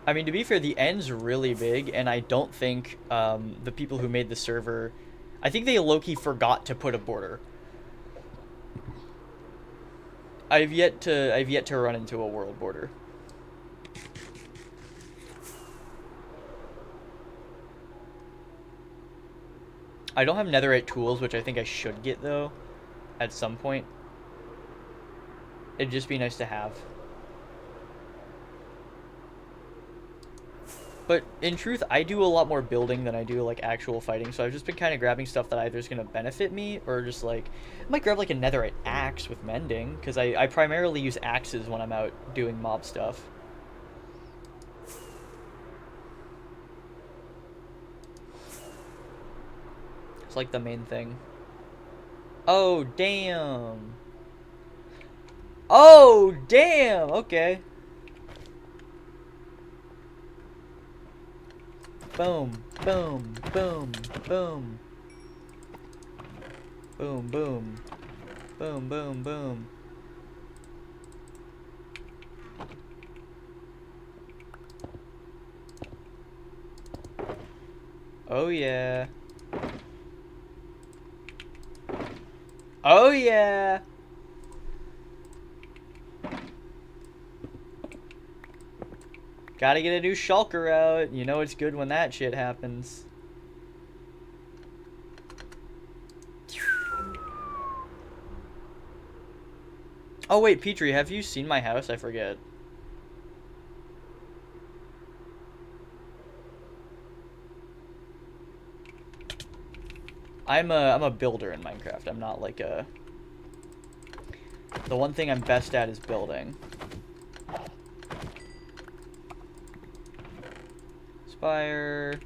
I mean, to be fair, the end's really big, and I don't think the people who made the server... I think they low-key forgot to put a border. I've yet to run into a world border. I don't have netherite tools, which I think I should get, though, at some point. It'd just be nice to have. But in truth, I do a lot more building than I do like actual fighting, so I've just been kind of grabbing stuff that either is going to benefit me or just like... I might grab like a netherite axe with mending, because I primarily use axes when I'm out doing mob stuff. It's like the main thing. Oh, damn. Oh, damn! Okay. Boom, boom, boom, boom. Boom, boom. Boom, boom, boom. Oh, yeah. Oh, yeah! Gotta get a new shulker out. You know it's good when that shit happens. Oh wait, Petrie, have you seen my house? I forget. I'm a builder in Minecraft. I'm not like a... The one thing I'm best at is building. Spire.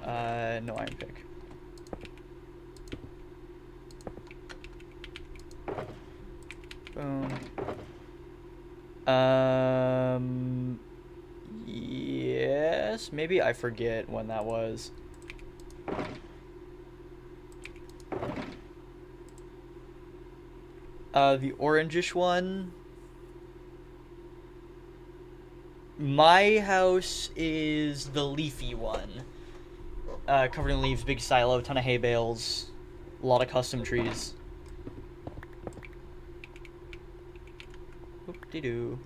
No iron pick. Boom. Yes, maybe I forget when that was. The orangish one. My house is the leafy one. Covered in leaves, big silo, ton of hay bales, a lot of custom trees. Whoop-de-doo.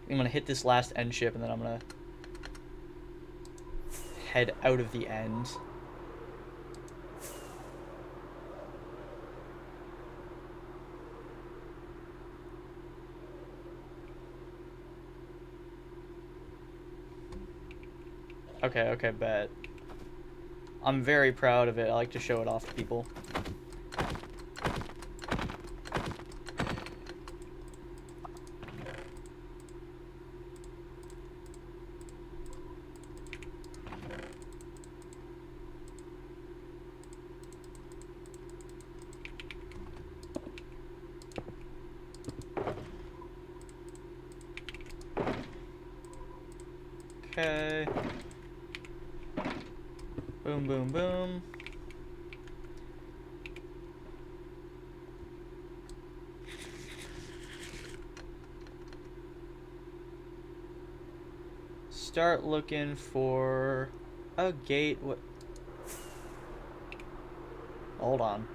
I'm gonna hit this last end ship and then I'm gonna head out of the end. Okay, bet. I'm very proud of it. I like to show it off to people. Okay. Boom, boom, boom. start looking for a gate. What? Hold on.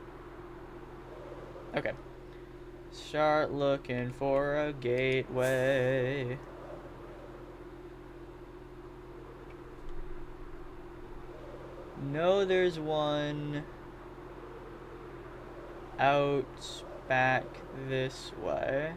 Okay. Start looking for a gateway. No, there's one out back this way.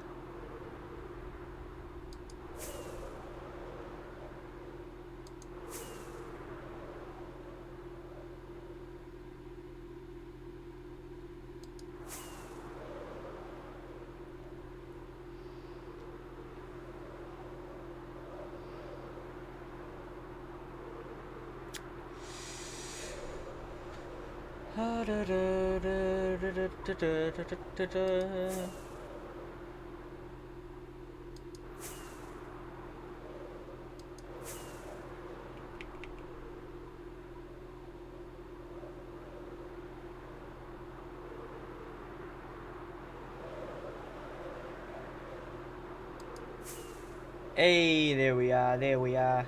Hey, there we are, there we are.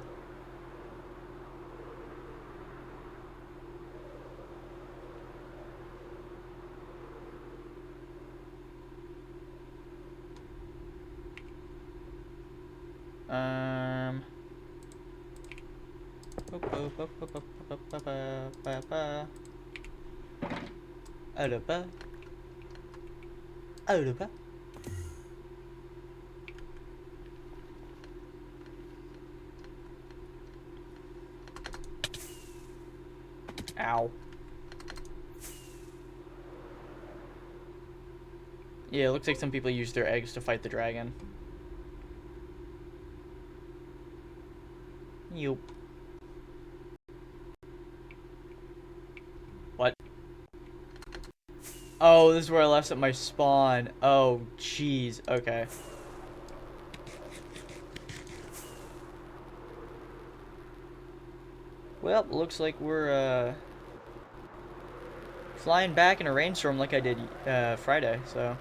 Um. Araba. Araba. Ow. Yeah, it looks like some people use their eggs to fight the dragon. Yup. What? Oh, this is where I left at my spawn. Oh, jeez. Okay. Well, looks like we're flying back in a rainstorm like I did Friday, so.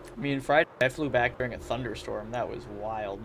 I mean, Friday I flew back during a thunderstorm. That was wild.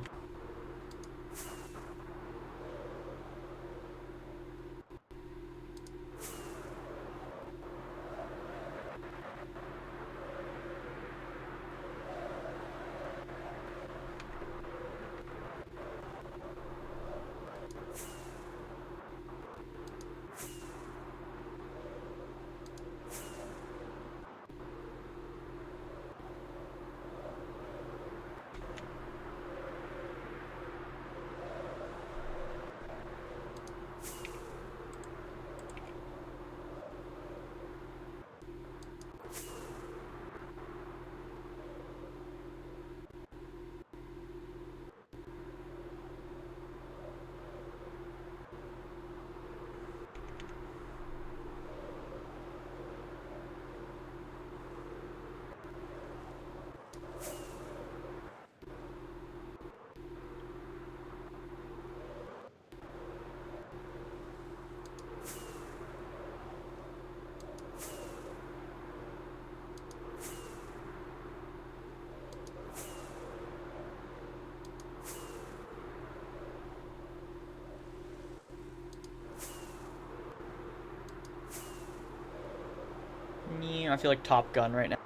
Yeah, I feel like Top Gun right now.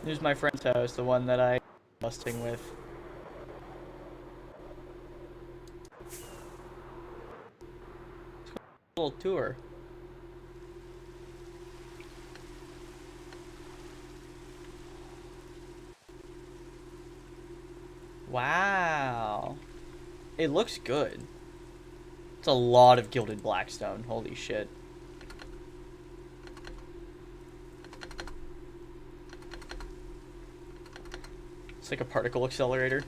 Here's my friend's house, the one that I busting with. A little tour. Wow. It looks good. It's a lot of gilded blackstone. Holy shit. It's like a particle accelerator.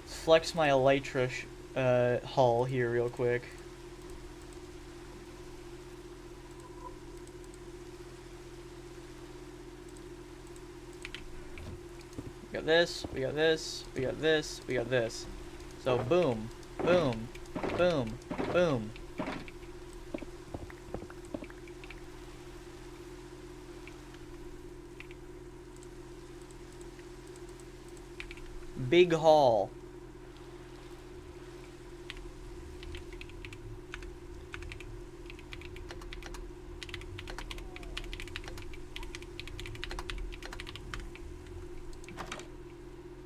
Flex my elytra hull here real quick. We got this, we got this, we got this, we got this. So boom, boom, boom, boom. Big haul.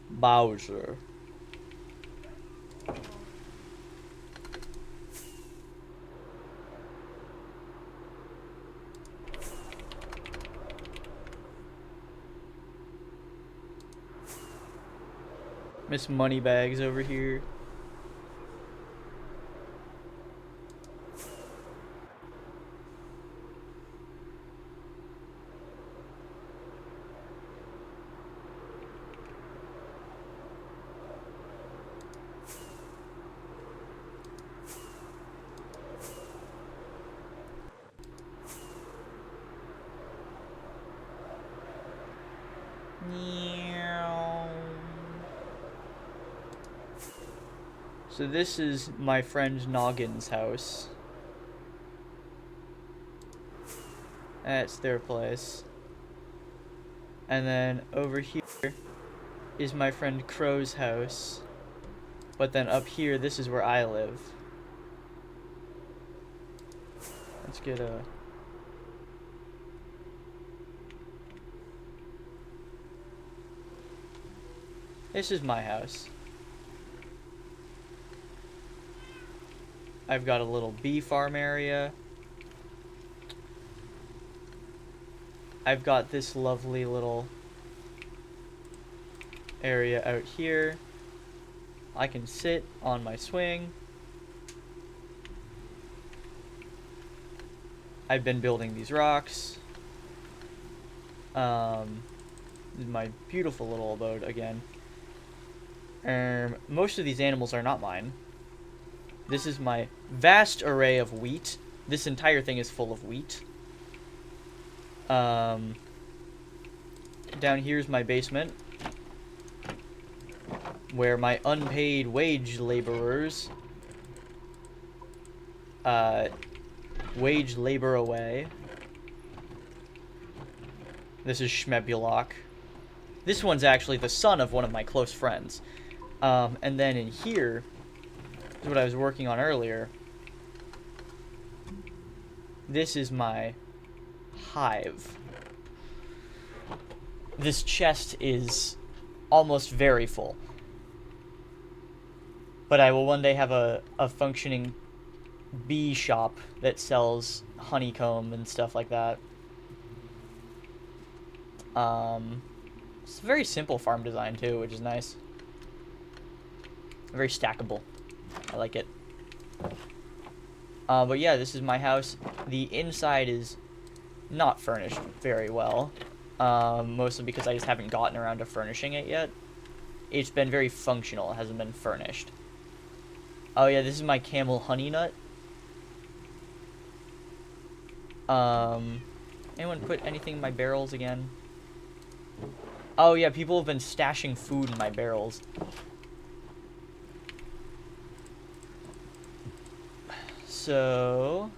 Bowser. Miss Moneybags over here. So this is my friend Noggin's house. That's their place. And then over here is my friend Crow's house. But then up here, this is where I live. Let's get a... This is my house. I've got a little bee farm area. I've got this lovely little area out here. I can sit on my swing. I've been building these rocks. This is my beautiful little abode again. Most of these animals are not mine. This is my vast array of wheat. This entire thing is full of wheat. Down here's my basement, where my unpaid wage laborers wage labor away. This is Schmebulok. This one's actually the son of one of my close friends. And then in here is what I was working on earlier. This is my hive. This chest is almost very full. But I will one day have a functioning bee shop that sells honeycomb and stuff like that. It's a very simple farm design too, which is nice. Very stackable. I like it. But yeah, this is my house. The inside is not furnished very well. Mostly because I just haven't gotten around to furnishing it yet. It's been very functional. It hasn't been furnished. Oh yeah, this is my camel honey nut. Anyone put anything in my barrels again? Oh yeah, people have been stashing food in my barrels. So...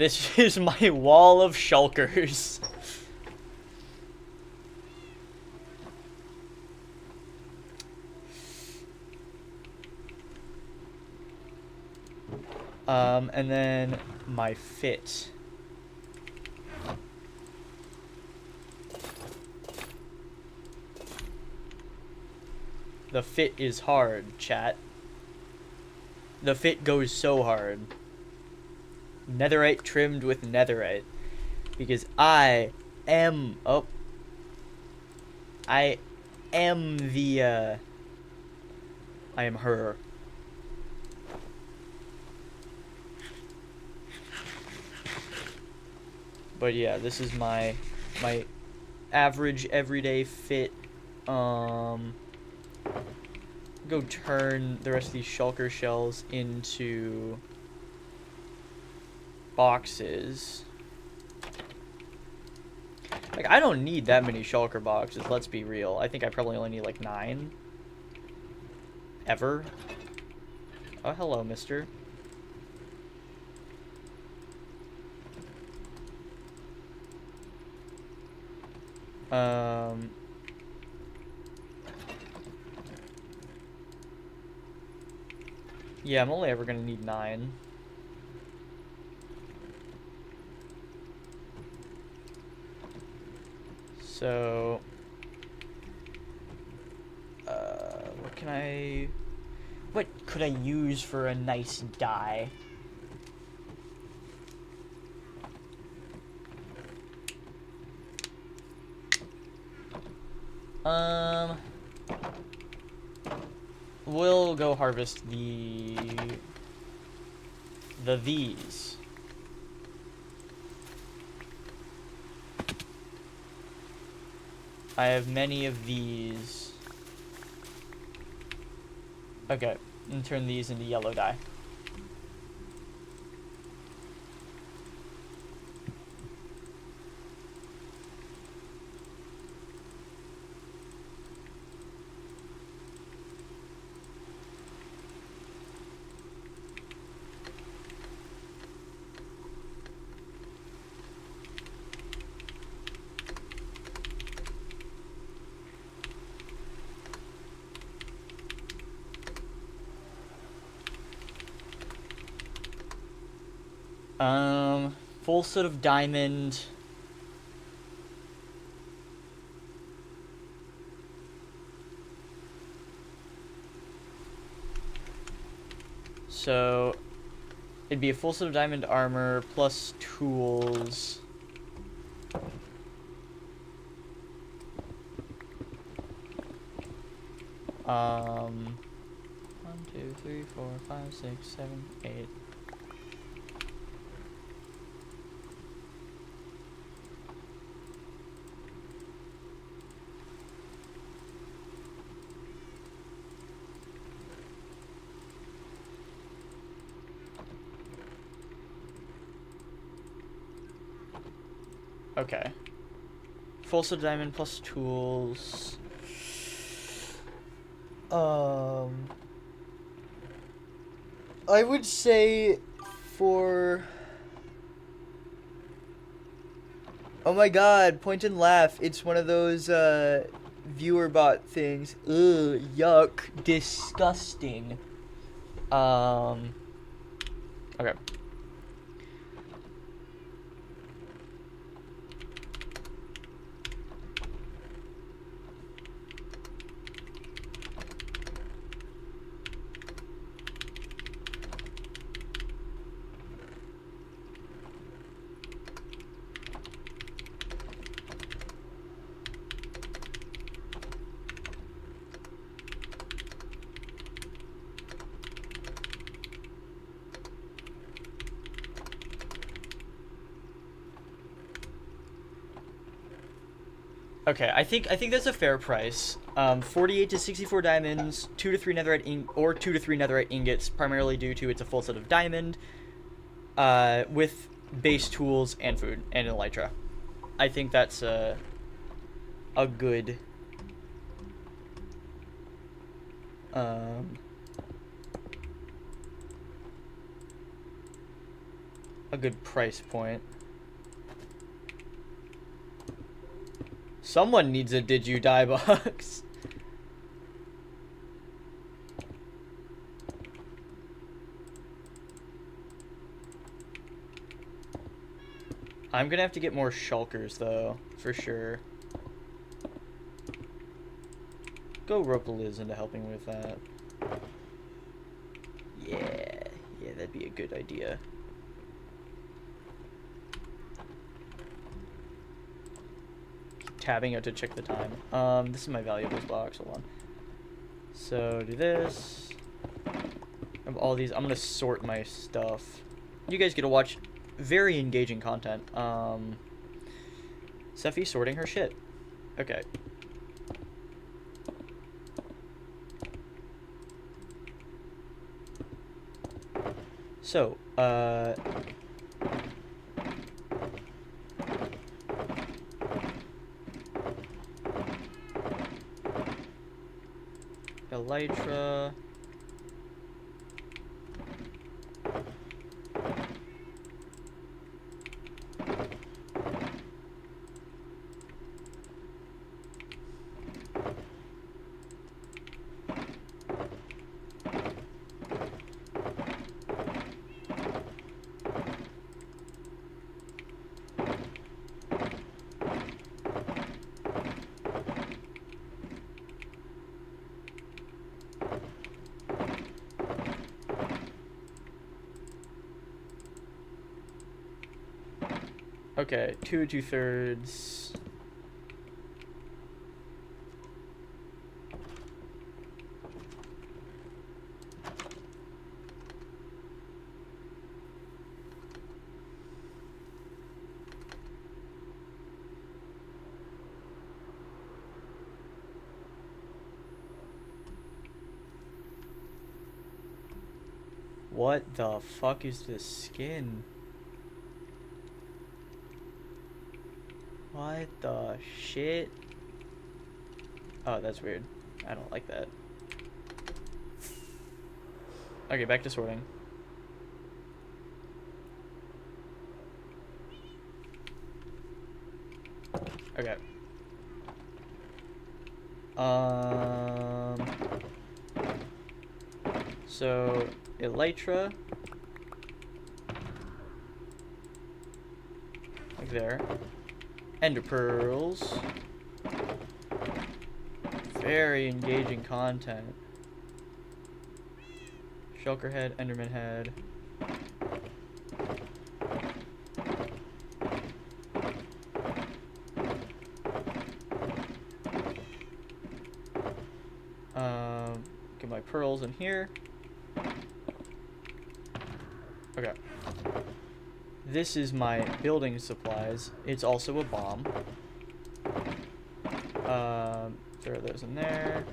This is my wall of shulkers. And then my fit. The fit is hard, chat. The fit goes so hard. Netherite trimmed with netherite. Because I am... Oh. I am the, I am her. But yeah, this is my average everyday fit. Go turn the rest of these shulker shells into boxes. Like, I don't need that many shulker boxes, let's be real. I think I probably only need like 9. Ever. Oh, hello, mister. Yeah, I'm only ever gonna need 9. So, what could I use for a nice dye? We'll go harvest these. I have many of these. Okay, and turn these into yellow dye. Full set of diamond. So, it'd be a full set of diamond armor plus tools. One, 2, 3, 4, 5, 6, 7, 8. Okay. Full set of diamond plus tools. I would say for... Oh my god, point and laugh. It's one of those, viewer bot things. Ugh, yuck. Disgusting. Okay. Okay, I think that's a fair price. 48 to 64 diamonds, 2 to 3 netherite or 2 to 3 netherite ingots, primarily due to it's a full set of diamond, with base tools and food and an elytra. I think that's a good a good price point. Someone needs a did you die box. I'm gonna have to get more shulkers though, for sure. Go rope Liz into helping with that. Yeah, that'd be a good idea. Tabbing out to check the time. This is my valuables box. Hold on. So do this. Of all these, I'm gonna sort my stuff. You guys get to watch very engaging content. Sephi sorting her shit. Okay. So, Elytra. Okay, 2 2/3. What the fuck is this skin? What the shit? Oh, that's weird. I don't like that. Okay, back to sorting. Okay. So Elytra, like there. Ender pearls. Very engaging content. Shulker head, Enderman head. Get my pearls in here. Okay. This is my building supplies. It's also a bomb. Throw those in there.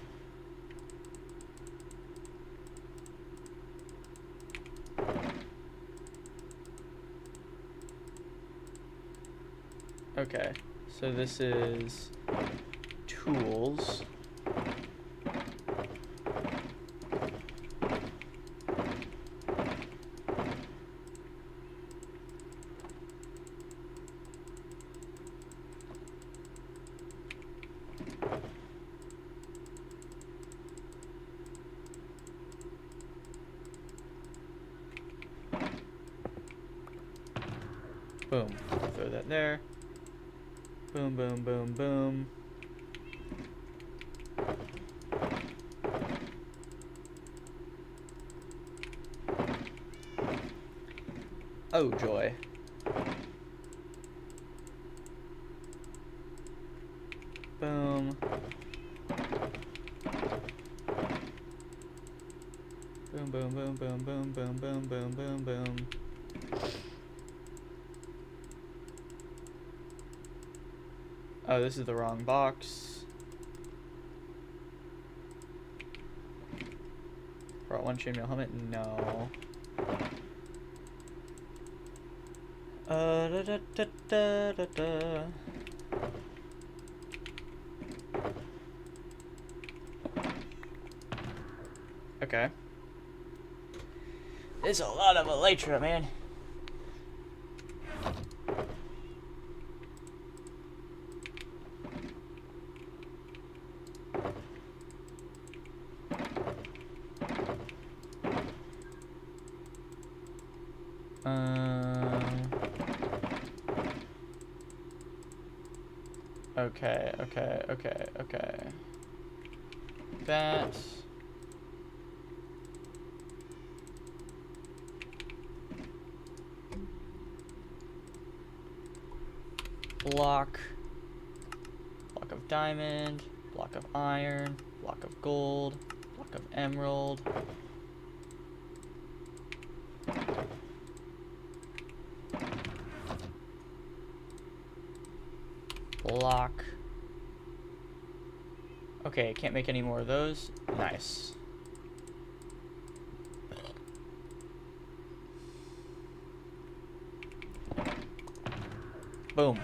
Okay, so this is tools. Boom. Throw that there. Boom, boom, boom, boom. Oh, joy. Boom. Boom, boom, boom, boom, boom, boom, boom, boom, boom, boom. Oh, this is the wrong box. Brought one chainmail helmet? No. Da, da, da, da, da, da. Okay. There's a lot of elytra, man. Okay. That. Block of diamond, block of iron, block of gold, block of emerald. Block. Okay, can't make any more of those. Nice. Boom.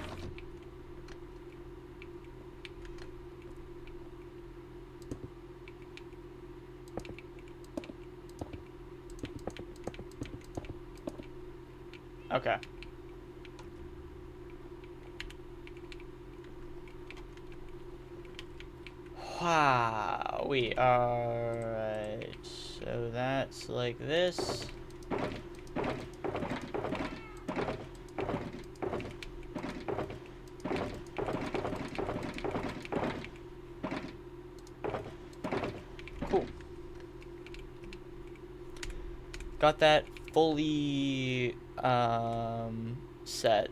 Okay. Wow. Alright. So that's like this. Cool. Got that fully set.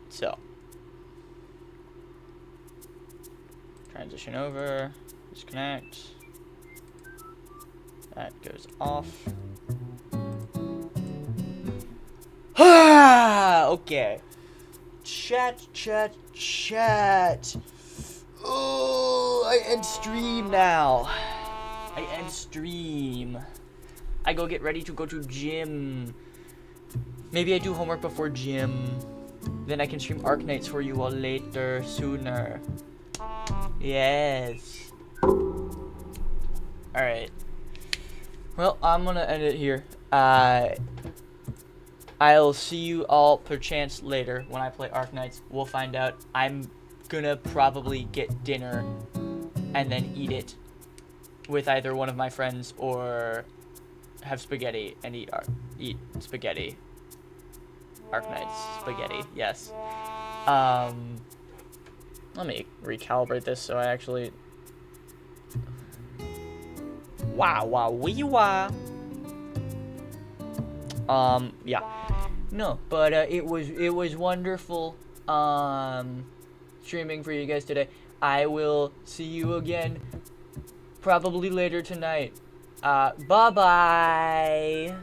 So transition over, disconnect. That goes off. Okay. Chat. Oh, I end stream now. I go get ready to go to gym. Maybe I do homework before gym. Then I can stream Arknights for you all later, sooner. Yes. Alright. Well, I'm gonna end it here. I'll see you all perchance later when I play Arknights. We'll find out. I'm gonna probably get dinner and then eat it with either one of my friends or have spaghetti and eat spaghetti. Arknights spaghetti, yes. Let me recalibrate this so I actually. Wow. Yeah. No, but it was wonderful streaming for you guys today. I will see you again probably later tonight. Bye-bye.